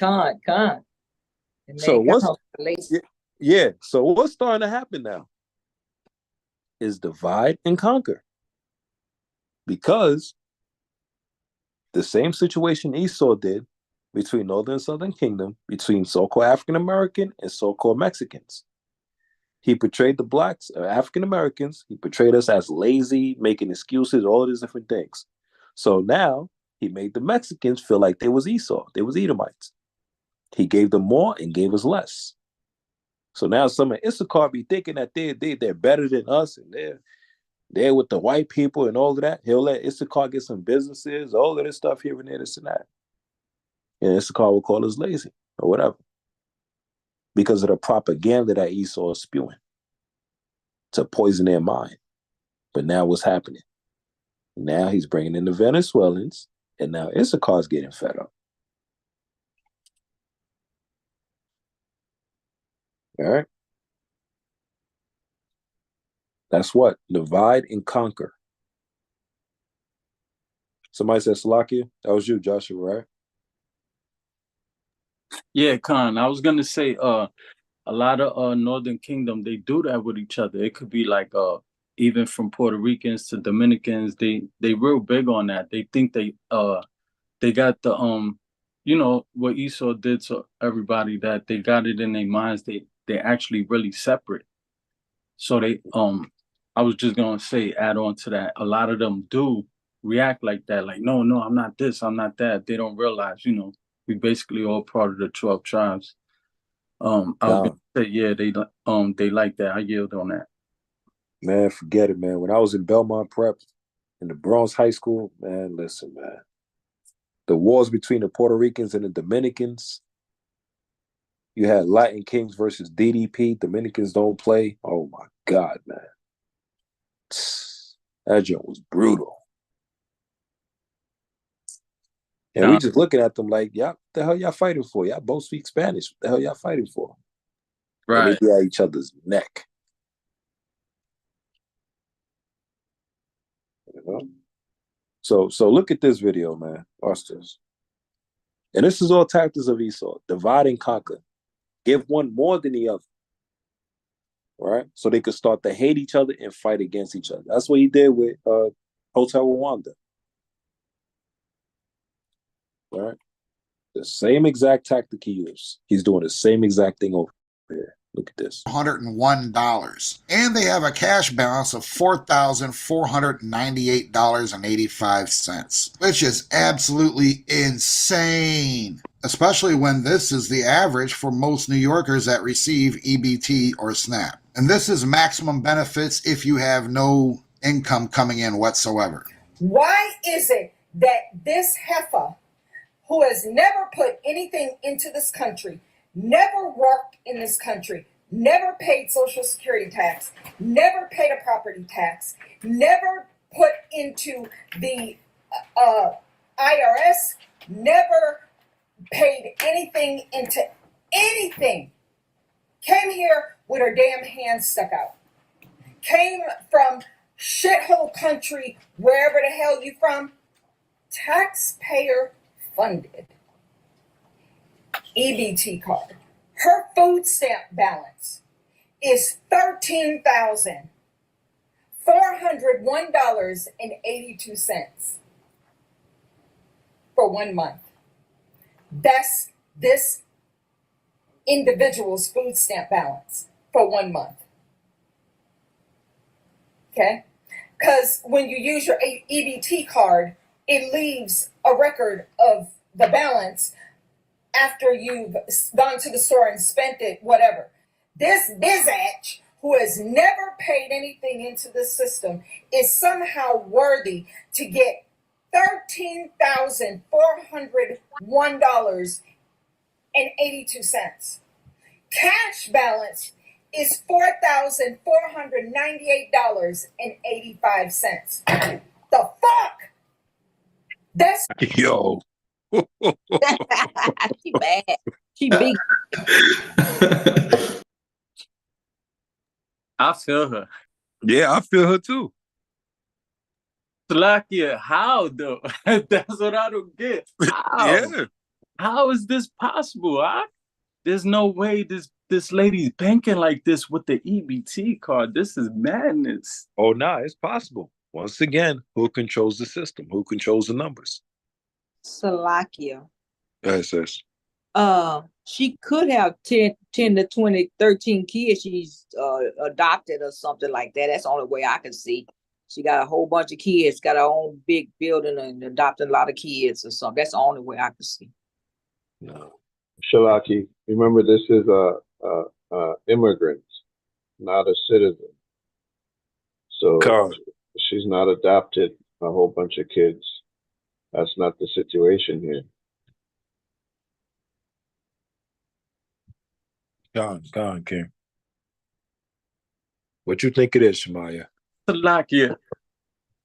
So what's starting to happen now is divide and conquer. Because the same situation Esau did between Northern and Southern Kingdom, between so-called African American and so-called Mexicans. He portrayed the blacks, African Americans, he portrayed us as lazy, making excuses, all of these different things. So now he made the Mexicans feel like they was Esau, they was Edomites. He gave them more and gave us less. So now some of Issachar be thinking that they're better than us and they're with the white people and all of that. He'll let Issachar get some businesses, all of this stuff here and there, this and that. And Issachar will call us lazy or whatever. Because of the propaganda that Esau is spewing to poison their mind. But now what's happening? Now he's bringing in the Venezuelans, and now Issachar's getting fed up. All right? That's what? Divide and conquer. Somebody said Salakia? That was you, Joshua, right? Yeah, Khan. I was gonna say a lot of Northern Kingdom, they do that with each other. It could be like even from Puerto Ricans to Dominicans, they real big on that. They think they got the what Esau did to everybody, that they got it in their minds they actually really separate. So I was just gonna say, add on to that, a lot of them do react like that, like no, I'm not this, I'm not that. They don't realize, we basically all part of the 12 tribes. I was gonna say, yeah, they like that. I yield on that. Man, forget it, man. When I was in Belmont Prep in the Bronx High School, man, listen, man. The wars between the Puerto Ricans and the Dominicans. You had Latin Kings versus DDP. Dominicans don't play. Oh my God, man. That joint was brutal. And we just looking at them like, yeah, what the hell y'all fighting for? Y'all both speak Spanish. What the hell y'all fighting for? Right. And they be at each other's neck. You know? So look at this video, man. Watch this. And this is all tactics of Esau: divide and conquer, give one more than the other, right? So they could start to hate each other and fight against each other. That's what he did with Hotel Rwanda, right? The same exact tactic he used. He's doing the same exact thing over here. Look at this. $101. And they have a cash balance of $4,498.85, which is absolutely insane, especially when this is the average for most New Yorkers that receive EBT or SNAP. And this is maximum benefits if you have no income coming in whatsoever. Why is it that this heifer, who has never put anything into this country, never worked in this country, never paid Social Security tax, never paid a property tax, never put into the IRS, never paid anything into anything, came here with her damn hands stuck out, came from shithole country, wherever the hell you from, taxpayer funded, EBT card. Her food stamp balance is $13,401.82 for 1 month. That's this individual's food stamp balance for 1 month. Okay? Because when you use your EBT card, it leaves a record of the balance after you've gone to the store and spent it, whatever. This bizacch, who has never paid anything into the system, is somehow worthy to get $13,401.82. Cash balance is $4,498.85. The fuck? That's yo. She bad. She big. I feel her. Yeah, I feel her too. Slakia, how though? That's what I don't get. How? Yeah. How is this possible? There's no way this lady's banking like this with the EBT card. This is madness. Oh, nah, it's possible. Once again, who controls the system? Who controls the numbers? Salakia. Sis. She could have 10 to 20, 13 kids she's adopted or something like that. That's the only way I can see. She got a whole bunch of kids, got her own big building and adopted a lot of kids or something. That's the only way I can see. No. Shalaki, remember this is a immigrant, not a citizen. So she's not adopted a whole bunch of kids. That's not the situation here. Gone, King. What you think it is, Shemaya? Salakia.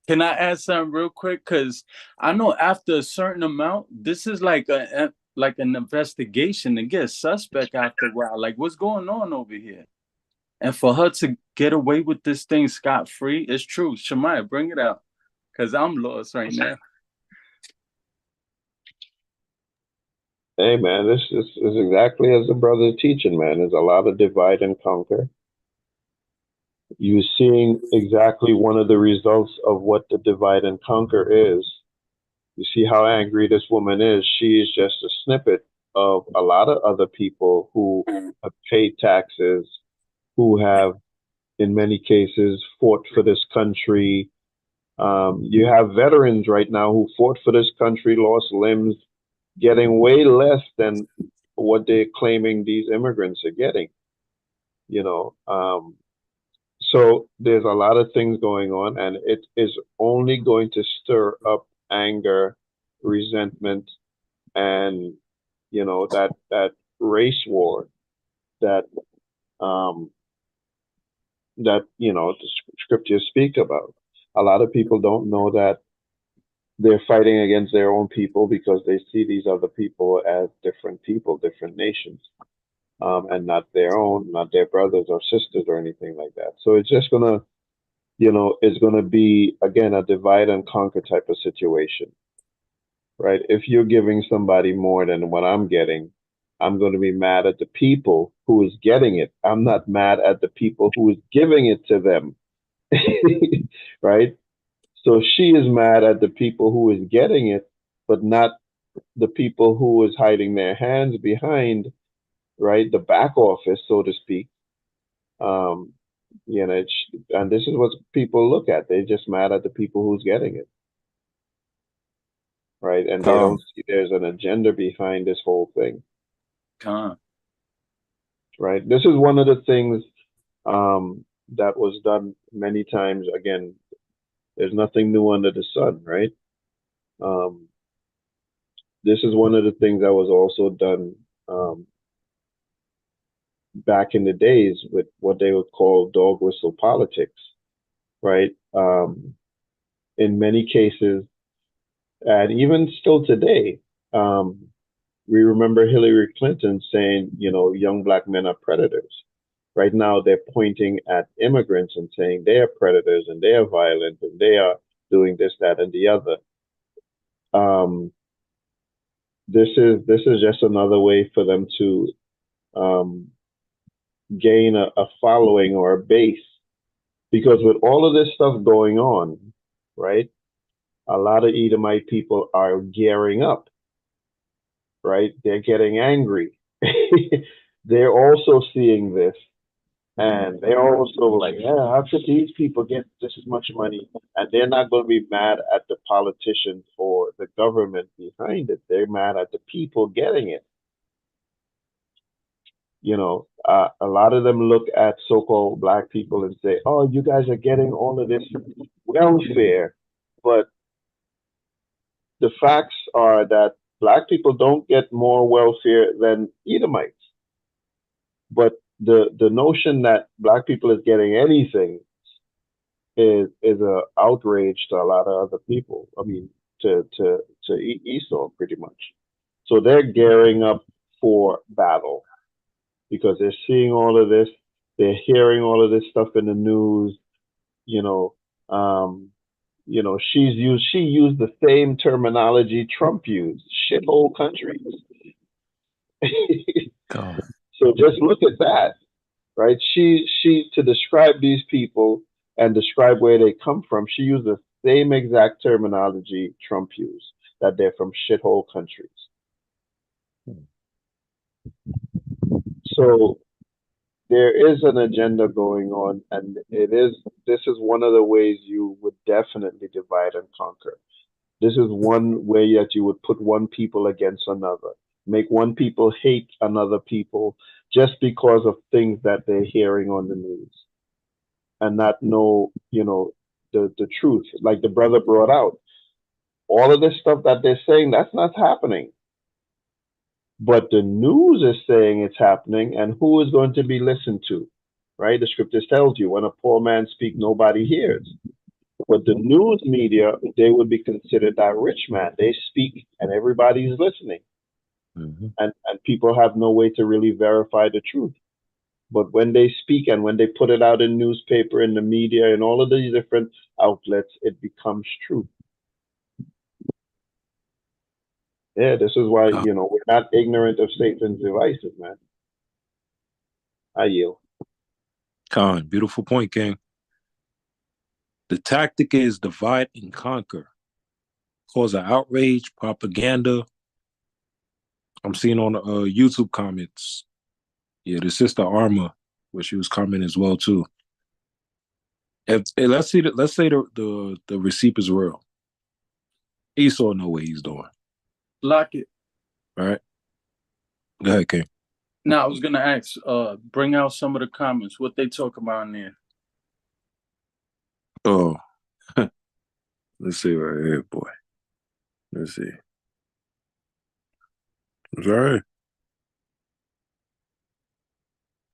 Can I add something real quick? Because I know after a certain amount, this is like an investigation to get a suspect after a while. Like, what's going on over here? And for her to get away with this thing scot-free, it's true. Shemaya, bring it out. Because I'm lost right now. Hey, man, this is exactly as the brother's teaching, man. There's a lot of divide and conquer. You're seeing exactly one of the results of what the divide and conquer is. You see how angry this woman is. She is just a snippet of a lot of other people who have paid taxes, who have, in many cases, fought for this country. You have veterans right now who fought for this country, lost limbs, getting way less than what they're claiming these immigrants are getting. You know, so there's a lot of things going on, and it is only going to stir up anger, resentment, and you know that race war that you know the scriptures speak about. A lot of people don't know that they're fighting against their own people because they see these other people as different people, different nations. And not their own, not their brothers or sisters or anything like that. So it's just gonna, you know, it's gonna be again a divide and conquer type of situation, right? If you're giving somebody more than what I'm getting, I'm going to be mad at the people who is getting it. I'm not mad at the people who is giving it to them, right? So she is mad at the people who is getting it, but not the people who is hiding their hands behind, right, the back office, so to speak. Um, and this is what people look at. They're just mad at the people who's getting it, right? And they don't see there's an agenda behind this whole thing, right? This is one of the things that was done many times. Again, there's nothing new under the sun, right? This is one of the things that was also done back in the days with what they would call dog whistle politics, right? In many cases, and even still today, we remember Hillary Clinton saying, young black men are predators. Right now, they're pointing at immigrants and saying they are predators and they are violent and they are doing this, that, and the other. This is just another way for them to gain a following or a base, because with all of this stuff going on, right, a lot of Edomite people are gearing up, right? They're getting angry. They're also seeing this, and they're also like, yeah, how could these people get this much money? And they're not going to be mad at the politicians or the government behind it. They're mad at the people getting it. A lot of them look at so-called black people and say, oh, you guys are getting all of this welfare. But the facts are that black people don't get more welfare than Edomites. But the notion that black people is getting anything is a outrage to a lot of other people. I mean, to Esau pretty much. So they're gearing up for battle because they're seeing all of this, they're hearing all of this stuff in the news. She used the same terminology Trump used, shithole countries. So just look at that, right? She to describe these people and describe where they come from, she used the same exact terminology Trump used, that they're from shithole countries. So there is an agenda going on, and this is one of the ways you would definitely divide and conquer. This is one way that you would put one people against another, make one people hate another people just because of things that they're hearing on the news and not know, the truth. Like the brother brought out, all of this stuff that they're saying, that's not happening. But the news is saying it's happening, and who is going to be listened to, right? The scriptures tells you, when a poor man speaks, nobody hears. But the news media, they would be considered that rich man. They speak, and everybody's listening. And people have no way to really verify the truth. But when they speak and when they put it out in newspaper, in the media, in all of these different outlets, it becomes true. Yeah, this is why, we're not ignorant of Satan's devices, man. I yield. Con, beautiful point, King. The tactic is divide and conquer. Cause an outrage, propaganda. I'm seeing on the YouTube comments. Yeah, the sister Arma, where she was commenting as well too. Let's say the receipt is real. Esau know what he's doing. Lock it. All right. Go ahead, King. Now I was gonna ask, bring out some of the comments, what they talk about in there. Oh, let's see right here, boy. Let's see. It's all right.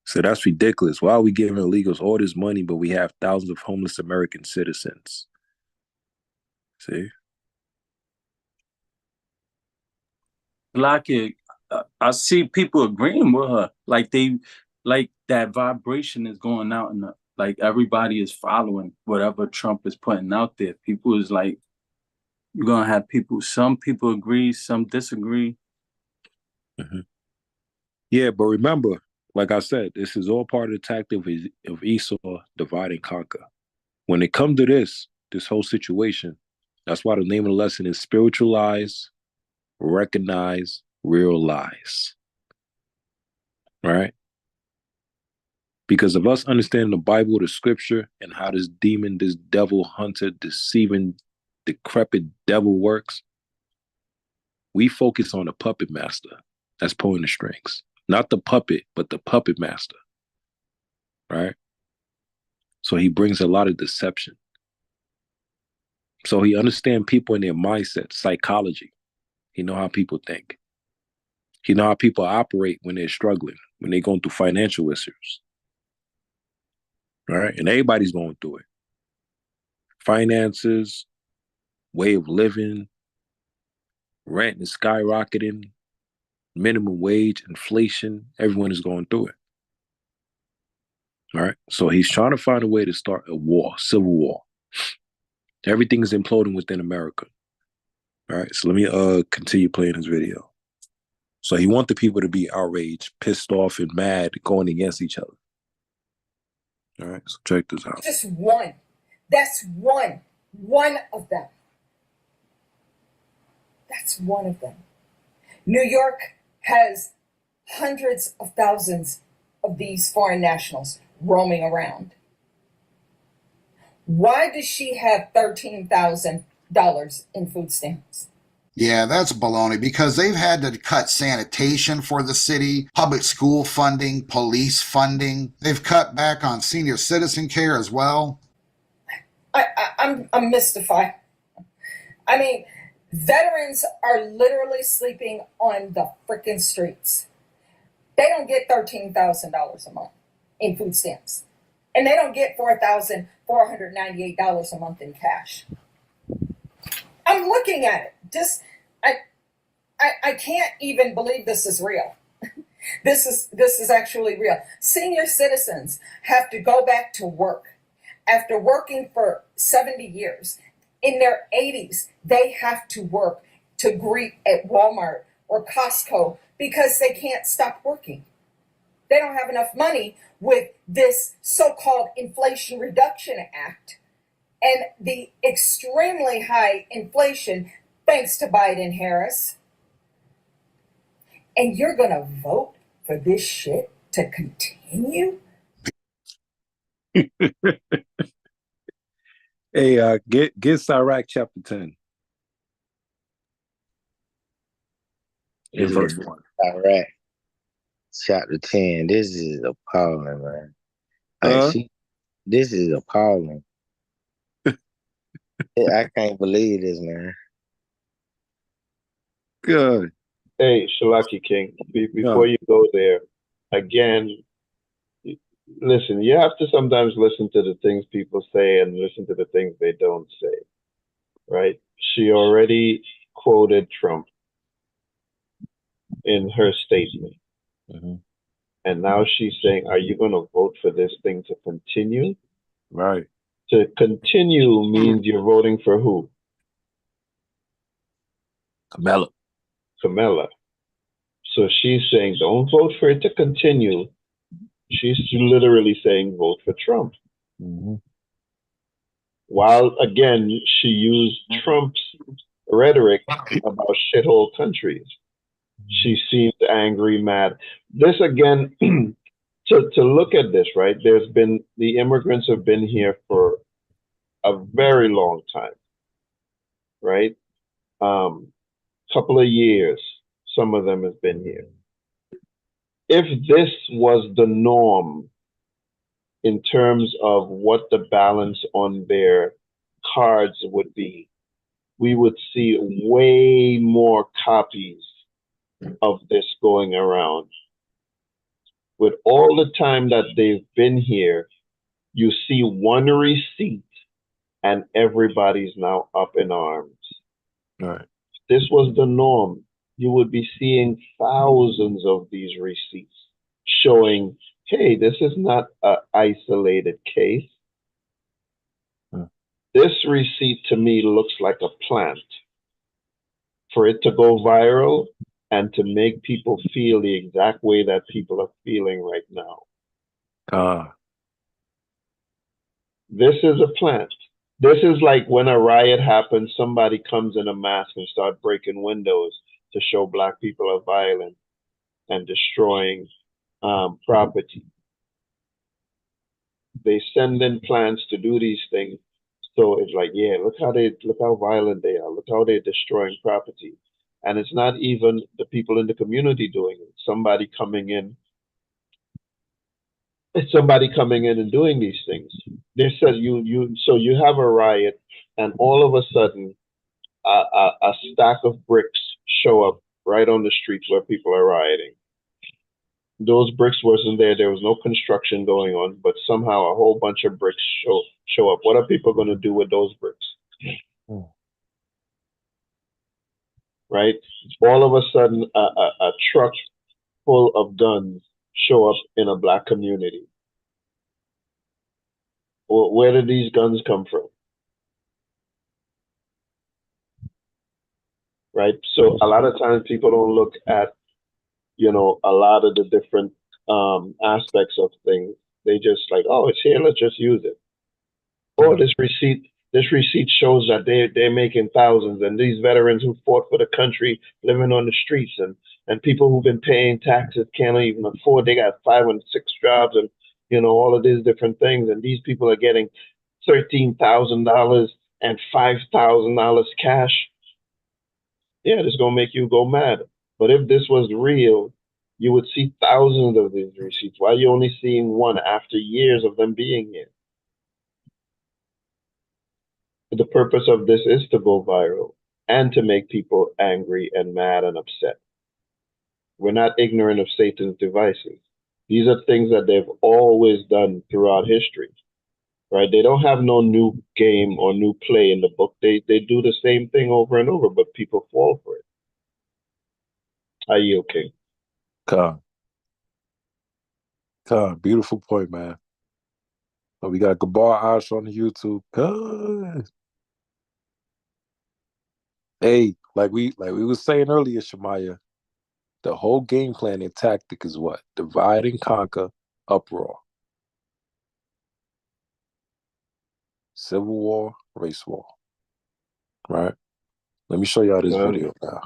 So that's ridiculous. Why are we giving illegals all this money, but we have thousands of homeless American citizens? See? Lock it. I see people agreeing with her. Like that vibration is going out, and like everybody is following whatever Trump is putting out there. People is like, You're gonna have people. Some people agree, some disagree. Yeah, but remember, like I said, this is all part of the tactic of Esau divide and conquer. When it comes to this whole situation, that's why the name of the lesson is spiritualize, recognize, realize. Right? Because of us understanding the Bible, the scripture, and how this demon, this devil hunter, deceiving, decrepit devil works, we focus on the puppet master that's pulling the strings. Not the puppet, but the puppet master. Right? So he brings a lot of deception. So he understands people in their mindset, psychology. He know how people think. He know how people operate when they're struggling, when they're going through financial issues. All right. And everybody's going through it. Finances, way of living, rent is skyrocketing, minimum wage, inflation, everyone is going through it. All right. So he's trying to find a way to start a war, civil war. Everything is imploding within America. All right. So let me continue playing this video. So he wants the people to be outraged, pissed off, and mad, going against each other. All right. So check this out. Just one. That's one. One of them. That's one of them. New York has hundreds of thousands of these foreign nationals roaming around. Why does she have $13,000 in food stamps? Yeah, that's baloney because they've had to cut sanitation for the city, public school funding, police funding. They've cut back on senior citizen care as well. I'm mystified. I mean, veterans are literally sleeping on the freaking streets. They don't get $13,000 a month in food stamps. And they don't get $4,498 a month in cash. I'm looking at it. I can't even believe this is real. This is actually real. Senior citizens have to go back to work after working for 70 years. In their 80s, they have to work to greet at Walmart or Costco because they can't stop working. They don't have enough money with this so-called Inflation Reduction Act and the extremely high inflation thanks to Biden Harris. And you're going to vote for this shit to continue? Hey, get Sirach chapter 10. In verse 1. All right. Chapter 10. This is appalling, man. This is appalling. I can't believe this, man. Good. Hey, Shalaki King, before you go there, again, listen, you have to sometimes listen to the things people say and listen to the things they don't say, right? She already quoted Trump in her statement. And now she's saying, are you going to vote for this thing to continue? Right. To continue means you're voting for who? Kamala. So she's saying, don't vote for it to continue. She's literally saying, vote for Trump. While, again, she used Trump's rhetoric about shithole countries. She seemed angry, mad. This, again, to look at this, right? The immigrants have been here for a very long time, right? Couple of years, some of them have been here. If this was the norm in terms of what the balance on their cards would be, we would see way more copies of this going around. With all the time that they've been here, you see one receipt and everybody's now up in arms. Right. This was the norm. You would be seeing thousands of these receipts showing, hey, this is not an isolated case. This receipt to me looks like a plant. for it to go viral and to make people feel the exact way that people are feeling right now. This is a plant. This is like when a riot happens, somebody comes in a mask and start breaking windows to show Black people are violent and destroying property. They send in plants to do these things. So it's like, yeah, look how violent they are. Look how they're destroying property. And it's not even the people in the community doing it. Somebody coming in. It's somebody coming in and doing these things. They said so you have a riot, and all of a sudden, a stack of bricks show up right on the streets where people are rioting. Those bricks wasn't there. There was no construction going on, but somehow a whole bunch of bricks show up. What are people going to do with those bricks? Right? All of a sudden, a truck full of guns show up in a Black community. Well, where did these guns come from? Right? So a lot of times people don't look at, a lot of the different aspects of things. They just like, oh, it's here, let's just use it. Oh, this receipt shows that they're making thousands, and these veterans who fought for the country living on the streets, and people who've been paying taxes can't even afford. They got 5 and 6 jobs, and all of these different things, and these people are getting $13,000 and $5,000 cash. Yeah, this is gonna make you go mad. But if this was real, you would see thousands of these receipts. Why are you only seeing one after years of them being here? The purpose of this is to go viral and to make people angry and mad and upset. We're not ignorant of Satan's devices. These are things that they've always done throughout history, right? They don't have no new game or new play in the book. They do the same thing over and over, but people fall for it. Are you okay? Beautiful point, man. Oh, we got Gabar Ash on the YouTube. God. Hey, like we was saying earlier, Shemaya, the whole game plan and tactic is what? Divide and conquer, uproar. Civil war, race war. Right? Let me show y'all this video now.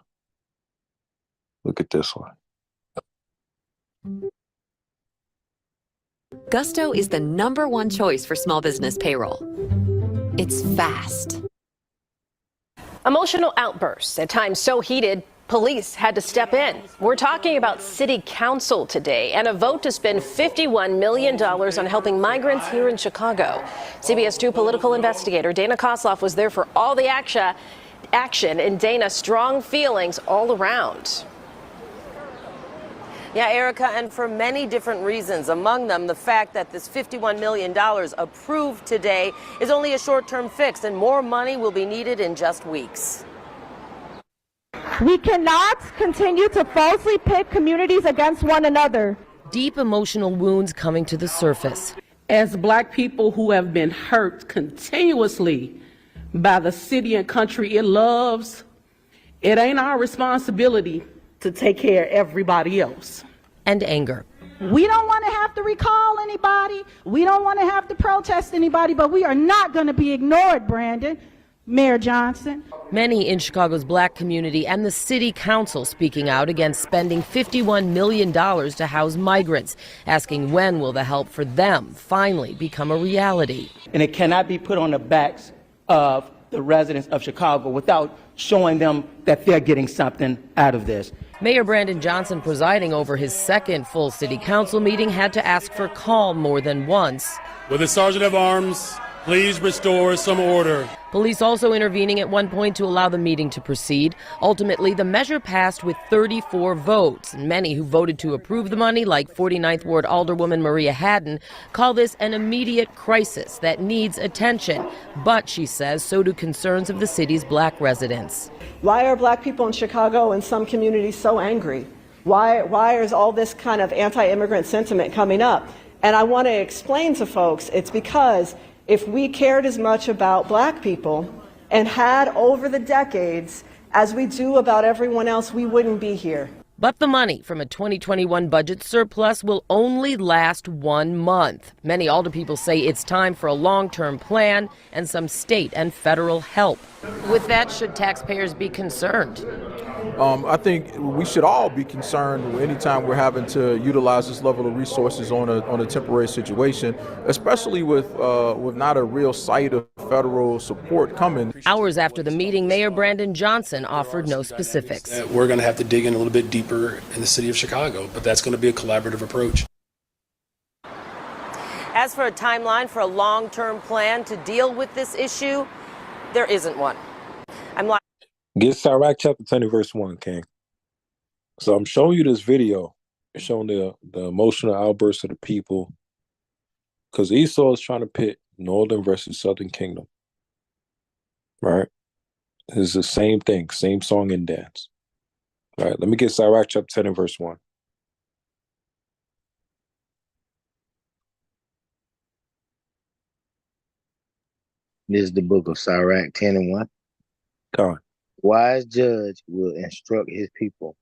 Look at this one. Gusto is the #1 choice for small business payroll. It's fast. Emotional outbursts, at times so heated, police had to step in. We're talking about city council today and a vote to spend $51 million on helping migrants here in Chicago. CBS 2 political investigator Dana Kosloff was there for all the action, and Dana, strong feelings all around. Yeah, Erica, and for many different reasons, among them the fact that this $51 million approved today is only a short-term fix, and more money will be needed in just weeks. We cannot continue to falsely pit communities against one another. Deep emotional wounds coming to the surface. As Black people who have been hurt continuously by the city and country it loves, it ain't our responsibility to take care of everybody else. And anger. We don't want to have to recall anybody. We don't want to have to protest anybody, but we are not going to be ignored, Brandon. Mayor Johnson. Many in Chicago's Black community and the city council speaking out against spending $51 million to house migrants, asking when will the help for them finally become a reality. And it cannot be put on the backs of the residents of Chicago without showing them that they're getting something out of this. Mayor Brandon Johnson, presiding over his second full city council meeting, had to ask for calm more than once. Will the Sergeant of Arms please restore some order? Police also intervening at one point to allow the meeting to proceed. Ultimately, the measure passed with 34 votes. Many who voted to approve the money, like 49th Ward Alderwoman Maria Haddon, call this an immediate crisis that needs attention. But, she says, so do concerns of the city's Black residents. Why are Black people in Chicago and some communities so angry? Why is all this kind of anti-immigrant sentiment coming up? And I want to explain to folks, it's because if we cared as much about Black people and had over the decades as we do about everyone else, we wouldn't be here. But the money from a 2021 budget surplus will only last 1 month. Many alderpeople say it's time for a long-term plan and some state and federal help. With that, should taxpayers be concerned? I think we should all be concerned anytime we're having to utilize this level of resources on a temporary situation, especially with not a real sight of federal support coming. Hours after the meeting, Mayor Brandon Johnson offered no specifics. We're going to have to dig in a little bit deeper in the city of Chicago, but that's going to be a collaborative approach. As for a timeline for a long-term plan to deal with this issue, there isn't one. Get Sirach chapter 10 and verse 1, King. So I'm showing you this video. It's showing the emotional outbursts of the people. Because Esau is trying to pit northern versus southern kingdom. Right? It's the same thing, same song and dance. All right, let me get Sirach chapter 10 and verse 1. This is the book of Sirach 10 and 1. Come on. Wise judge will instruct his people,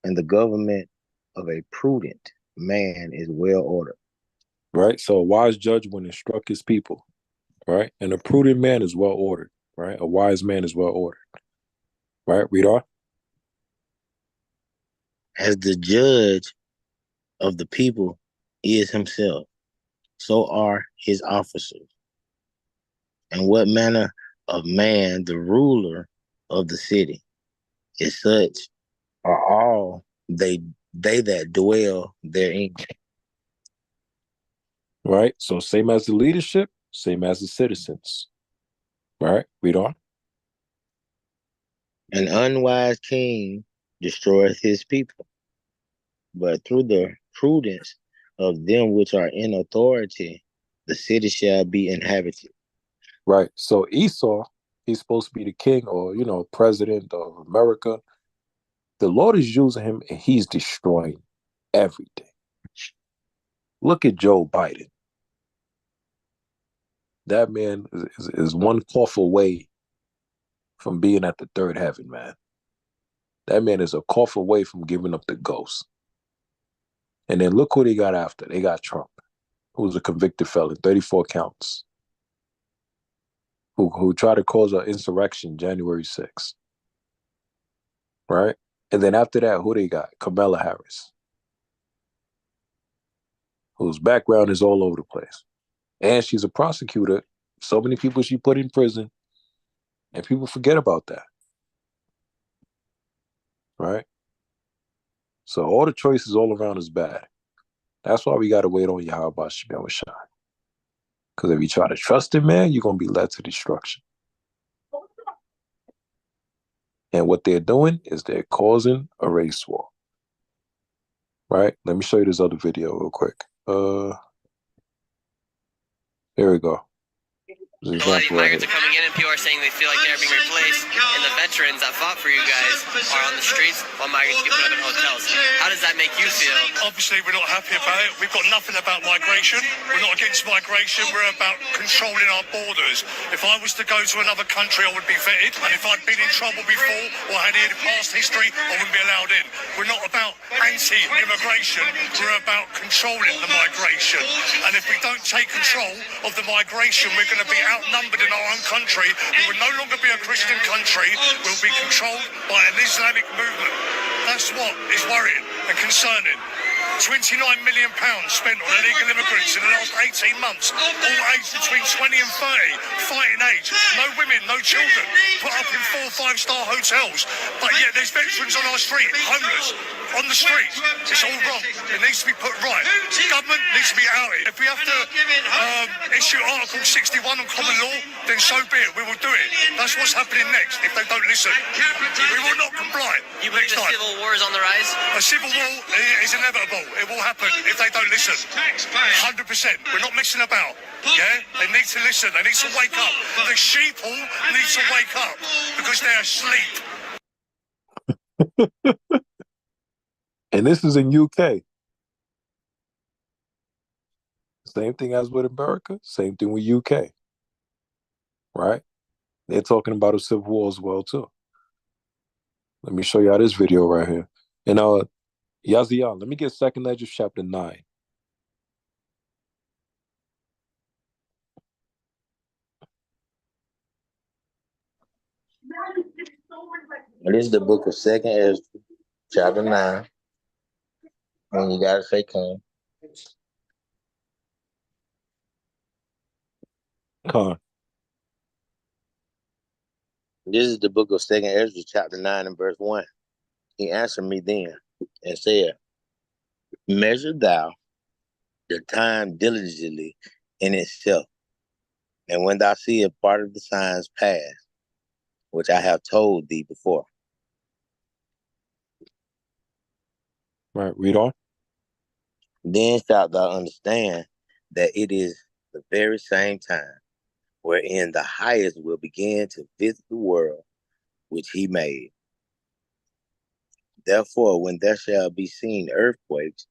and the government of a prudent man is well ordered. Right? So a wise judge will instruct his people. Right? And a prudent man is well ordered. Right? A wise man is well ordered. Right? Read on. As the judge of the people is himself, so are his officers. And what manner of man the ruler of the city is, such are all they that dwell therein. Right? So same as the leadership, same as the citizens. Right? Read on. An unwise king destroyeth his people, but through the prudence of them which are in authority, the city shall be inhabited. Right. So Esau, he's supposed to be the king or, president of America. The Lord is using him and he's destroying everything. Look at Joe Biden. That man is one cough away from being at the third heaven, man. That man is a cough away from giving up the ghost. And then look who they got after. They got Trump, who's a convicted felon, 34 counts, who tried to cause an insurrection January 6th. Right? And then after that, who they got? Kamala Harris, whose background is all over the place. And she's a prosecutor. So many people she put in prison. And people forget about that. Right? So all the choices all around is bad. That's why we got to wait on Yahweh Shem Shai. Because if you try to trust him, man, you're going to be led to destruction. And what they're doing is they're causing a race war. Right? Let me show you this other video real quick. Here we go. A lot of migrants are coming in and people are saying they feel like they're being replaced, and the veterans that fought for you guys are on the streets while migrants get put up in hotels. How does that make you feel? Obviously, we're not happy about it. We've got nothing about migration. We're not against migration. We're about controlling our borders. If I was to go to another country, I would be vetted, and if I'd been in trouble before or had any past history, I wouldn't be allowed in. We're not about anti-immigration. We're about controlling the migration. And if we don't take control of the migration, we're going to be outnumbered in our own country. We will no longer be a Christian country. We'll be controlled by an Islamic movement. That's what is worrying and concerning. £29 million spent on illegal immigrants in the last 18 months, all aged between 20 and 30, fighting age, no women, no children, put up in 4- or 5-star hotels, but yet there's veterans on our street, homeless, on the street. It's all wrong. It needs to be put right. Government needs to be outed. If we have to issue Article 61 on common law, then so be it. We will do it. That's what's happening next if they don't listen. We will not comply. You believe the civil war is on the rise? A civil war is inevitable. It will happen if they don't listen. 100%. We're not messing about. Yeah? They need to listen. They need to wake up. The sheeple need to wake up because they're asleep. And this is in UK. Same thing as with America. Same thing with UK. Right? They're talking about a civil war as well, too. Let me show y'all this video right here. And Yazian, let me get 2nd Edges chapter 9. This is the book of 2nd Ezra, chapter 9. And you gotta say come. Con. This is the book of 2nd Ezra, chapter 9 and verse 1. He answered me then and said, measure thou the time diligently in itself. And when thou seest part of the signs pass, which I have told thee before. Right, read on. Then shalt thou understand that it is the very same time wherein the highest will begin to visit the world which he made. Therefore, when there shall be seen earthquakes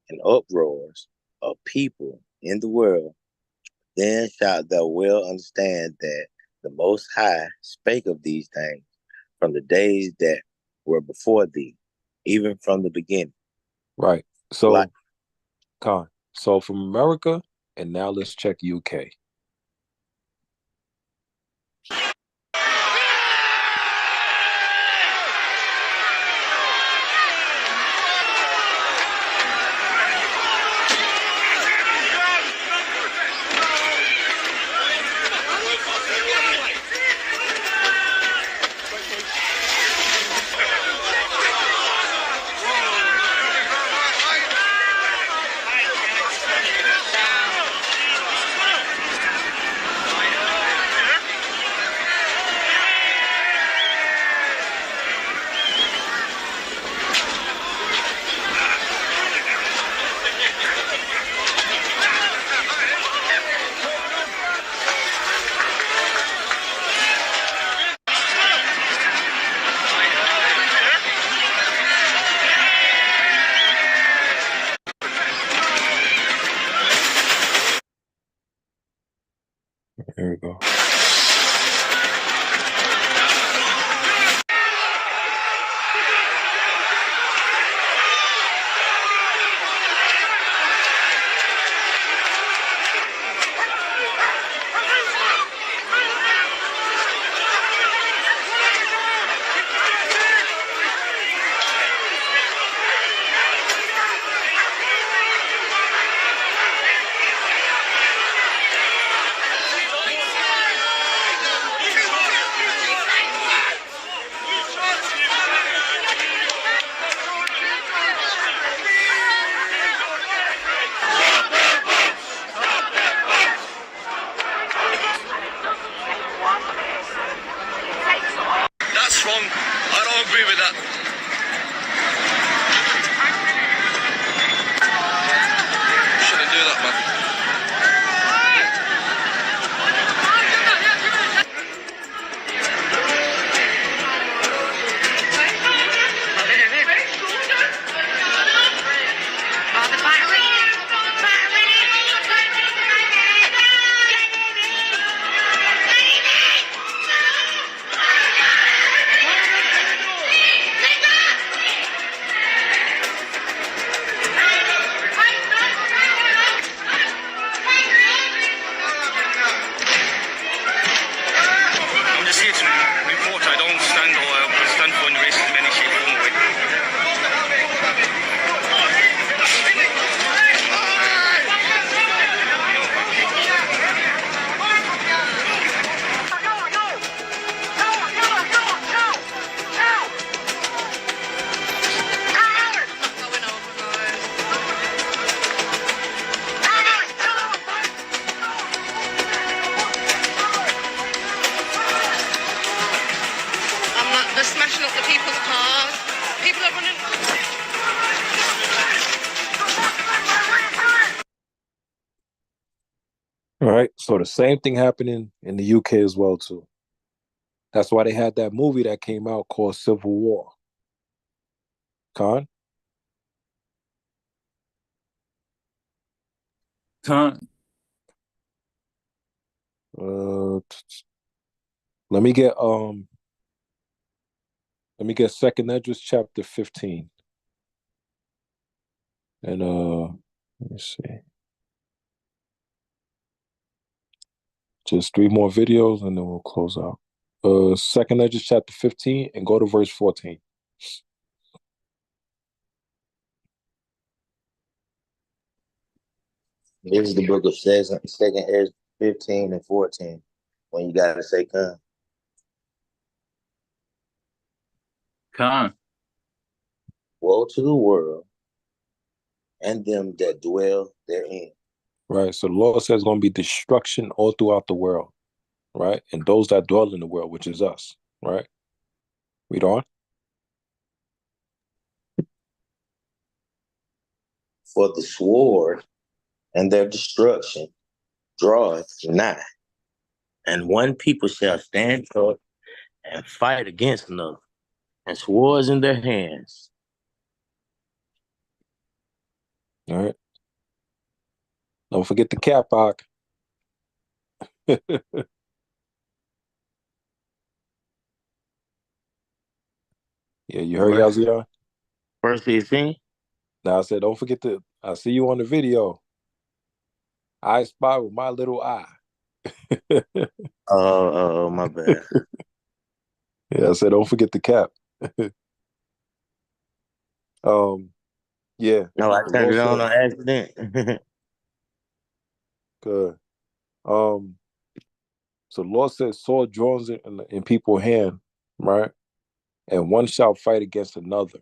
and uproars of people in the world, then shalt thou well understand that the Most High spake of these things from the days that were before thee, even from the beginning. Right. So, Con. So from America, and now let's check UK. There we go. That's wrong. I don't agree with that. Shouldn't do that, man. I'm just here to report I don't stand or stand for any racism in any shape or form. They're smashing up the people's cars. People are running. All right. So the same thing happening in the UK as well, too. That's why they had that movie that came out called Civil War. Con? Con. Let me get Let me get 2nd Esdras chapter 15. And let me see. Just 3 more videos and then we'll close out. 2nd Esdras chapter 15 and go to verse 14. This is the book of Second Ezra 15 and 14. When you gotta say come. Con. Woe to the world and them that dwell therein. Right. So the Lord says it's going to be destruction all throughout the world. Right. And those that dwell in the world, which is us. Right. Read on. For the sword and their destruction draweth nigh, and one people shall stand up and fight against another, and swords in their hands. All right. Don't forget the cap, Ak. Yeah, you heard Yazian? Verse 15? Now I said, don't forget I see you on the video. I spy with my little eye. Oh, my bad. Yeah, I said, don't forget the cap. Yeah. No, I turned it on accident. Good. So the Lord says, sword draws in people's hand, right? And one shall fight against another,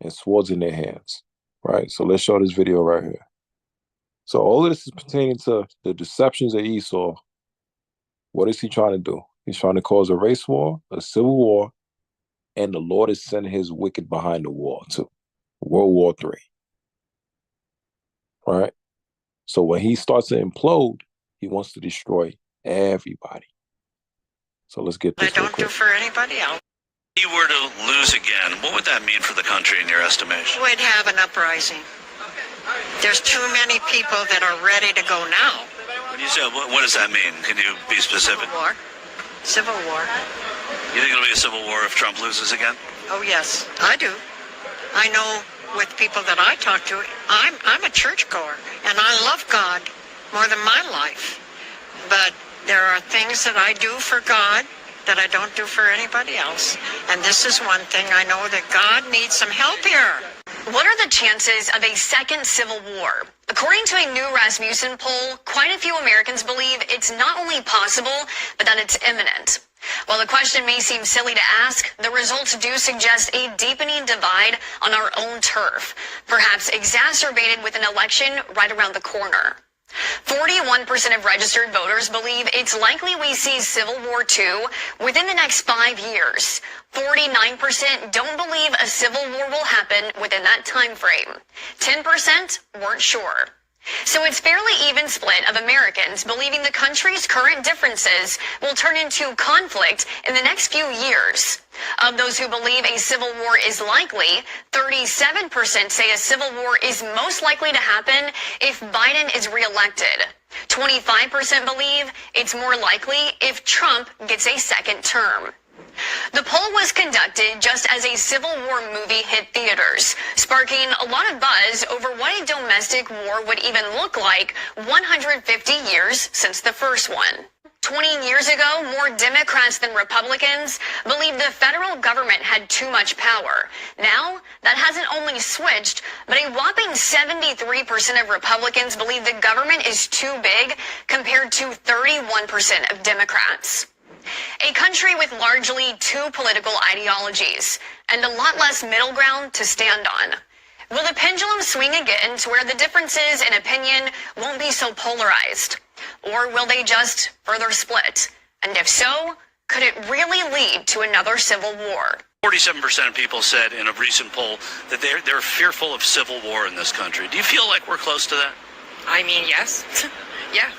and swords in their hands, right? So let's show this video right here. So all of this is pertaining to the deceptions of Esau. What is he trying to do? He's trying to cause a race war, a civil war, and the Lord is sending his wicked behind the wall too. World War III. Right? So when he starts to implode, he wants to destroy everybody. So let's get this. I don't do for anybody else. If you were to lose again, what would that mean for the country in your estimation? We'd have an uprising. There's too many people that are ready to go now. When you say, what does that mean? Can you be specific? Civil war. Civil war. You think it'll be a civil war if Trump loses again? Oh, yes, I do. I know with people that I talk to, I'm a churchgoer, and I love God more than my life. But there are things that I do for God that I don't do for anybody else. And this is one thing I know that God needs some help here. What are the chances of a second civil war? According to a new Rasmussen poll, quite a few Americans believe it's not only possible, but that it's imminent. While the question may seem silly to ask, the results do suggest a deepening divide on our own turf, perhaps exacerbated with an election right around the corner. 41% of registered voters believe it's likely we see Civil War II within the next 5 years. 49% don't believe a civil war will happen within that time frame. 10% weren't sure. So it's fairly even split of Americans believing the country's current differences will turn into conflict in the next few years. Of those who believe a civil war is likely, 37% say a civil war is most likely to happen if Biden is reelected. 25% believe it's more likely if Trump gets a second term. The poll was conducted just as a Civil War movie hit theaters, sparking a lot of buzz over what a domestic war would even look like 150 years since the first one. 20 years ago, more Democrats than Republicans believed the federal government had too much power. Now, that hasn't only switched, but a whopping 73% of Republicans believe the government is too big compared to 31% of Democrats. A country with largely two political ideologies and a lot less middle ground to stand on. Will the pendulum swing again to where the differences in opinion won't be so polarized? Or will they just further split? And if so, could it really lead to another civil war? 47% of people said in a recent poll that they're fearful of civil war in this country. Do you feel like we're close to that? I mean, yes. Yeah.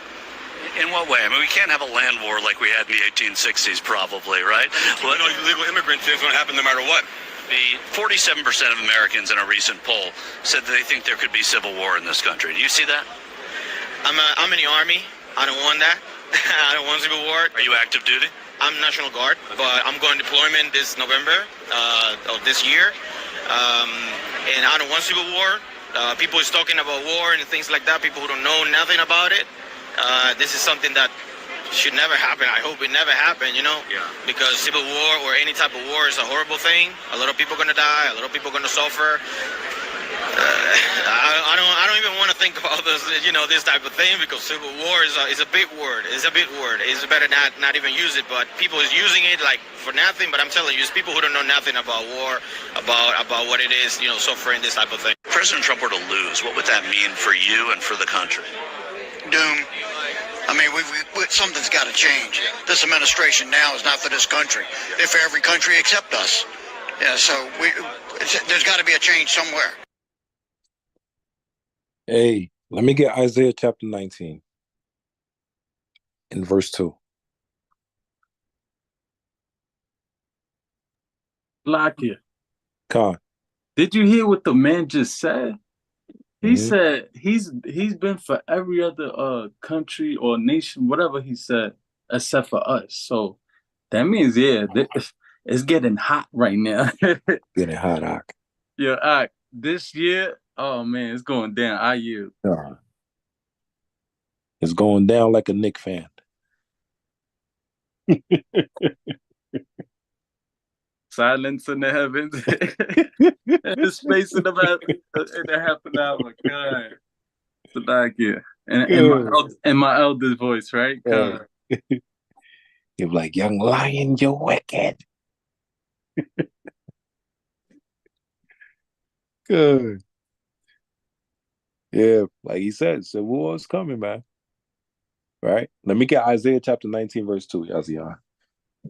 In what way? I mean, we can't have a land war like we had in the 1860s, probably, right? Well, illegal immigrants is going to happen no matter what. The 47% of Americans in a recent poll said that they think there could be civil war in this country. Do you see that? I'm in the Army. I don't want that. I don't want civil war. Are you active duty? I'm National Guard, but I'm going deployment this November of this year. And I don't want civil war. People is talking about war and things like that. People who don't know nothing about it. This is something that should never happen. I hope it never happen, you know? Yeah. Because civil war or any type of war is a horrible thing. A lot of people are going to die. A lot of people are going to suffer. I don't even want to think about this, you know, this type of thing, because civil war is a big word. It's a big word. It's better not even use it. But people is using it like for nothing. But I'm telling you, it's people who don't know nothing about war, about what it is, you know, suffering, this type of thing. If President Trump were to lose, what would that mean for you and for the country? Doom. I mean, something's got to change. This administration now is not for this country. They're for every country except us. Yeah, so there's got to be a change somewhere. Hey, let me get Isaiah chapter 19 in verse 2. Lakia, Con. did you hear what the man just said? He said he's been for every other country or nation, whatever he said, except for us. So that means, yeah, it's getting hot right now. Getting hot, Ak. Yeah, this year, oh man, it's going down. I yield. It's going down like a Knicks fan. Silence in the heavens. Space in the half an hour. God. So like, yeah. And my elder's voice, right? God. You're like, young lion, you're wicked. Good. Yeah, like he said, civil war is coming, man. Right? Let me get Isaiah chapter 19, verse 2, Yazian.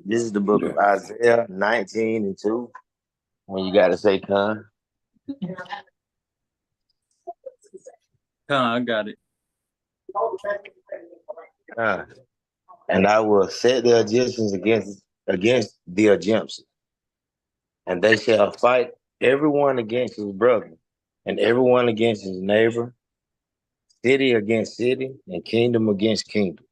This is the book of Isaiah 19 and 2. When you got to say, Con. I got it. And I will set the Egyptians against the Egyptians, and they shall fight everyone against his brother, and everyone against his neighbor, city against city, and kingdom against kingdom.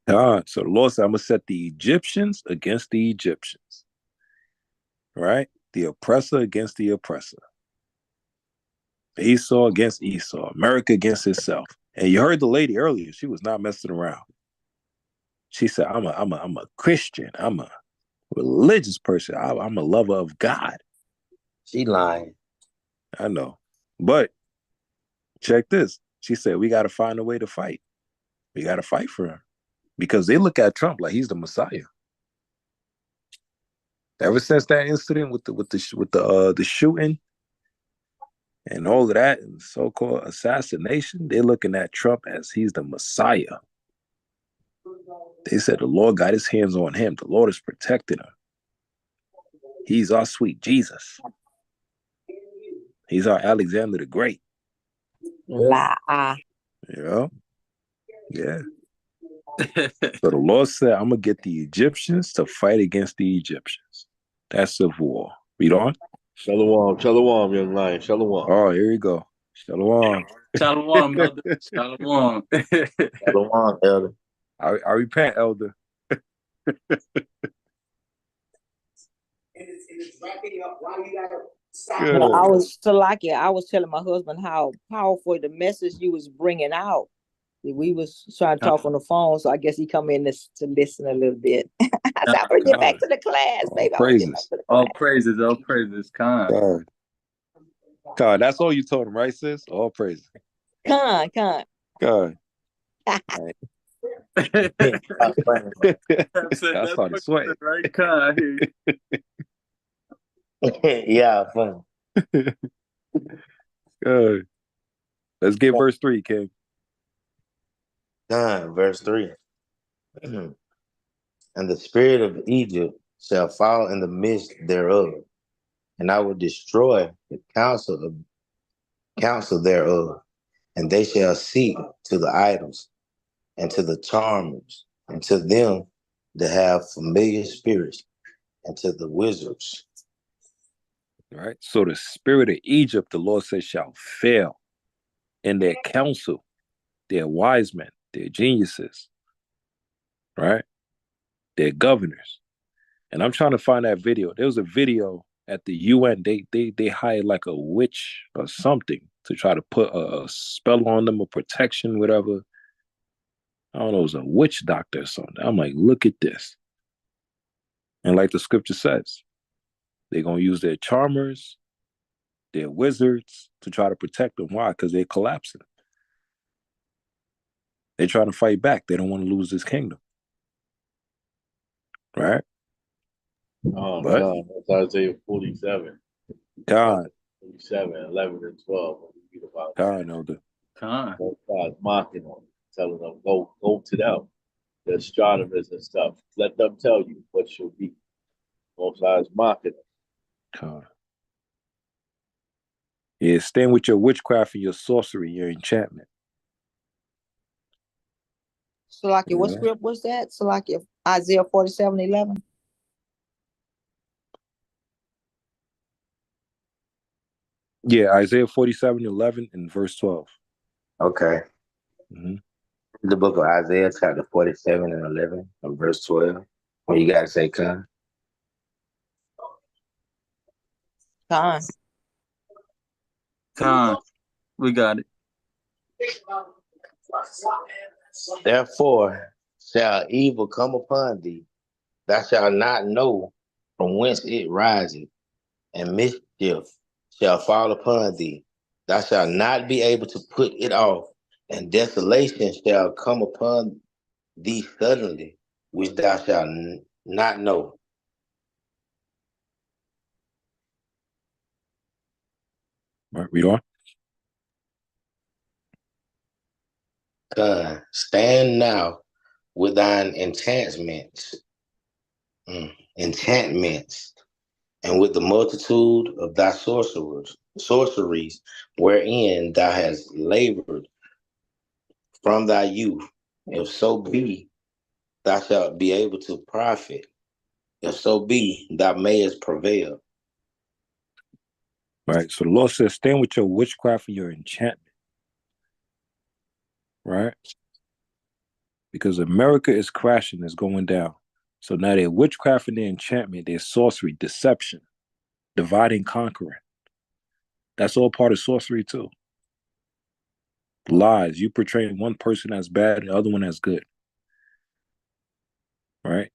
So the Lord said, I'm going to set the Egyptians against the Egyptians. Right? The oppressor against the oppressor. Esau against Esau. America against itself. And you heard the lady earlier. She was not messing around. She said, I'm a Christian. I'm a religious person. I'm a lover of God. She lying. I know. But check this. She said, we got to find a way to fight. We got to fight for him. Because they look at Trump like he's the Messiah. Ever since that incident with the shooting and all of that and so-called assassination, they're looking at Trump as he's the Messiah. They said the Lord got his hands on him. The Lord is protecting him. He's our sweet Jesus. He's our Alexander the Great. Yeah. Yeah. So the Lord said, I'm going to get the Egyptians to fight against the Egyptians. That's civil war. Read on. Shalom, shalom, young lion, shalom. Oh, here we go. Shalom. Shalom, elder. Shalom. Shalom, elder. I repent, elder. No, I was I was telling my husband how powerful the message you was bringing out. We was trying to talk on the phone, so I guess he come in to listen a little bit. I said, I'm gonna get back to the class, baby. All praises, Con. Con, that's all you told him, right, sis? All praises. Con. Con. That's how to sweat. Right, Con. Yeah, fun. Good. Let's get verse 3, King. Verse 3. And the spirit of Egypt shall fall in the midst thereof, and I will destroy the counsel thereof, and they shall seek to the idols and to the charmers and to them that have familiar spirits and to the wizards. Right. So the spirit of Egypt, the Lord says, shall fail in their counsel, their wise men, their geniuses. Right. They're governors. And I'm trying to find that video. There was a video at the UN. They hired like a witch or something to try to put a spell on them or protection, whatever. I don't know, it was a witch doctor or something. I'm like, look at this. And like the scripture says, they're going to use their charmers, their wizards to try to protect them. Why? Because they're collapsing. They're trying to fight back. They don't want to lose this kingdom. Right? Oh, But God, that's Isaiah 47. God. 47, 11 and 12. When you read about God, Elder. God. God's mocking them, telling them, go to them, the astronomers and stuff. Let them tell you what shall be. Most High's mocking them. God. Yeah, stand with your witchcraft and your sorcery, your enchantment. Salakia, what script was that? Salakia, Isaiah 47:11. Yeah, Isaiah 47:11 and verse 12. Okay. Mm-hmm. The book of Isaiah, chapter 47 and 11, and verse 12. What you got to say, Con? Con. We got it. Therefore shall evil come upon thee, thou shalt not know from whence it riseth, and mischief shall fall upon thee, thou shalt not be able to put it off, and desolation shall come upon thee suddenly, which thou shalt not know. Right, read on. Stand now with thine enchantments, and with the multitude of thy sorceries, wherein thou hast labored from thy youth. If so be, thou shalt be able to profit. If so be, thou mayest prevail. Right. So the Lord says, stand with your witchcraft and your enchantment. Right? Because America is crashing, is going down. So now their witchcraft and their enchantment, their sorcery, deception, dividing, conquering. That's all part of sorcery too. Lies. You portraying one person as bad and the other one as good. Right?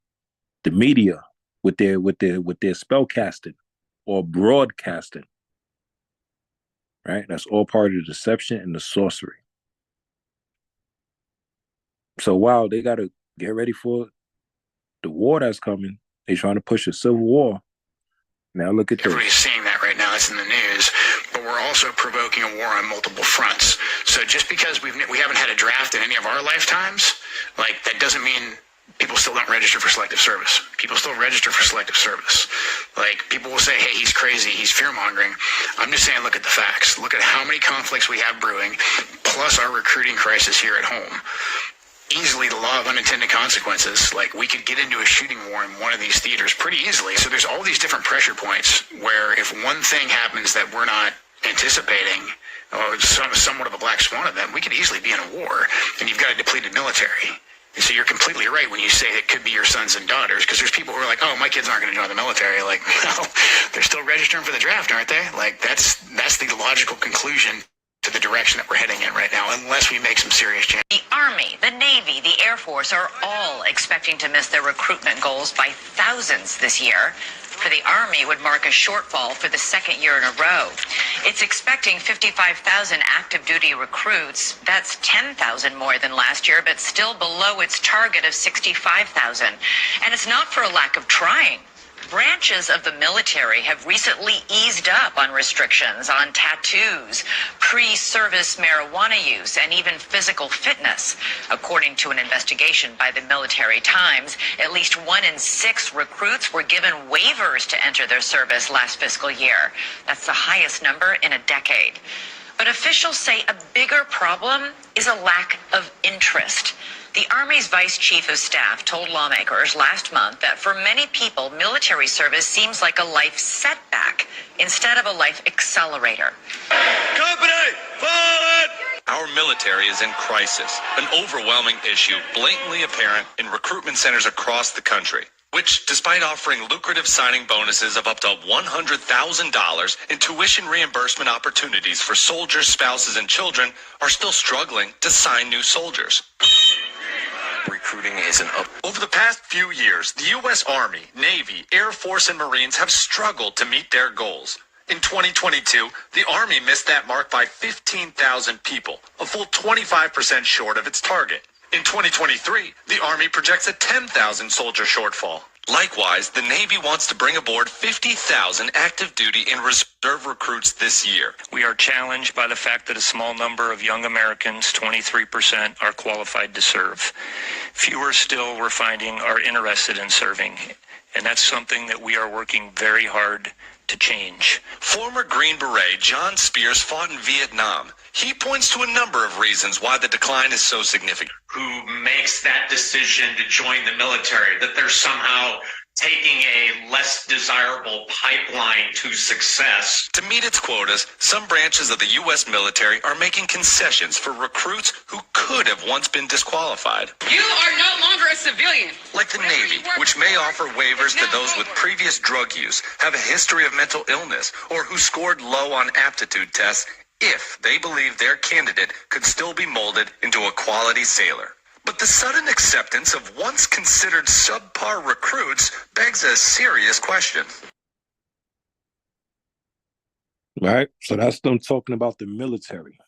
The media with their spell casting or broadcasting. Right? That's all part of the deception and the sorcery. So wow, they gotta get ready for the war that's coming. They're trying to push a civil war. Now look at this. Everybody's seeing that right now. It's in the news. But we're also provoking a war on multiple fronts. So just because we haven't had a draft in any of our lifetimes, like that doesn't mean people still don't register for selective service. People still register for selective service. Like people will say, hey, he's crazy, he's fear-mongering. I'm just saying, look at the facts. Look at how many conflicts we have brewing, plus our recruiting crisis here at home. Easily the law of unintended consequences. Like we could get into a shooting war in one of these theaters pretty easily. So there's all these different pressure points where if one thing happens that we're not anticipating, or somewhat of a black swan event, we could easily be in a war, and you've got a depleted military. And so you're completely right when you say it could be your sons and daughters, because there's people who are like, oh, my kids aren't going to join the military. Like, well, they're still registering for the draft, aren't they? Like that's the logical conclusion to the direction that we're heading in right now, unless we make some serious changes. The Army, the Navy, the Air Force are all expecting to miss their recruitment goals by thousands this year. For the Army would mark a shortfall for the second year in a row. It's expecting 55,000 active duty recruits. That's 10,000 more than last year, but still below its target of 65,000. And it's not for a lack of trying. Branches of the military have recently eased up on restrictions on tattoos, pre-service marijuana use, and even physical fitness. According to an investigation by the Military Times, at least 1 in 6 recruits were given waivers to enter their service last fiscal year. That's the highest number in a decade. But officials say a bigger problem is a lack of interest. The Army's Vice Chief of Staff told lawmakers last month that for many people, military service seems like a life setback instead of a life accelerator. Company, forward! Our military is in crisis, an overwhelming issue blatantly apparent in recruitment centers across the country, which, despite offering lucrative signing bonuses of up to $100,000 in tuition reimbursement opportunities for soldiers, spouses, and children, are still struggling to sign new soldiers. Recruiting isn't up. Over the past few years, the U.S. Army, Navy, Air Force, and Marines have struggled to meet their goals. In 2022, the Army missed that mark by 15,000 people, a full 25% short of its target. In 2023, the Army projects a 10,000 soldier shortfall. Likewise, the Navy wants to bring aboard 50,000 active duty and reserve recruits this year. We are challenged by the fact that a small number of young Americans, 23%, are qualified to serve. Fewer still, we're finding, are interested in serving. And that's something that we are working very hard to change. Former Green Beret John Spears fought in Vietnam. He points to a number of reasons why the decline is so significant. Who makes that decision to join the military, that they're somehow taking a less desirable pipeline to success. To meet its quotas, some branches of the U.S. military are making concessions for recruits who could have once been disqualified. You are no longer a civilian. Like the Navy, which may offer waivers to those with previous drug use, have a history of mental illness, or who scored low on aptitude tests if they believe their candidate could still be molded into a quality sailor. But the sudden acceptance of once considered subpar recruits begs a serious question. Right? So that's them talking about the military.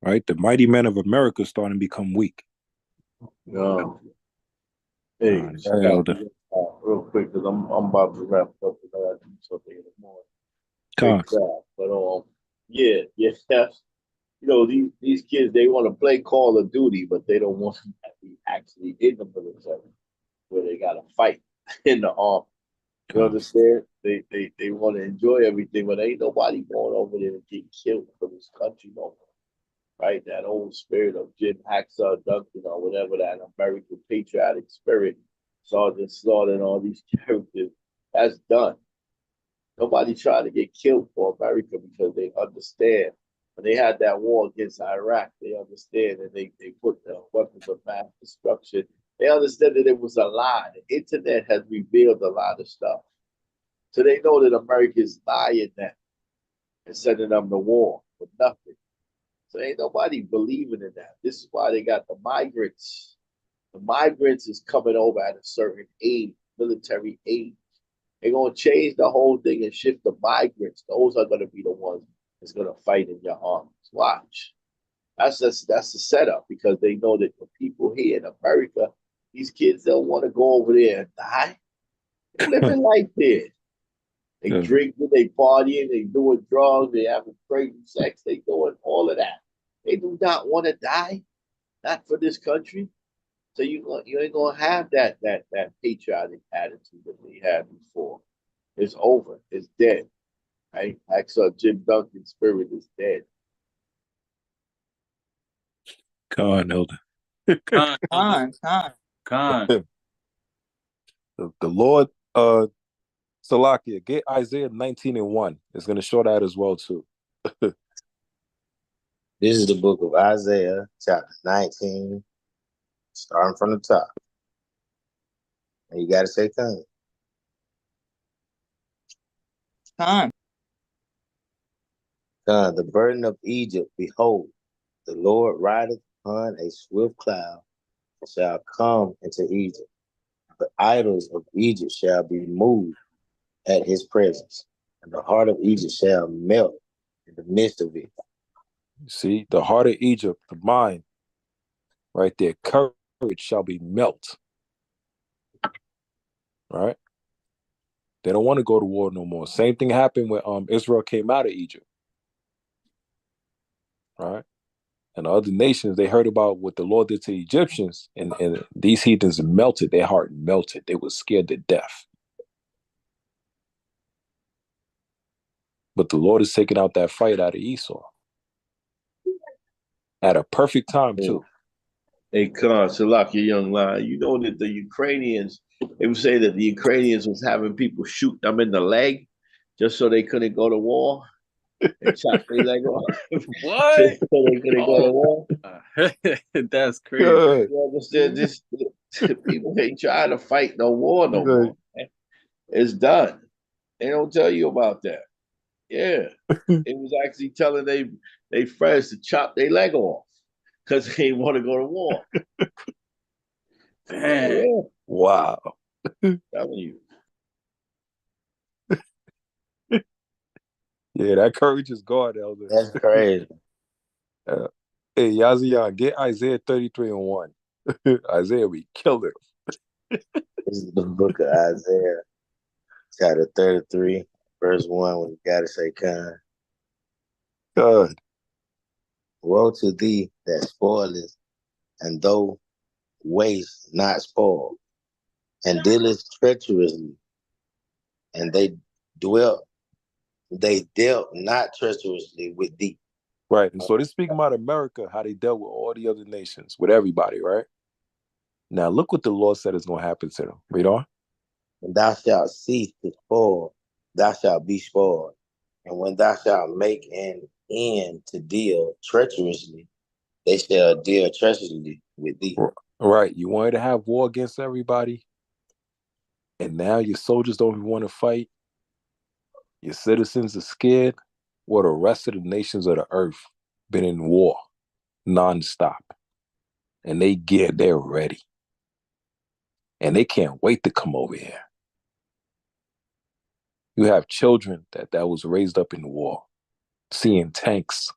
Right? The mighty men of America starting to become weak. Hey, Elder. real quick, because I'm about to wrap up and I gotta do something in the morning. Con. But yeah, yes. You know, these kids, they want to play Call of Duty, but they don't want to be actually in the military where they got to fight in the army. You understand? They want to enjoy everything, but ain't nobody going over there to get killed for this country no more. Right? That old spirit of Jim Hacksaw Duncan or whatever, that American patriotic spirit, Sergeant Slaughter and all these characters, that's done. Nobody trying to get killed for America because they understand. When they had that war against Iraq, they understand and they put the weapons of mass destruction. They understand that it was a lie. The internet has revealed a lot of stuff. So they know that America is lying now and sending them to war for nothing. So ain't nobody believing in that. This is why they got the migrants. The migrants is coming over at a certain age, military age. They're going to change the whole thing and shift the migrants. Those are going to be the ones that's going to fight in your armies. Watch. That's the setup, because they know that the people here in America, these kids don't want to go over there and die. They're living life there. They drinking, they partying, they doing drugs, they having crazy sex, they doing all of that. They do not want to die, not for this country. So you ain't gonna have that patriotic attitude that they had before. It's over. It's dead. Right? Hacksaw Jim Duncan's spirit is dead. Con, Elder. Con. The Lord, Salakia, get Isaiah 19:1. It's going to show that as well, too. This is the book of Isaiah, chapter 19, starting from the top. And you got to say con. Con. Con, the burden of Egypt, behold, the Lord rideth upon a swift cloud, and shall come into Egypt. The idols of Egypt shall be moved at his presence, and the heart of Egypt shall melt in the midst of it. See, the heart of Egypt, the mind, right there, courage shall be melt. Right? They don't want to go to war no more. Same thing happened when Israel came out of Egypt. Right? And the other nations, they heard about what the Lord did to the Egyptians, and these heathens melted. Their heart melted. They were scared to death. But the Lord is taking out that fight out of Esau. At a perfect time, too. Hey, Khan, Salaki, young lion, you know that the Ukrainians, they would say that the Ukrainians was having people shoot them in the leg just so they couldn't go to war. They chop their leg off. What? So they couldn't go to war. That's crazy. Good. You understand? This people ain't trying to fight no war no Good. more. Man. It's done. They don't tell you about that. Yeah. It was actually telling they friends to chop their leg off because they didn't want to go to war. Man. Yeah, Wow. telling you. Yeah, that courage is God, Elder. That's crazy. Hey, Yazian, get Isaiah 33 and 1. Isaiah, we killed it. This is the book of Isaiah, chapter 33, verse 1, when you gotta say kind. Good. Woe to thee that spoilest, and thou waste not spoil, and dealest treacherously, and they dealt not treacherously with thee. Right. And so this speaking about America, how they dealt with all the other nations, with everybody, right? Now look what the Lord said is going to happen to them. Read on. When thou shalt cease to spoil, thou shalt be spoiled. And when thou shalt make an end to deal treacherously, they shall deal treacherously with thee. Right. You wanted to have war against everybody, and now your soldiers don't even want to fight. Your citizens are scared. Well, the rest of the nations of the earth been in war nonstop. And they're ready. And they can't wait to come over here. You have children that was raised up in the war, seeing tanks,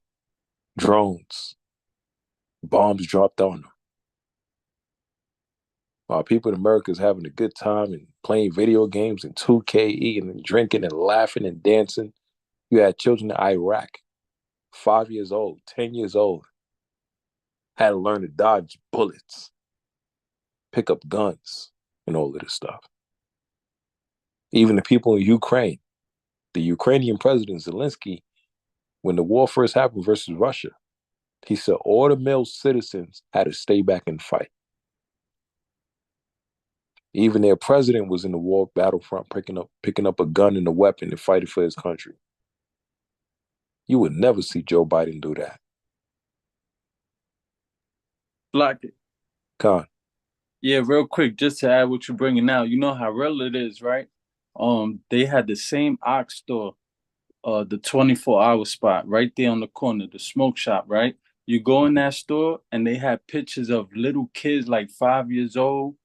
drones, bombs dropped on them. While people in America is having a good time and playing video games and 2K, eating and drinking and laughing and dancing, you had children in Iraq, 5 years old, 10 years old, had to learn to dodge bullets, pick up guns, and all of this stuff. Even the people in Ukraine, the Ukrainian president Zelensky, when the war first happened versus Russia, he said all the male citizens had to stay back and fight. Even their president was in the war battlefront, picking up a gun and a weapon and fighting for his country. You would never see Joe Biden do that. Block it. Con. Yeah, real quick, just to add what you're bringing out. You know how real it is, right? They had the same ox store, the 24-hour spot right there on the corner, the smoke shop, right? You go in that store and they have pictures of little kids like 5 years old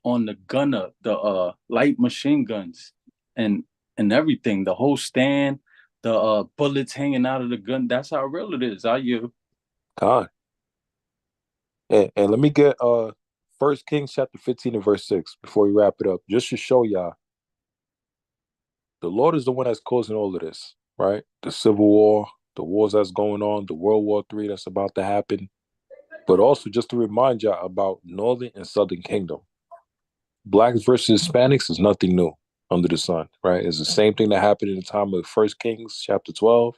on the gunner, the light machine guns and everything, the whole stand, the bullets hanging out of the gun. That's how real it is. Are you? Con. And let me get 1 Kings chapter 15 and verse 6 before we wrap it up, just to show y'all the Lord is the one that's causing all of this, right? The Civil War, the wars that's going on, the World War III that's about to happen, but also just to remind y'all about Northern and Southern Kingdom. Blacks versus Hispanics is nothing new under the sun, right? It's the same thing that happened in the time of 1 Kings chapter 12,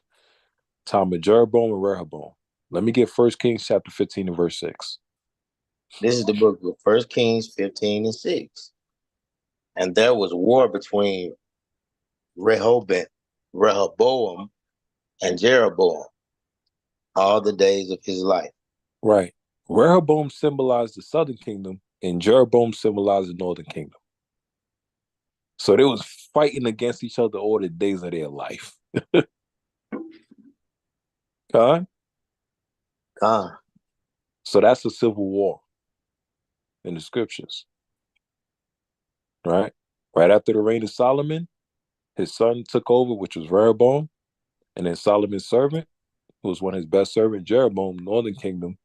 time of Jeroboam and Rehoboam. Let me get 1 Kings chapter 15 and verse 6. This is the book of 1 Kings 15 and 6. And there was war between Rehoboam and Jeroboam all the days of his life. Right. Rehoboam symbolized the southern kingdom and Jeroboam symbolized the northern kingdom. So they was fighting against each other all the days of their life. Huh? So that's a civil war in the scriptures. Right? Right after the reign of Solomon, his son took over, which was Rehoboam, and then Solomon's servant, who was one of his best servants, Jeroboam, northern kingdom,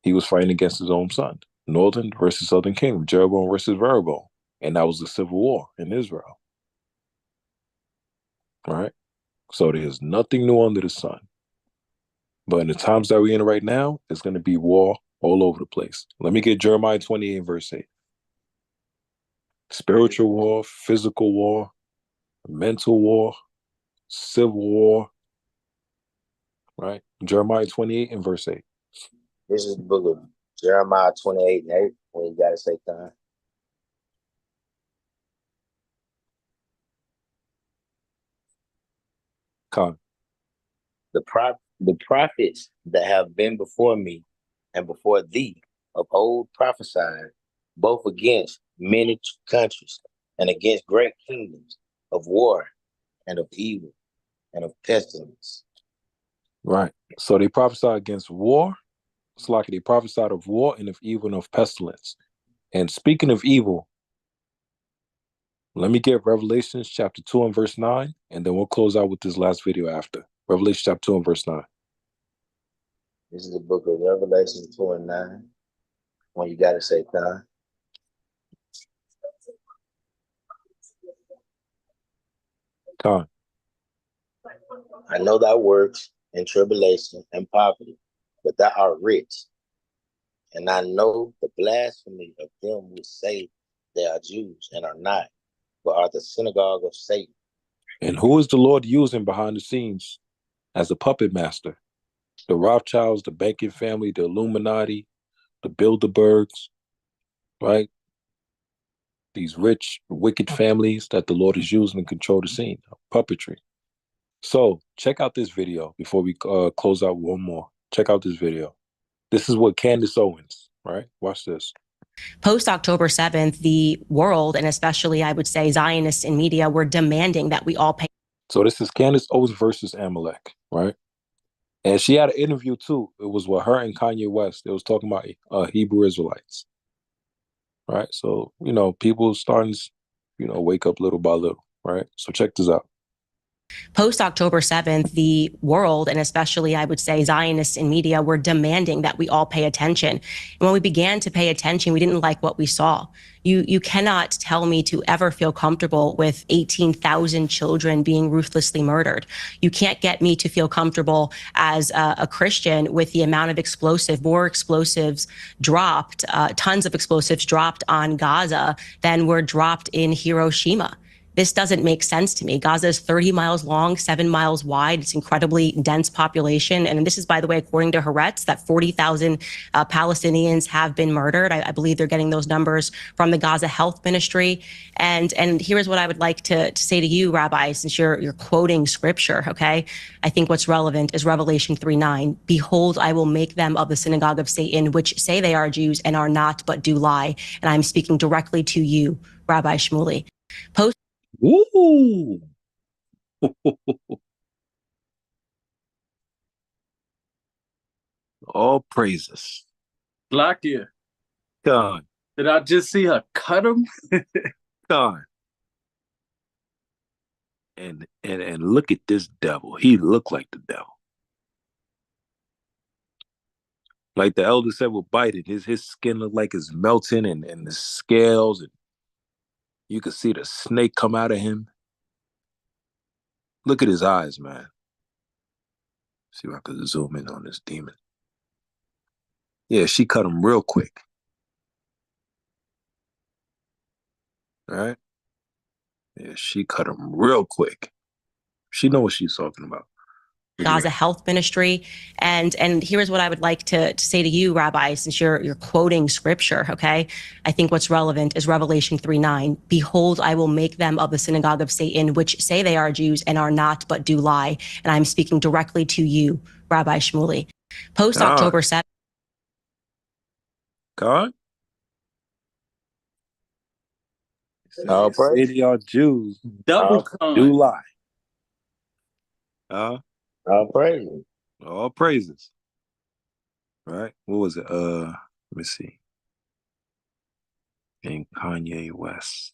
he was fighting against his own son. Northern versus southern kingdom, Jeroboam versus Rehoboam. And that was the civil war in Israel. Right? So there's nothing new under the sun. But in the times that we're in right now, it's going to be war all over the place. Let me get Jeremiah 28 verse 8. Spiritual war, physical war, mental war, civil war. Right? Jeremiah 28 and verse 8. This is the book of Jeremiah 28 and 8, when you got to say time. Con. The prophets that have been before me and before thee of old prophesied, both against many countries and against great kingdoms, of war and of evil and of pestilence. Right. So they prophesied against war. It's like they prophesied of war and of evil and of pestilence. And speaking of evil, let me get Revelations chapter 2 and verse 9, and then we'll close out with this last video after. Revelation chapter 2 and verse 9. This is the book of Revelation 2 and 9. When you got to say time. Con. I know thy works and tribulation and poverty, but thou art rich. And I know the blasphemy of them which say they are Jews and are not, but are the synagogue of Satan. And who is the Lord using behind the scenes as a puppet master? The Rothschilds, the banking family, the Illuminati, the Bilderbergs, right? These rich, wicked families that the Lord is using to control the scene, puppetry. So check out this video before we close out one more. Check out this video. This is what Candace Owens, right? Watch this. Post October 7th, the world, and especially I would say Zionists in media, were demanding that we all pay. So this is Candace Owens versus Amalek, right? And she had an interview too. It was with her and Kanye West. They was talking about Hebrew Israelites, right? So, people starting to, wake up little by little, right? So check this out. Post October 7th, the world, and especially I would say Zionists in media, were demanding that we all pay attention. And when we began to pay attention, we didn't like what we saw. You cannot tell me to ever feel comfortable with 18,000 children being ruthlessly murdered. You can't get me to feel comfortable as a Christian with the amount of more explosives dropped, tons of explosives dropped on Gaza than were dropped in Hiroshima. This doesn't make sense to me. Gaza is 30 miles long, 7 miles wide. It's incredibly dense population. And this is, by the way, according to Haaretz, that 40,000 Palestinians have been murdered. I believe they're getting those numbers from the Gaza Health Ministry. And here's what I would like to say to you, Rabbi, since you're quoting scripture, okay? I think what's relevant is Revelation 3:9. Behold, I will make them of the synagogue of Satan, which say they are Jews and are not, but do lie. And I'm speaking directly to you, Rabbi Shmuley. Woo! All praises. Lakia. God. Did I just see her cut him? God. And look at this devil. He looked like the devil. Like the elder said with Biden, his skin looked like it's melting and the scales, and you could see the snake come out of him. Look at his eyes, man. See if I could zoom in on this demon. Yeah, she cut him real quick. All right? Yeah, she cut him real quick. She know what she's talking about. Gaza Health Ministry. And here's what I would like to say to you, Rabbi, since you're quoting scripture, okay? I think what's relevant is Revelation 3:9. Behold, I will make them of the synagogue of Satan, which say they are Jews and are not, but do lie. And I'm speaking directly to you, Rabbi Shmuley. Post October 7th. God? All praise. Say they are Jews. Double con. Do lie. All praises. All praises. Right? What was it? Let me see. And Kanye West.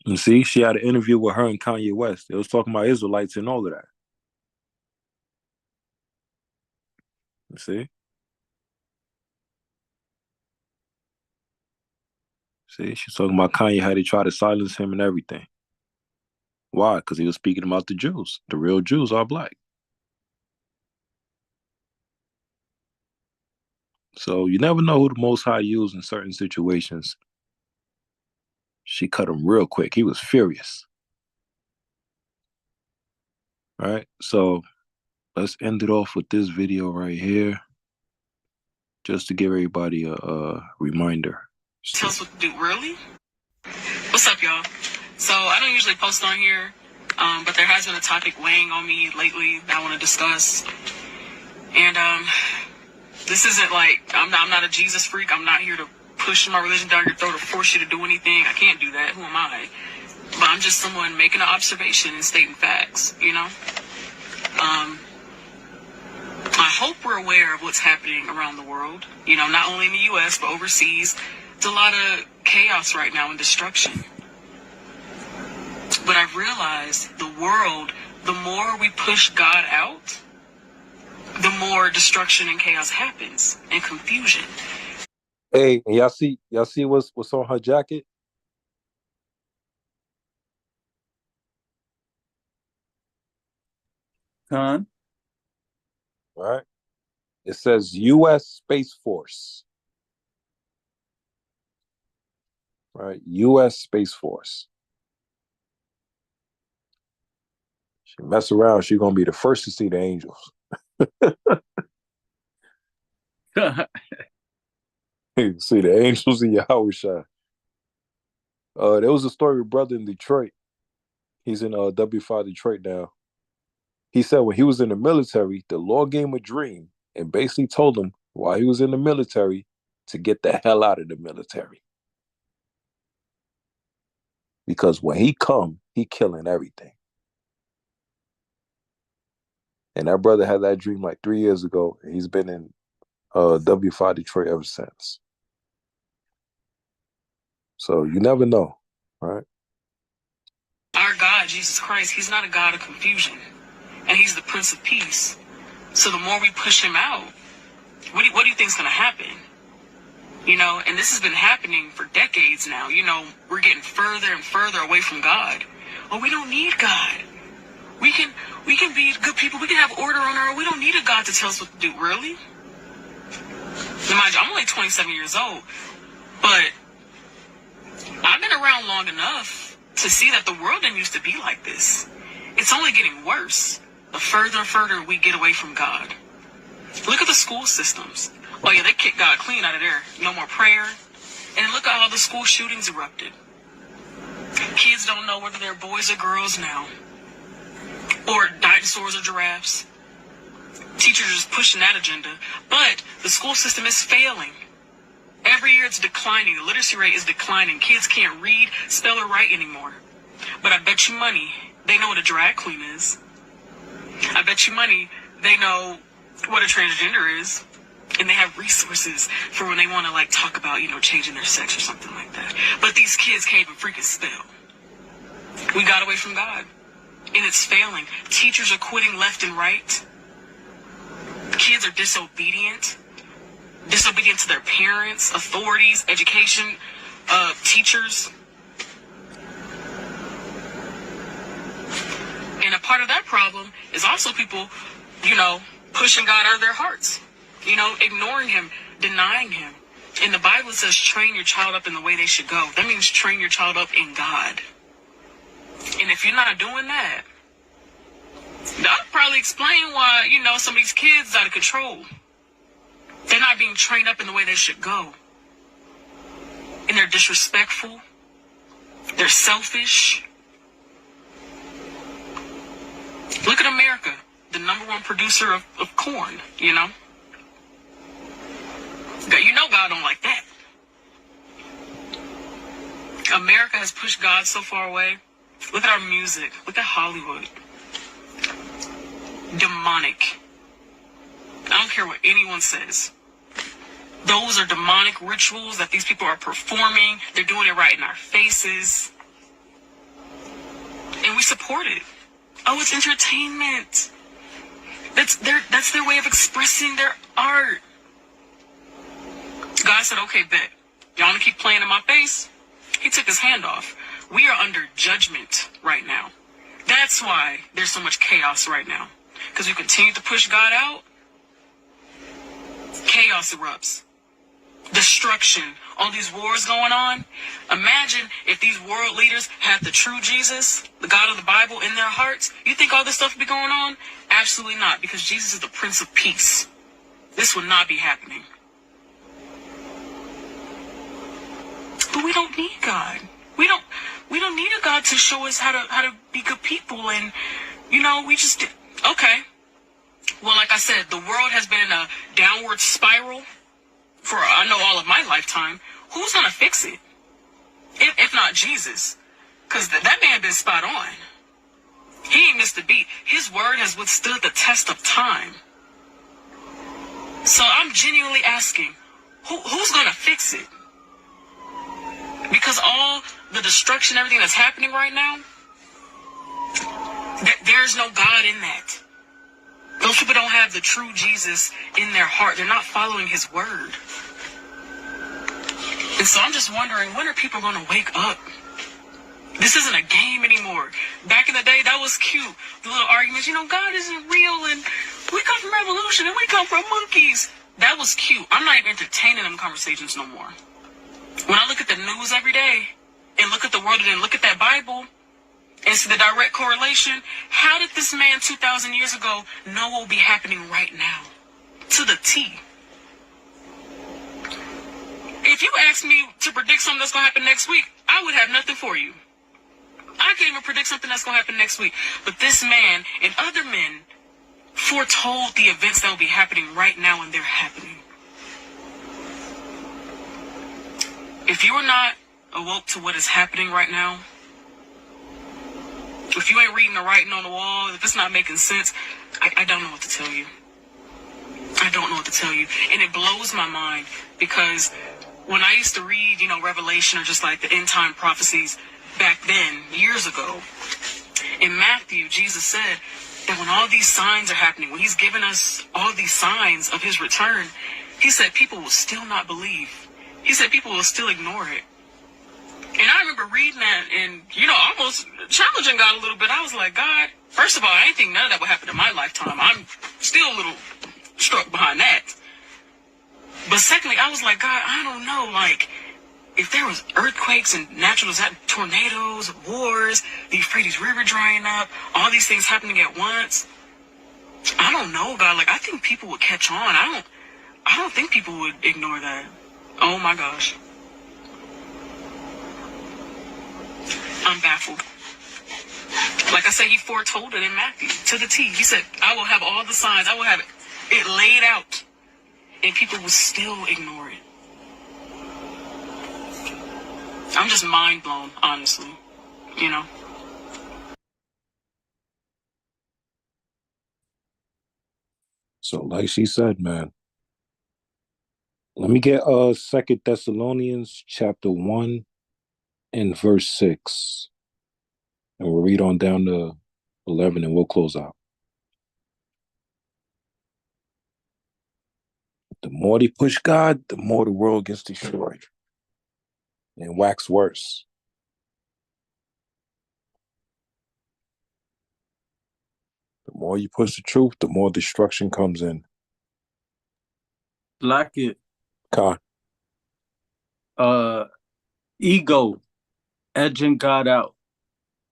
You see, she had an interview with her and Kanye West. They was talking about Israelites and all of that. You see? See, she's talking about Kanye, how they try to silence him and everything. Why? Because he was speaking about the Jews. The real Jews are black. So you never know who the Most High used in certain situations. She cut him real quick. He was furious. All right, so let's end it off with this video right here, just to give everybody a reminder. Tell us what to do. Really? What's up, y'all? So I don't usually post on here, But there has been a topic weighing on me lately that I want to discuss. And this isn't like, I'm not a Jesus freak. I'm not here to push my religion down your throat or force you to do anything. I can't do that. Who am I? But I'm just someone making an observation and stating facts, you know? I hope we're aware of what's happening around the world, you know, not only in the U.S., but overseas. It's a lot of chaos right now and destruction. But I've realized the world, the more we push God out, the more destruction and chaos happens and confusion. Hey, and y'all see what's on her jacket? Con? Right? It says U.S. Space Force. Right? U.S. Space Force. She mess around, she's gonna be the first to see the angels. See the angels in Yahushua. There was a story with brother in Detroit. He's in W5 Detroit now. He said when he was in the military, the Lord gave him a dream and basically told him while he was in the military to get the hell out of the military. Because when he come, he killing everything. And that brother had that dream like 3 years ago, and he's been in W5 Detroit ever since. So you never know, right? Our God, Jesus Christ, he's not a God of confusion. And he's the Prince of Peace. So the more we push him out, what do you think is going to happen? You know, and this has been happening for decades now. You know, we're getting further and further away from God. Oh, we don't need God. We can be good people. We can have order on our own. We don't need a God to tell us what to do. Really? Now, mind you, I'm only 27 years old, but I've been around long enough to see that the world didn't used to be like this. It's only getting worse the further and further we get away from God. Look at the school systems. Oh yeah, they kicked God clean out of there. No more prayer. And look at all the school shootings erupted. Kids don't know whether they're boys or girls now. Or dinosaurs or giraffes. Teachers are just pushing that agenda. But the school system is failing. Every year it's declining. The literacy rate is declining. Kids can't read, spell, or write anymore. But I bet you money they know what a drag queen is. I bet you money they know what a transgender is. And they have resources for when they want to like talk about, you know, changing their sex or something like that. But these kids can't even freaking spell. We got away from God. And it's failing. Teachers are quitting left and right. Kids are disobedient. Disobedient to their parents, authorities, education, teachers. And a part of that problem is also people, you know, pushing God out of their hearts. You know, ignoring him, denying him. And the Bible says train your child up in the way they should go. That means train your child up in God. And if you're not doing that, that'll probably explain why, you know, some of these kids are out of control. They're not being trained up in the way they should go. And they're disrespectful. They're selfish. Look at America, the #1 producer of corn, you know. You know God don't like that. America has pushed God so far away. Look at our music. Look at Hollywood. Demonic. I don't care what anyone says. Those are demonic rituals that these people are performing. They're doing it right in our faces. And we support it. Oh, it's entertainment. That's their way of expressing their art. God said, okay, bet. Y'all want to keep playing in my face? He took his hand off. We are under judgment right now. That's why there's so much chaos right now. Because we continue to push God out. Chaos erupts. Destruction. All these wars going on. Imagine if these world leaders had the true Jesus, the God of the Bible, in their hearts. You think all this stuff would be going on? Absolutely not. Because Jesus is the Prince of Peace. This would not be happening. But we don't need God. We don't need a God to show us how to be good people. And, you know, we just, okay. Well, like I said, the world has been in a downward spiral for, I know, all of my lifetime. Who's going to fix it? If not Jesus. Because that man been spot on. He ain't missed a beat. His word has withstood the test of time. So I'm genuinely asking, who's going to fix it? Because all the destruction, everything that's happening right now, there's no God in that. Those people don't have the true Jesus in their heart. They're not following his word. And so I'm just wondering, when are people going to wake up? This isn't a game anymore. Back in the day, that was cute. The little arguments, you know, God isn't real, and we come from revolution, and we come from monkeys. That was cute. I'm not even entertaining them conversations no more. When I look at the news every day, and look at the world, and then look at that Bible, and see the direct correlation, how did this man 2,000 years ago know what will be happening right now? To the T. If you asked me to predict something that's going to happen next week, I would have nothing for you. I can't even predict something that's going to happen next week. But this man and other men foretold the events that will be happening right now, and they're happening. If you are not awoke to what is happening right now, if you ain't reading the writing on the wall, if it's not making sense, I don't know what to tell you. I don't know what to tell you. And it blows my mind because when I used to read, you know, Revelation or just like the end time prophecies back then, years ago, in Matthew, Jesus said that when all these signs are happening, when he's given us all these signs of his return, he said people will still not believe. He said people will still ignore it. And I remember reading that and, you know, almost challenging God a little bit. I was like, God, first of all, I didn't think none of that would happen in my lifetime. I'm still a little struck behind that. But secondly, I was like, God, I don't know, like, if there was earthquakes and natural disasters, tornadoes, wars, the Euphrates River drying up, all these things happening at once, I don't know, God. Like, I think people would catch on. I don't think people would ignore that. Oh my gosh. I'm baffled. Like I said, he foretold it in Matthew to the T. He said, I will have all the signs. I will have it laid out. And people will still ignore it. I'm just mind blown, honestly. You know? So like she said, man, let me get 2 Thessalonians chapter 1 and verse 6. And we'll read on down to 11 and we'll close out. The more they push God, the more the world gets destroyed and wax worse. The more you push the truth, the more destruction comes in. Like it. God. Ego, edging God out.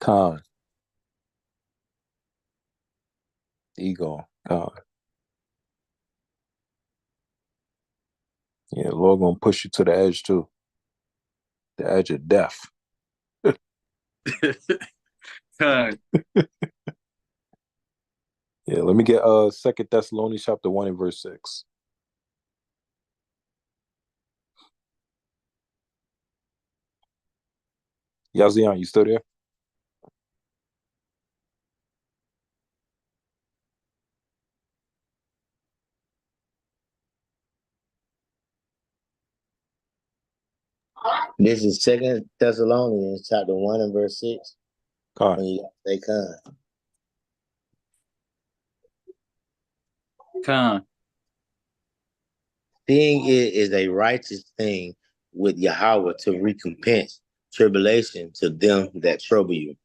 Con. Ego. God. Yeah, the Lord gonna push you to the edge too. The edge of death. God. Yeah, let me get 2 Thessalonians chapter 1 and verse 6. Yazian, you still there? This is 2 Thessalonians chapter 1 and verse 6. God. When you say con. Con. Seeing it is a righteous thing with Yahweh to recompense tribulation to them that trouble you.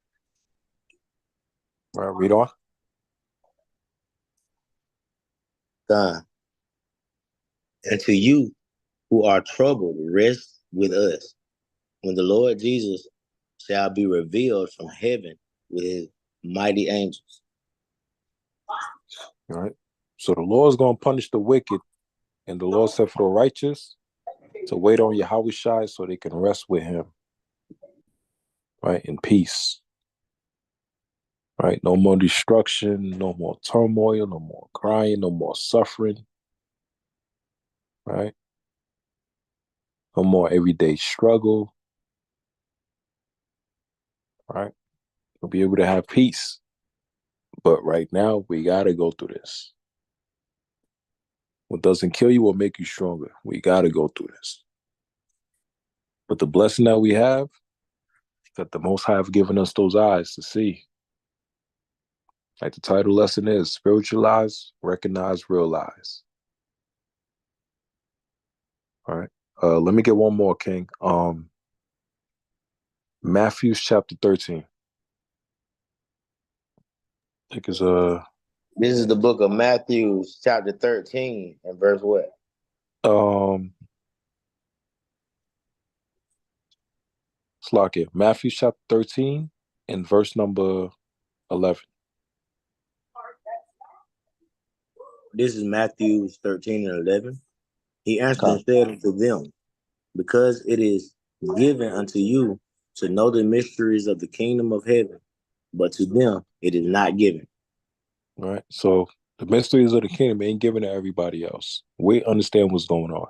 All right, read on. Con. And to you who are troubled, rest with us when the Lord Jesus shall be revealed from heaven with his mighty angels. All right. So the Lord is going to punish the wicked, and the Lord said for the righteous to wait on Yahweh Shai so they can rest with him. right? In peace, right? No more destruction, no more turmoil, no more crying, no more suffering, right? No more everyday struggle, right? We'll be able to have peace. But right now, we got to go through this. What doesn't kill you will make you stronger. We got to go through this. But the blessing that we have is that the Most High have given us those eyes to see. Like the title lesson is spiritualize, recognize, realize. All right. Let me get one more, King. Matthew chapter 13. I think it's This is the book of Matthew, chapter 13, and verse what? It's like it. Matthew chapter 13 and verse number 11. This is Matthew 13 and 11. He answered and said unto them, because it is given unto you to know the mysteries of the kingdom of heaven, but to them it is not given. All right. So the mysteries of the kingdom ain't given to everybody else. We understand what's going on.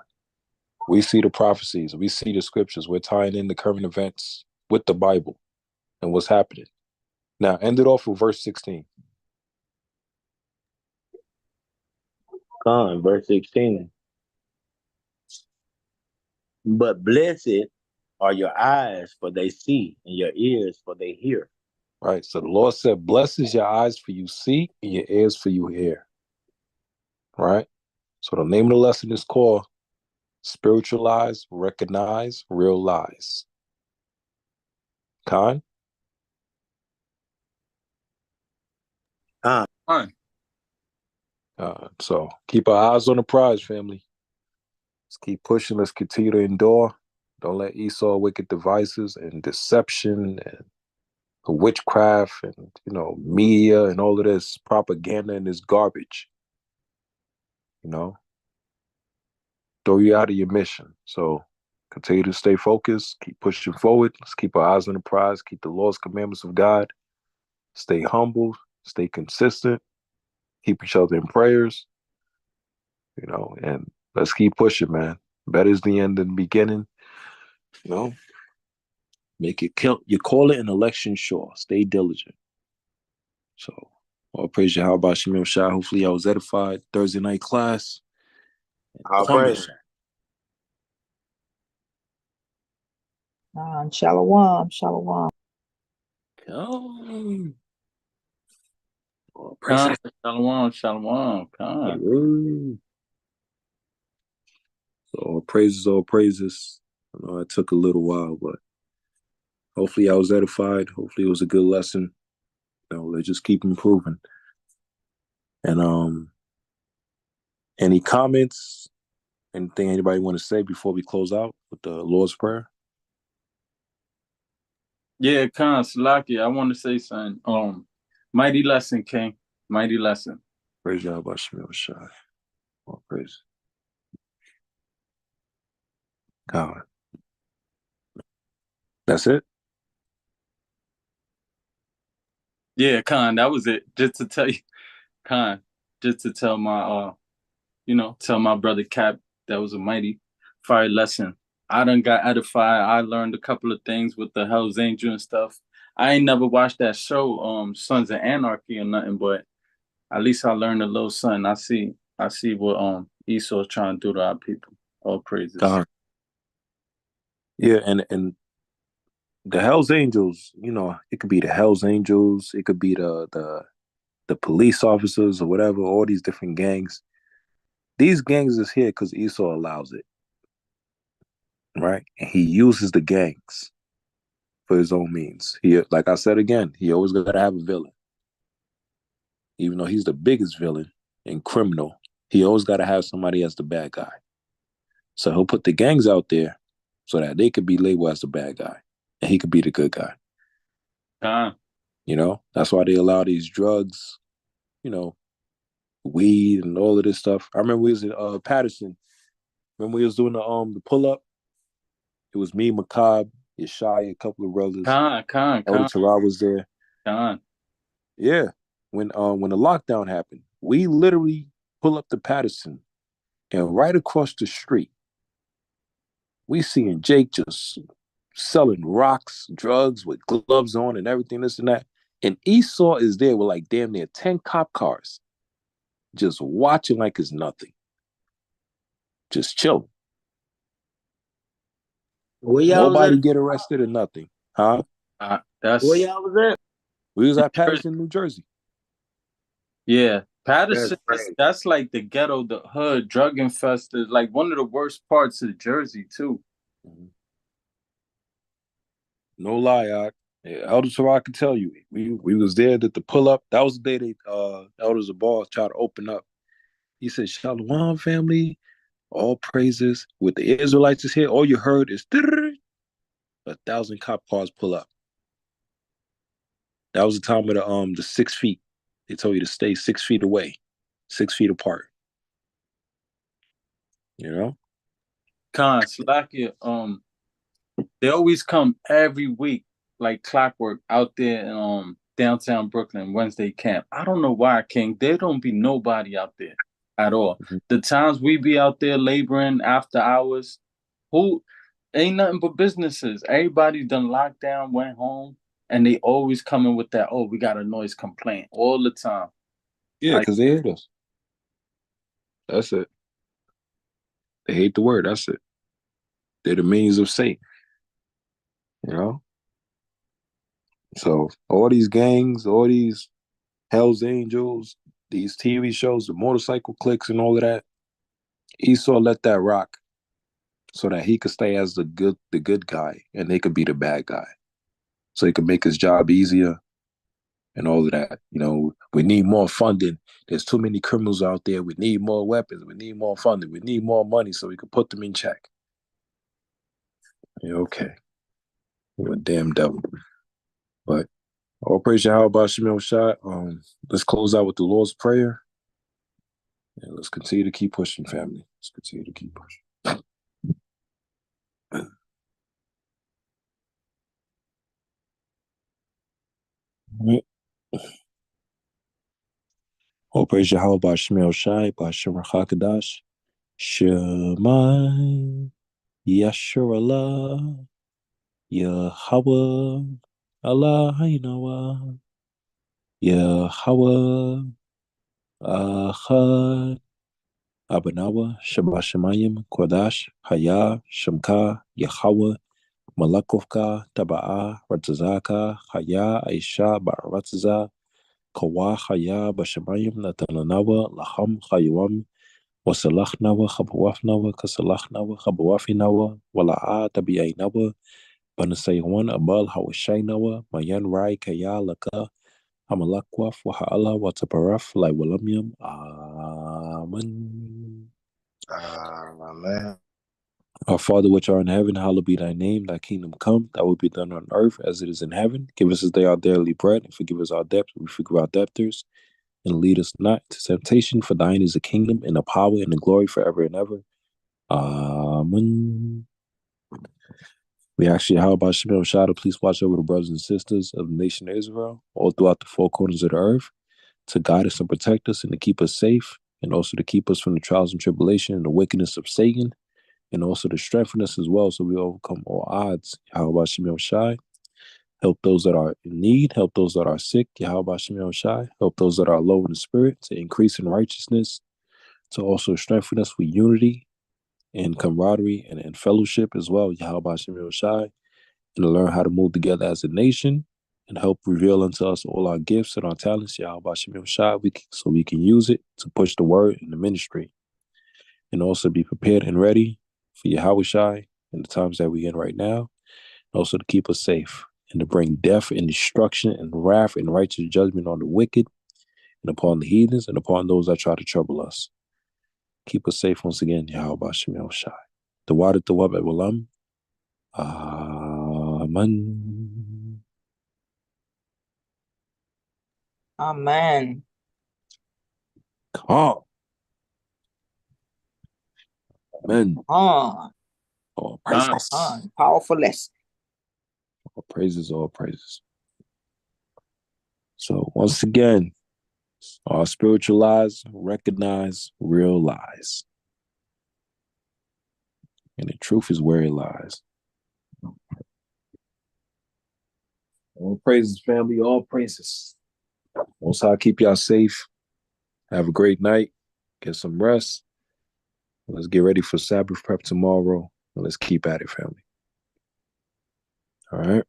We see the prophecies. We see the scriptures. We're tying in the current events with the Bible and what's happening. Now, end it off with verse 16. Verse 16. But blessed are your eyes, for they see, and your ears, for they hear. Right. So the Lord said, blessed is your eyes for you see, and your ears for you hear. Right. So the name of the lesson is called spiritualize, recognize, realize. Khan? So keep our eyes on the prize, family. Let's keep pushing. Let's continue to endure. Don't let Esau wicked devices and deception and witchcraft and media and all of this propaganda and this garbage, throw you out of your mission. So continue to stay focused, keep pushing forward. Let's keep our eyes on the prize, keep the laws, commandments of God, stay humble, stay consistent, keep each other in prayers, and let's keep pushing, man. Better is the end than the beginning. Make it count. You call it an election sure. Stay diligent. So, all praise you. How about Shemil Shah? Hopefully, I was edified. Thursday night class. All praise. Shalom, shalom. Shalom, shalom. So, all praises. I know it took a little while, but hopefully I was edified. Hopefully it was a good lesson. Let's just keep improving. And any comments? Anything anybody want to say before we close out with the Lord's Prayer? Yeah, Khan Salaki, I want to say something. Mighty lesson, King. Mighty lesson. Praise God, Shemil Shah. All praise. God. That's it? Yeah, Khan, that was it. Just to tell you, Khan, just to tell my tell my brother Cap that was a mighty fire lesson. I done got edified. I learned a couple of things with the Hell's Angel and stuff. I ain't never watched that show, Sons of Anarchy or nothing, but at least I learned a little something. I see what Esau's trying to do to our people. All praises. Yeah, and the Hell's Angels, it could be the Hell's Angels, it could be the police officers or whatever, all these different gangs. These gangs is here because Esau allows it. Right? And he uses the gangs for his own means. He, like I said again, he always gotta have a villain. Even though he's the biggest villain and criminal, he always gotta have somebody as the bad guy. So he'll put the gangs out there so that they could be labeled as the bad guy. And he could be the good guy. That's why they allow these drugs, weed and all of this stuff. I remember we was in Patterson. Remember we was doing the pull up? It was me, Macabre, Yeshaya, a couple of brothers. Khan. Elder Terah was there. Khan. Yeah. When the lockdown happened, we literally pull up to Patterson, and right across the street, we seeing Jake just selling rocks, drugs with gloves on and everything, this and that. And Esau is there with like damn near 10 cop cars, just watching like it's nothing. Just chilling. Where y'all Nobody was at? get arrested or nothing. Huh? That's Where y'all was at? We was at Patterson, New Jersey. Yeah. Patterson, crazy. that's like the ghetto, the hood, drug infested, like one of the worst parts of Jersey, too. No lie, Elder Sarah can tell you. We was there at the pull up. That was the day they Elder Zabal tried to open up. He said, Shalom family, all praises. With the Israelites is here, all you heard is 1,000 cop cars pull up. That was the time of the 6 feet. They told you to stay 6 feet away, 6 feet apart. You know? Khan, Slakia, they always come every week, like clockwork, out there in downtown Brooklyn, Wednesday camp. I don't know why, King. There don't be nobody out there at all. The times we be out there laboring after hours, who ain't nothing but businesses. Everybody done locked down, went home, and they always coming with that, oh, we got a noise complaint all the time. Yeah, because they hate us. That's it. They hate the word. That's it. They're the means of Satan. You know? So all these gangs, all these Hell's Angels, these TV shows, the motorcycle cliques and all of that, Esau let that rock so that he could stay as the good guy and they could be the bad guy. So he could make his job easier and all of that. You know, we need more funding. There's too many criminals out there. We need more weapons. We need more funding. We need more money so we can put them in check. Yeah, okay. You're a damn devil. But all praise Yahweh Shemel Shai. Let's close out with the Lord's Prayer. And let's continue to keep pushing, family. Let's continue to keep pushing. All praise Yahweh Shemel Shai, Bashem Hakadash. Shemai Yasharallah Yahweh Allah Hainawa Yahweh Ahad Abanawa Shabashamayim Kodash Haya Shamka Yahweh Malakovka Taba'a Ratzaka Haya Aisha Ba'ratza Kawa Haya Bashamayim Natananawa Laham Hayawam وصلحنا خبوافنا وكسلحنا وخبوافنا ولا تبيعنا بنسيوان أبال هوشينا ميان راي كيا لك هملاكواف وحالا وتبرف لا ولميم آمين. Amen. Our Father which art in heaven, hallowed be thy name, thy kingdom come, thy will be done on earth as it is in heaven. Give us this day our daily bread, and forgive us our debts, we forgive our debtors. And lead us not to temptation, for thine is the kingdom and the power and the glory forever and ever. Amen. We actually, how about Shemel Shah to please watch over the brothers and sisters of the nation of Israel, all throughout the four corners of the earth, to guide us and protect us and to keep us safe, and also to keep us from the trials and tribulation and the wickedness of Satan, and also to strengthen us as well so we overcome all odds. How about Shemel Shah? Help those that are in need. Help those that are sick. Yahweh Shem Shai. Help those that are low in the spirit to increase in righteousness, to also strengthen us with unity and camaraderie and fellowship as well. Yahweh Shem Shai. And to learn how to move together as a nation and help reveal unto us all our gifts and our talents. Yahweh Shem Shai. So we can use it to push the word in the ministry. And also be prepared and ready for Yahweh Shai in the times that we're in right now. Also to keep us safe, and to bring death and destruction and wrath and righteous judgment on the wicked and upon the heathens and upon those that try to trouble us. Keep us safe once again, Yahweh Shem Shai. The water the wab walam. Amen. Amen. Calm. Amen. On. Oh, priceless. On. Powerful lesson. All praises, all praises. So once again, our spiritual lies recognize real lies. And the truth is where it lies. All praises, family, all praises. Most High keep y'all safe. Have a great night. Get some rest. Let's get ready for Sabbath prep tomorrow. Let's keep at it, family. All right.